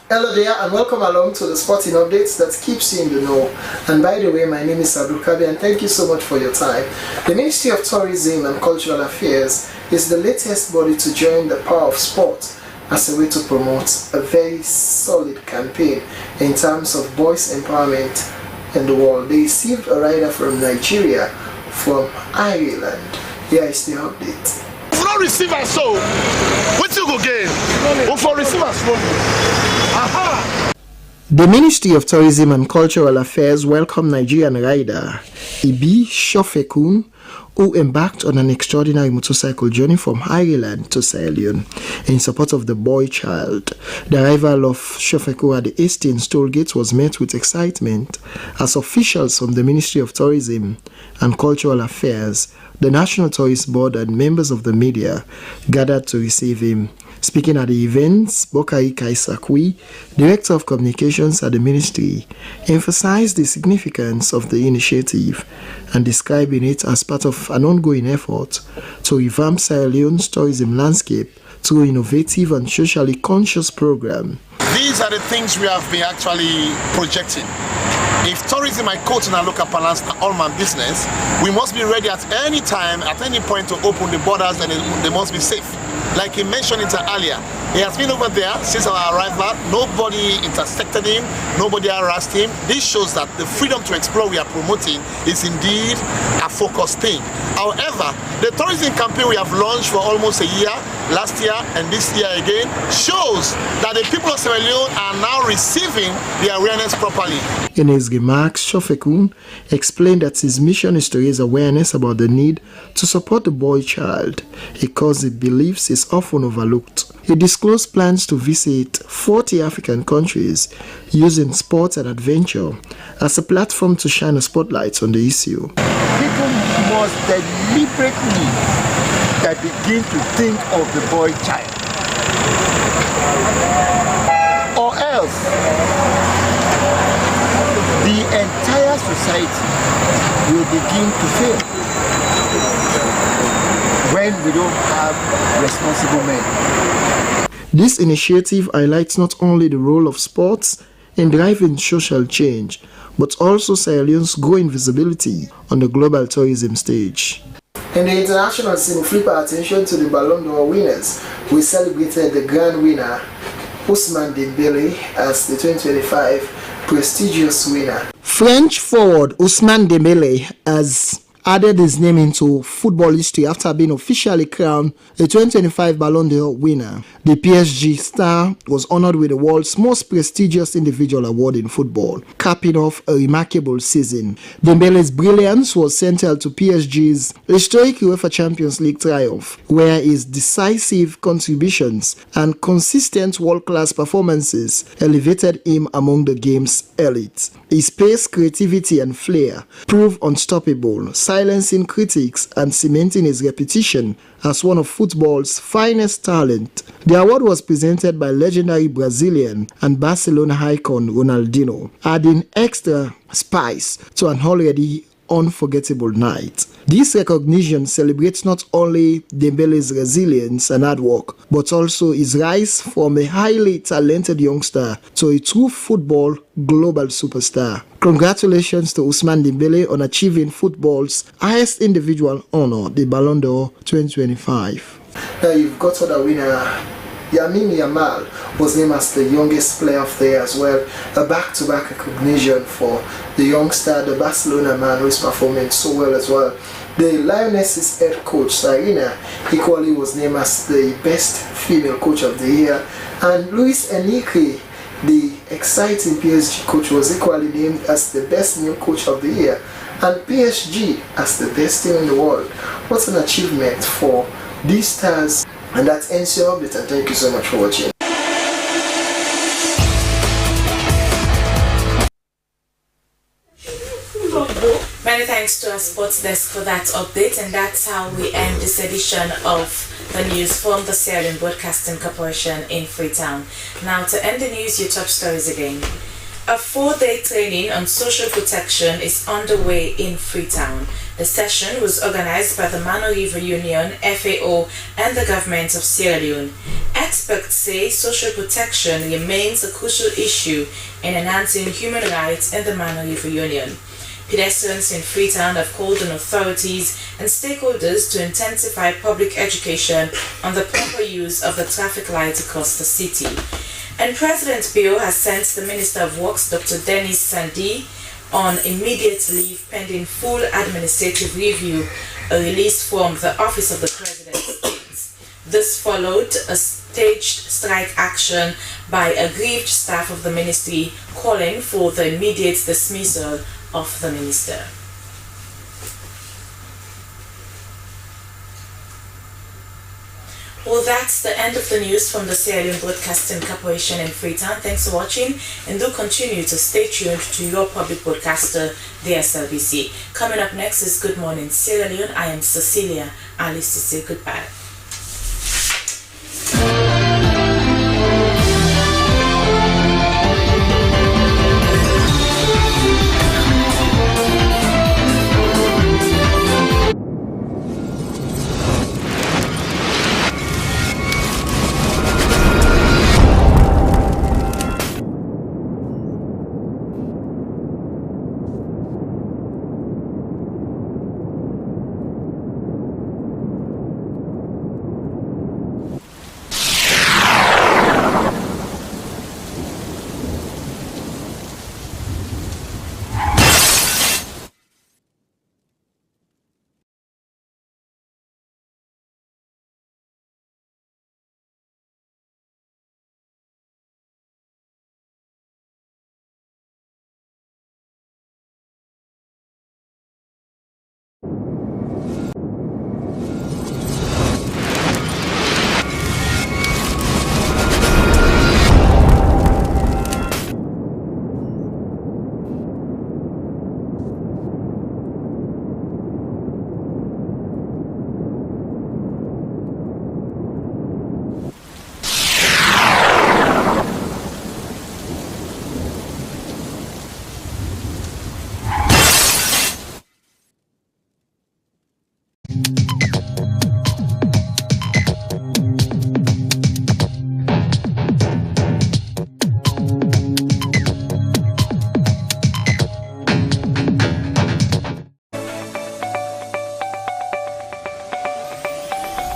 Hello there and welcome along to the sporting updates that keeps you in the know. And by the way, my name is Abdulkabi and thank you so much for your time. The Ministry of Tourism and Cultural Affairs is the latest body to join the power of sport as a way to promote a very solid campaign in terms of boys empowerment in the world. They received a rider from Nigeria, from Ireland. Here is the update. If not receive us so, what you go gain? For receive us money. Aha! The Ministry of Tourism and Cultural Affairs welcomed Nigerian rider Ibi Shofekun, who embarked on an extraordinary motorcycle journey from Ireland to Sierra Leone in support of the boy child. The arrival of Shofeku at the Hastings toll gate was met with excitement as officials from the Ministry of Tourism and Cultural Affairs, the National Tourist Board and members of the media gathered to receive him. Speaking at the events, Bokari Kaisakwi, Director of Communications at the Ministry, emphasized the significance of the initiative and describing it as part of an ongoing effort to revamp Sierra Leone's tourism landscape through innovative and socially conscious program. These are the things we have been actually projecting. If tourism, I quote in our local parlance, all man business, we must be ready at any time, at any point to open the borders, and they must be safe. Like he mentioned it earlier, he has been over there since our arrival. Nobody intersected him, nobody harassed him. This shows that the freedom to explore we are promoting is indeed a focused thing. However, the tourism campaign we have launched for almost a year, last year and this year again, shows that the people of Sierra Leone are now receiving the awareness properly. In his remarks, Shofekun explained that his mission is to raise awareness about the need to support the boy child, a cause he believes is often overlooked. He disclosed plans to visit 40 African countries using sports and adventure as a platform to shine a spotlight on the issue. People must deliberately begin to think of the boy child, or else the entire society will begin to fail when we don't have responsible men. This initiative highlights not only the role of sports in driving social change, but also Sierra Leone's growing visibility on the global tourism stage. In the international scene, we flip our attention to the Ballon d'Or winners. We celebrated the grand winner, Ousmane Dembele, as the 2025 prestigious winner. French forward Ousmane Dembele has added his name into football history after being officially crowned a 2025 Ballon d'Or winner. The PSG star was honored with the world's most prestigious individual award in football, capping off a remarkable season. Dembele's brilliance was central to PSG's historic UEFA Champions League triumph, where his decisive contributions and consistent world-class performances elevated him among the game's elite. His pace, creativity and flair proved unstoppable, silencing critics and cementing his reputation as one of football's finest talent. The award was presented by legendary Brazilian and Barcelona icon Ronaldinho, adding extra spice to an already unforgettable night. This recognition celebrates not only Dembele's resilience and hard work, but also his rise from a highly talented youngster to a true football global superstar. Congratulations to Ousmane Dembele on achieving football's highest individual honor, the Ballon d'Or 2025. Now you've got other winner. Lamine Yamal was named as the youngest player of the year as well, a back-to-back recognition for the youngster, the Barcelona man who is performing so well as well. The Lionesses head coach, Sarina, equally was named as the best female coach of the year, and Luis Enrique, the exciting PSG coach, was equally named as the best new coach of the year, and PSG as the best team in the world. What an achievement for these stars. And that ends your update, and thank you so much for watching. Many thanks to our sports desk for that update, and that's how we end this edition of the news from the Sierra Leone Broadcasting Corporation in Freetown. Now, to end the news, your top stories again. A 4-day training on social protection is underway in Freetown. The session was organized by the Mano River Union, FAO, and the government of Sierra Leone. Experts say social protection remains a crucial issue in enhancing human rights in the Mano River Union. Pedestrians in Freetown have called on authorities and stakeholders to intensify public education on the proper use of the traffic lights across the city. And President Bio has sent the Minister of Works, Dr. Dennis Sandi, on immediate leave pending full administrative review, a release from the Office of the President states. This followed a staged strike action by aggrieved staff of the ministry calling for the immediate dismissal of the minister. Well, that's the end of the news from the Sierra Leone Broadcasting Corporation in Freetown. Thanks for watching, and do continue to stay tuned to your public broadcaster, the SLBC. Coming up next is Good Morning Sierra Leone. I am Cecilia. Alice to say goodbye.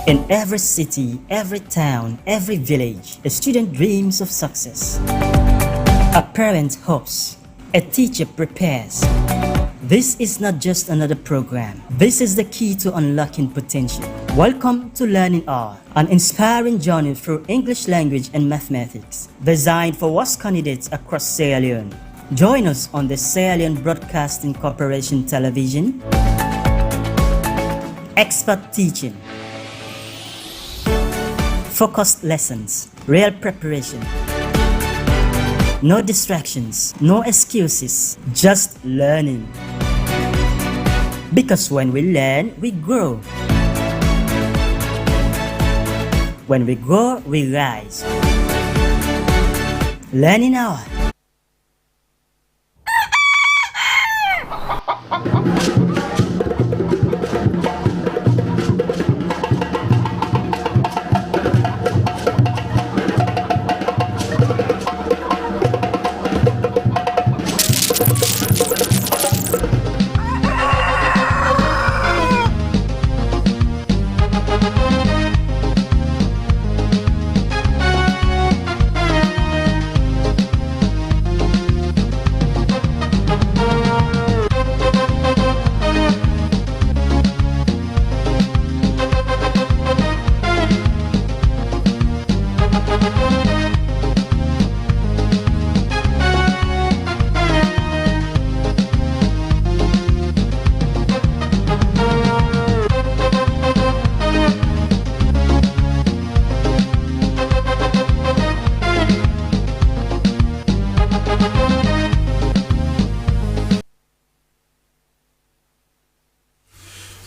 In every city, every town, every village, a student dreams of success. A parent hopes, a teacher prepares. This is not just another program. This is the key to unlocking potential. Welcome to Learning R, an inspiring journey through English language and mathematics, designed for WASC candidates across Sierra Leone. Join us on the Sierra Leone Broadcasting Corporation television. Expert teaching, focused lessons, real preparation. No distractions, no excuses, just learning. Because when we learn, we grow. When we grow, we rise. Learning Hour.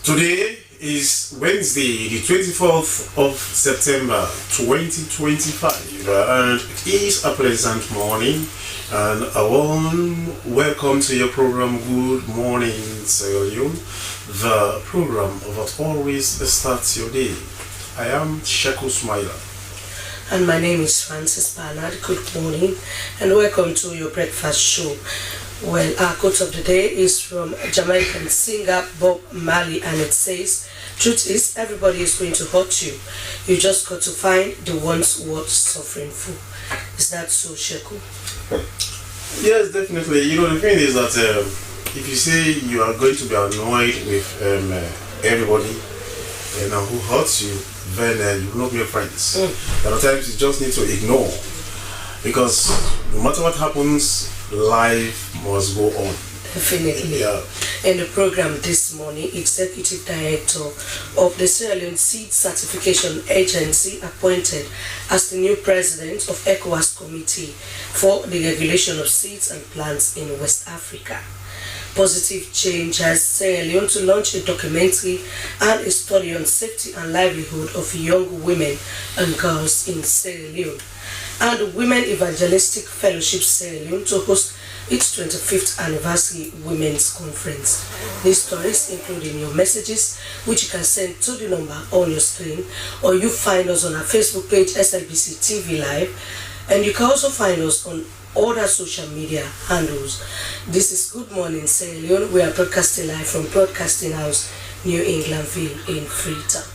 Today is Wednesday, the 24th of September 2025, and it is a pleasant morning and a warm welcome to your program Good Morning Salone, the program that always starts your day. I am Sheku Smiler. And my name is Francis Bernard. Good morning and welcome to your breakfast show. Well, our quote of the day is from Jamaican singer Bob Marley, and it says, "Truth is, everybody is going to hurt you. You just got to find the ones worth suffering for." Is that so, Sheku? Yes, definitely. You know, the thing is that if you say you are going to be annoyed with everybody who hurts you, then you will not be friends. There are times you just need to ignore, because no matter what happens, life must go on. Definitely. Yeah. In the program this morning, Executive Director of the Sierra Leone Seed Certification Agency appointed as the new president of ECOWAS Committee for the Regulation of Seeds and Plants in West Africa. Positive Change has Sierra Leone to launch a documentary and a study on safety and livelihood of young women and girls in Sierra Leone, and the Women Evangelistic Fellowship Sierra Leone to host its 25th anniversary Women's Conference. These stories, including your messages, which you can send to the number on your screen, or you find us on our Facebook page Slbc TV Live, and you can also find us on other social media handles. This is Good Morning Sierra Leone. We are broadcasting live from Broadcasting House, New Englandville in Freetown.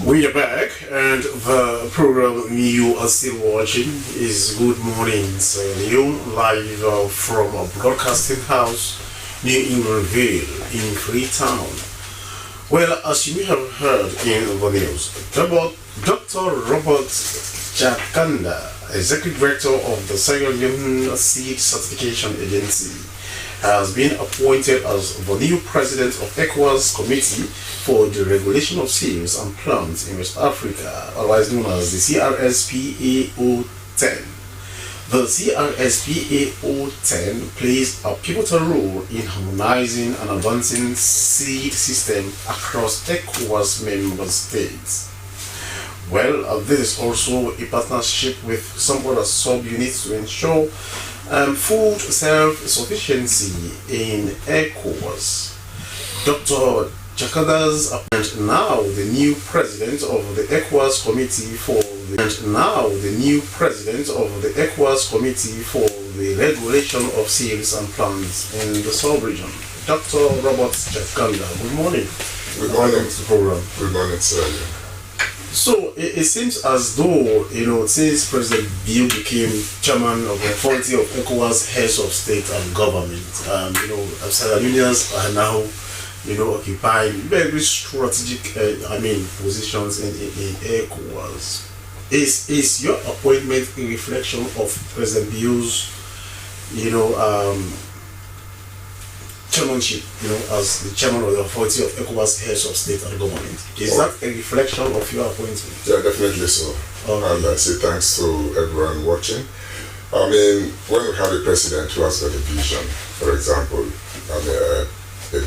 We are back, and the program you are still watching is Good Morning Sierra Leone, live from a broadcasting house near Englandville in Freetown. Well, as you may have heard in the news, Dr. Robert Jakanda, Executive Director of the Sierra Leone Seed Certification Agency, has been appointed as the new president of ECOWAS Committee for the Regulation of Seeds and Plants in West Africa, otherwise known as the CRSPAO-10. The CRSPAO-10 plays a pivotal role in harmonizing and advancing seed system across ECOWAS member states. Well, this is also a partnership with some other sub-units to ensure food self-sufficiency in ECOWAS. Dr. Jakarta's appointment now the new president of the ECOWAS Committee for the Regulation of Seeds and Plants in the sub-region. Dr. Robert Jakanda, good morning. Good morning. Welcome to the program. Good morning, sir. So it seems as though, since President Bill became chairman of the authority of ECOWAS heads of state and government, Sierra Leoneans are now, occupying very strategic, positions in ECOWAS. Is your appointment a reflection of President Bill's, chairmanship, as the chairman of the authority of ECOWAS heads of state and government? Is that a reflection of your appointment? Yeah, definitely so. Okay. And I say thanks to everyone watching. I mean, when we have a president who has got a vision, for example, a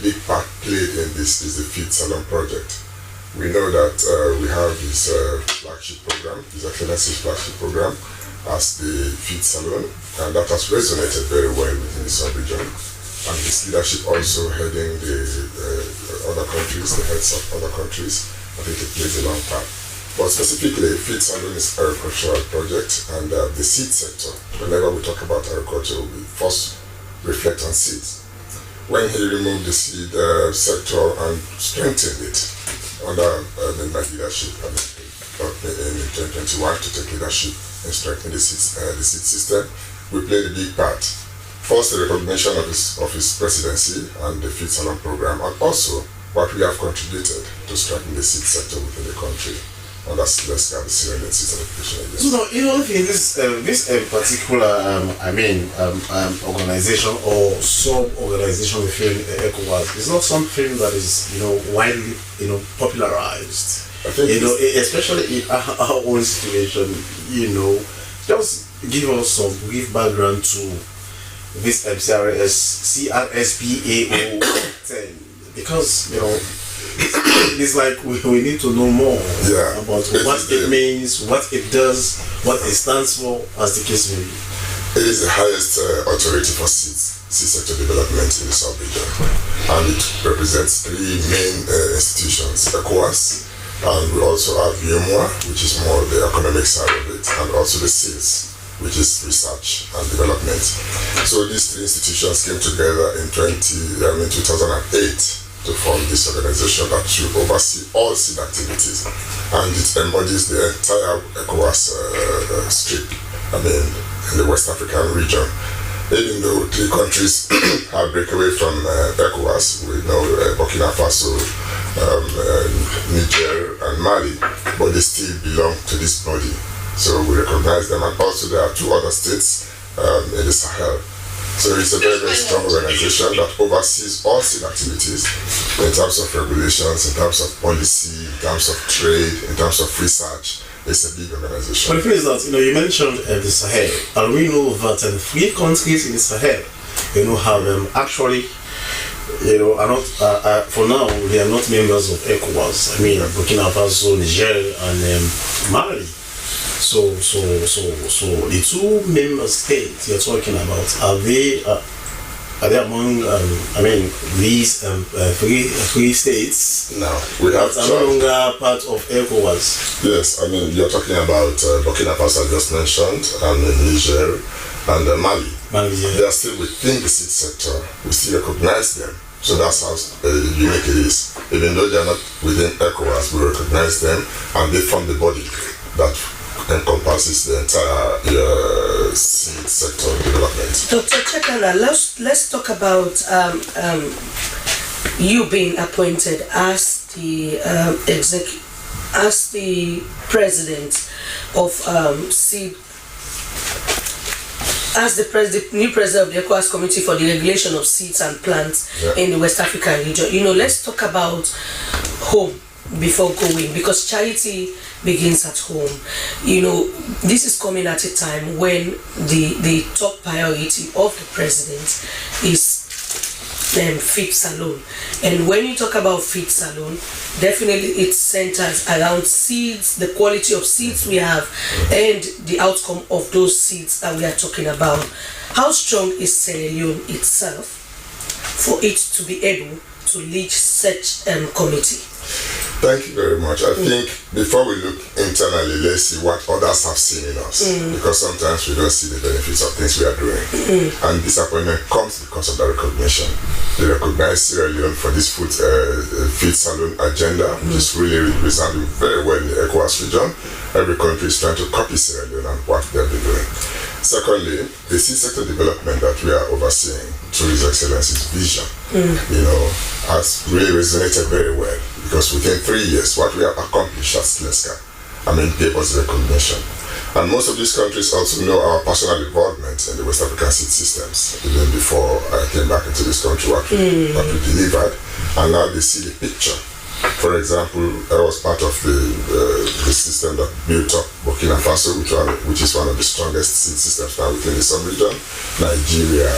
big part played in this is the Feed Salon project. We know that we have this flagship program, His Excellency's flagship program, as the Feed Salon, and that has resonated very well within the sub-region. And his leadership also heading the other countries, the heads of other countries. I think it plays a long part. But specifically, Feed Salon is an agricultural project, and the seed sector. Whenever we talk about agriculture, we first reflect on seeds. When he removed the seed sector and strengthened it under my leadership, in 2021 to take leadership and strengthen the seed system, we played a big part. First, the recognition of his presidency and the Feed Salon program, and also what we have contributed to strengthen the seed sector within the country. And that's Slbc, the Sierra Leone Seed Certification Agency. So, you know, this particular, organization or sub-organization within ECOWAS is not something that is, widely, popularized. I think especially in our own situation, just give us some brief background to this CRSPAO 10, because it's like we need to know more about what it means, what it does, what it stands for, as the case may be. It is the highest authority for seed sector development in the sub-region, and it represents three main institutions: ECOWAS, and we also have UMOA, which is more the economic side of it, and also the SEALS, which is research and development. So these three institutions came together in 2008 to form this organization that should oversee all seed activities, and it embodies the entire ECOWAS strip, in the West African region. Even though three countries have break away from ECOWAS, we know Burkina Faso, Niger and Mali, but they still belong to this body. So we recognize them, and also there are two other states in the Sahel. So it's a very, very strong organization that oversees all seed activities in terms of regulations, in terms of policy, in terms of trade, in terms of research. It's a big organization. But the thing is that, you mentioned the Sahel, and we know that 3 countries in the Sahel, have actually, are not, for now, they are not members of ECOWAS. Burkina Faso, Niger, and Mali. So the 2 member states you're talking about, are they among these 3 states? No, we have no longer part of ECOWAS. Yes, you're talking about Burkina Faso, I just mentioned, and Niger and Mali. They are still within the seed sector. We still recognize them. So that's how unique it is. Even though they are not within ECOWAS, we recognize them, and they form the body that encompasses the entire seed sector development. Dr. Chekana, let's talk about you being appointed as the president of seed. As the new president of the ECOWAS Committee for the Regulation of Seeds and Plants in the West African region, let's talk about home before going, because charity begins at home. This is coming at a time when the top priority of the president is Feed Salon. And when you talk about Feed Salon, definitely it centers around seeds, the quality of seeds we have, and the outcome of those seeds that we are talking about. How strong is Sierra Leone itself for it to be able to lead such committee? Thank you very much. I think before we look internally, let's see what others have seen in us, because sometimes we don't see the benefits of things we are doing. And disappointment comes because of that recognition. They recognize Sierra Leone for this Feed Salon agenda, which is really resounding very well in the ECOWAS region. Every country is trying to copy Sierra Leone and what they've been doing. Secondly, the seed sector development that we are overseeing through His Excellency's vision, has really resonated very well, because within 3 years, what we have accomplished at Slbc, gave us recognition. And most of these countries also know our personal involvement in the West African seed systems. Even before I came back into this country, what we delivered, and now they see the picture For example, I was part of the system that built up Burkina Faso, which is one of the strongest seed systems now within the sub-region, Nigeria,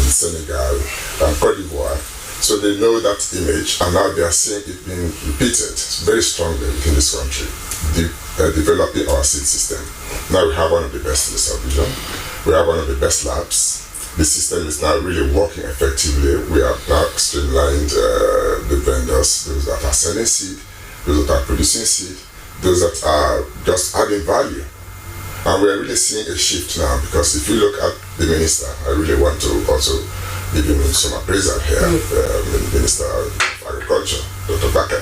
Senegal, and Cote d'Ivoire. So they know that image, and now they are seeing it being repeated very strongly within this country, developing our seed system. Now we have one of the best in the sub-region. We have one of the best labs. The system is now really working effectively. We have now streamlined the vendors, those that are selling seed, those that are producing seed, those that are just adding value. And we are really seeing a shift now, because if you look at the minister, I really want to also give him some appraisal here. Minister of Agriculture, Dr. Bakker,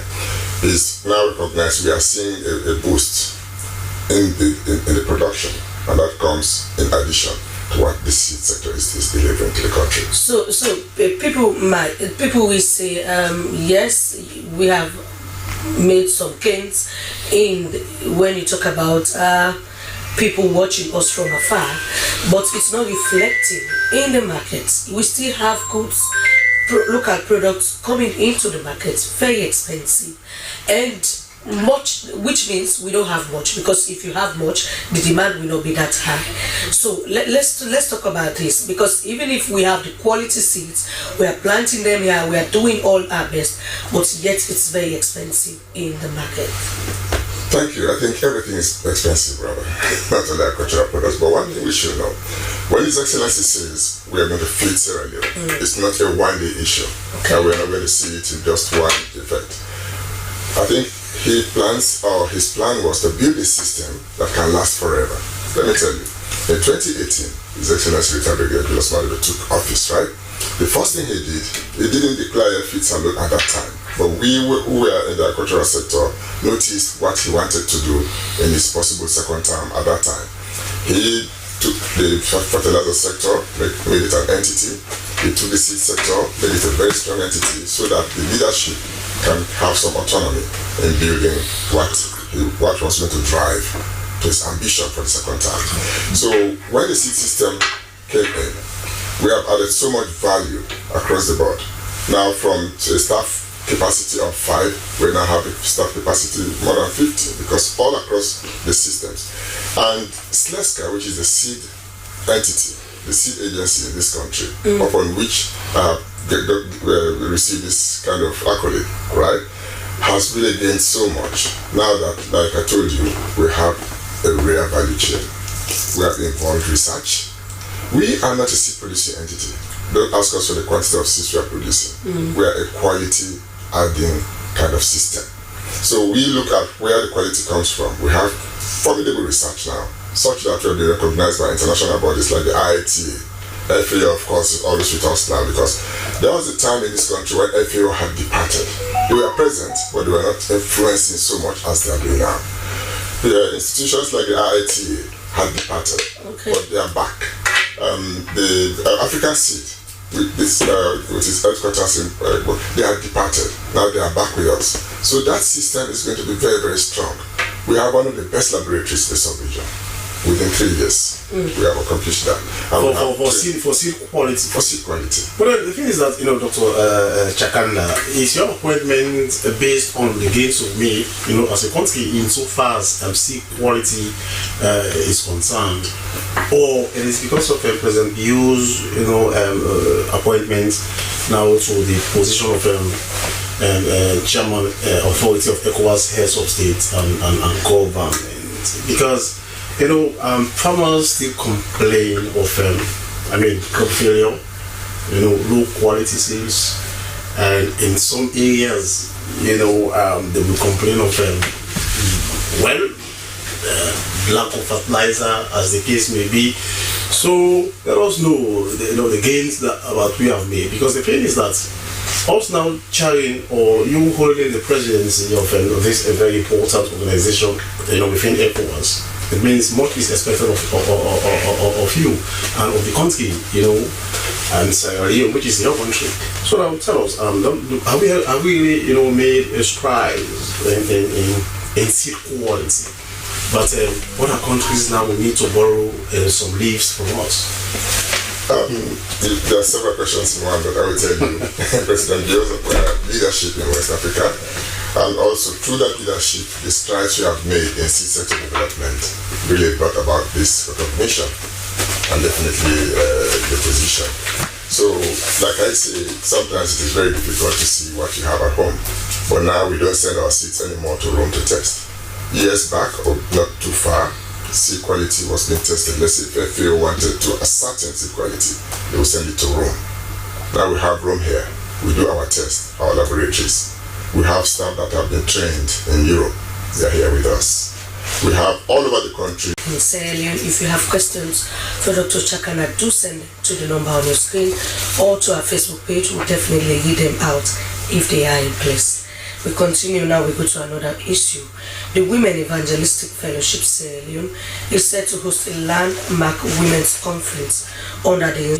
is now recognized. We are seeing a boost in the production, and that comes in addition to what the seed sector is delivering to the country. So people will say, yes, we have made some gains when you talk about people watching us from afar, but it's not reflecting in the markets. We still have goods, local products coming into the market, very expensive, and much, which means we don't have much, because if you have much, the demand will not be that high. So let's talk about this, because even if we have the quality seeds, we are planting them here, we are doing all our best, but yet it's very expensive in the market. Thank you. I think everything is expensive, brother. Not only agricultural products, but one thing we should know: when His Excellency says we are going to feed Sierra Leone, it's not a one-day issue, and we're not going to see it in just one effect. I think his plan was to build a system that can last forever. Let me tell you, in 2018, His Excellency retired Brigadier Julius Malebo took office, right? The first thing he didn't declare feeds alone at that time. But we who were in the agricultural sector noticed what he wanted to do in his possible second term at that time. He took the fertilizer sector, made it an entity. He took the seed sector, made it a very strong entity, so that the leadership can have some autonomy in building what was going to drive to his ambition for the second term. So when the seed system came in, we have added so much value across the board. Now from a staff capacity of 5, we now have a staff capacity more than 50, because all across the systems. And Slbc, which is the seed entity, the seed agency in this country, upon which we receive this kind of accolade, right, has really gained so much. Now that, like I told you, we have a rare value chain. We have involved research. We are not a seed producing entity. Don't ask us for the quantity of seeds we are producing. We are a quality adding kind of system. So we look at where the quality comes from. We have formidable research now, such that we have been recognized by international bodies like the IITA. FAO, of course, is always with us now, because there was a time in this country when FAO had departed. They were present, but they were not influencing so much as they are doing now. The institutions like the IITA had departed, but they are back. The African seed, with its headquarters in they have departed. Now they are back with us. So that system is going to be very, very strong. We have one of the best laboratories in the sub-region. Within 3 years, we have accomplished that. For seed quality. For seed quality. But the thing is that, Dr. Chakanda, is your appointment based on the gains of made, as a country, insofar as seed quality is concerned, or it is because of President Bio's, appointment now to the position of Chairman Authority of ECOWAS, Heads of State and Government? Because farmers still complain of crop failure, low quality seeds, and in some areas, they will complain of lack of fertilizer, as the case may be. So let us know the gains that we have made, because the thing is that us now chairing, or you holding the presidency of this very important organization, within ECOWAS, it means much is expected of you and of the country, and Sierra Leone, which is your country. So now tell us, have we really, made a stride in seed quality? But other countries now will need to borrow some leaves from us. There are several questions in one, but I will tell you, President Bio's leadership in West Africa And also through that leadership, the strides we have made in seed sector development really brought about this recognition and definitely the position. So, like I say, sometimes it is very difficult to see what you have at home. But now we don't send our seeds anymore to Rome to test. Years back, or not too far, seed quality was being tested. Let's say if FAO wanted to ascertain seed quality, they will send it to Rome. Now we have Rome here. We do our tests, our laboratories. We have staff that have been trained in Europe. They are here with us. We have all over the country. In Sierra Leone, if you have questions for Dr. Chakana, do send to the number on your screen or to our Facebook page. We'll definitely read them out if they are in place. We continue now, we go to another issue. The Women Evangelistic Fellowship Sierra Leone is set to host a landmark women's conference under the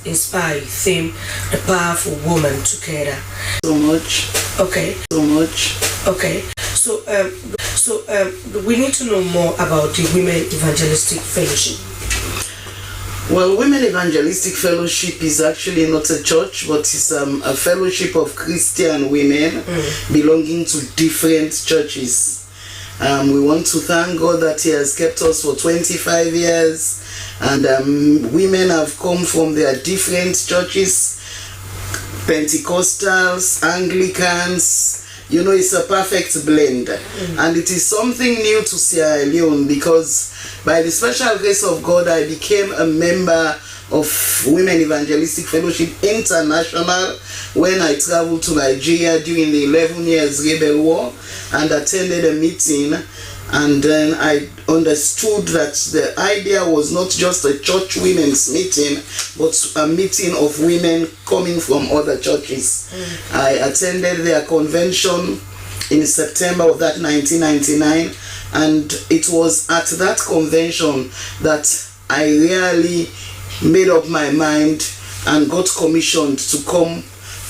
inspired theme, The Powerful Woman Together. So much. Okay. So we need to know more about the Women Evangelistic Fellowship. Well, Women Evangelistic Fellowship is actually not a church, but it's a fellowship of Christian women belonging to different churches. We want to thank God that He has kept us for 25 years, and women have come from their different churches, Pentecostals, Anglicans. You know, it's a perfect blend, and it is something new to Sierra Leone because by the special grace of God, I became a member of Women Evangelistic Fellowship International when I traveled to Nigeria during the 11 years Rebel War and attended a meeting, and then I understood that the idea was not just a church women's meeting, but a meeting of women coming from other churches. I attended their convention in September of that 1999, and it was at that convention that I really made up my mind and got commissioned to come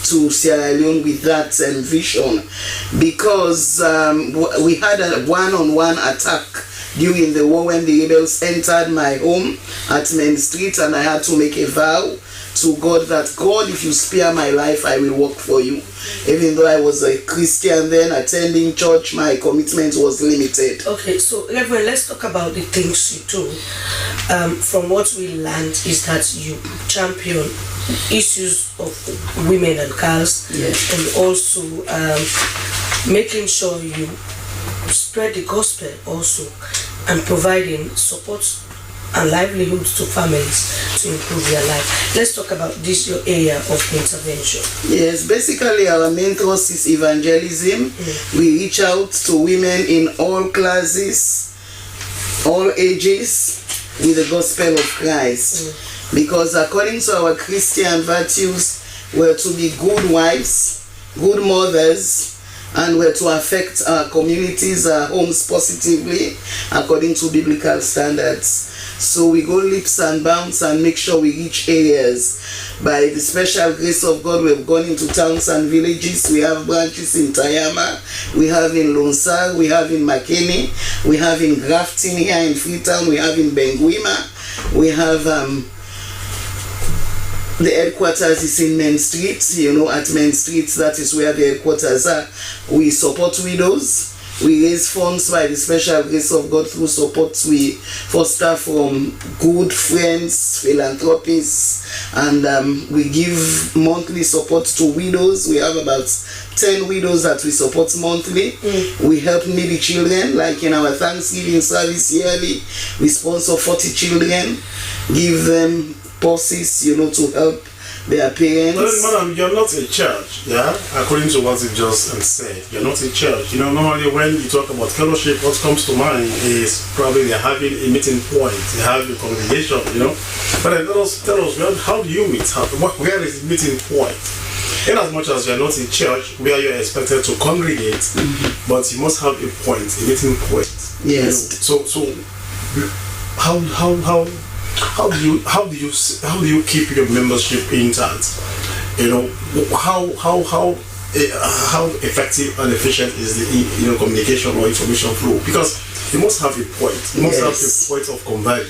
to Sierra Leone with that vision, because we had a one-on-one attack during the war when the rebels entered my home at Main Street, and I had to make a vow to God that, God, if you spare my life, I will work for you. Even though I was a Christian then, attending church, my commitment was limited. Okay, so Reverend, let's talk about the things you do. From what we learned is that you champion issues of women and girls, and also making sure you spread the gospel also, and providing support and livelihoods to families to improve their life. Let's talk about this, your area of intervention. Yes, basically our main thrust is evangelism. We reach out to women in all classes, all ages, with the gospel of Christ. Because according to our Christian virtues, we're to be good wives, good mothers, and we're to affect our communities, our homes positively, according to biblical standards. So we go leaps and bounds and make sure we reach areas. By the special grace of God, we've gone into towns and villages. We have branches in Tayama, we have in Lonsar, we have in Makeni, we have in Grafton here in Freetown, we have in Benguima, we have the headquarters is in Main Street. You know, at Main Street, that is where the headquarters are. We support widows. We raise funds by the special grace of God through support we foster from good friends, philanthropists, and we give monthly support to widows. We have about 10 widows that we support monthly. We help needy children, like in our Thanksgiving service yearly. We sponsor 40 children, give them purses, you know, to help their parents. Well, madam, you're not a church, yeah? According to what you just said, you're not a church. You know, normally when you talk about fellowship, what comes to mind is probably they're having a meeting point, they have a congregation, you know. But then tell us, well, how do you meet? Where is the meeting point? In as much as you're not a church where you're expected to congregate, but you must have a point, a meeting point. Yes. You know? So how do you keep your membership intact? You know, how effective and efficient is the communication or information flow? Because you must have a point. You must have a point of convergence.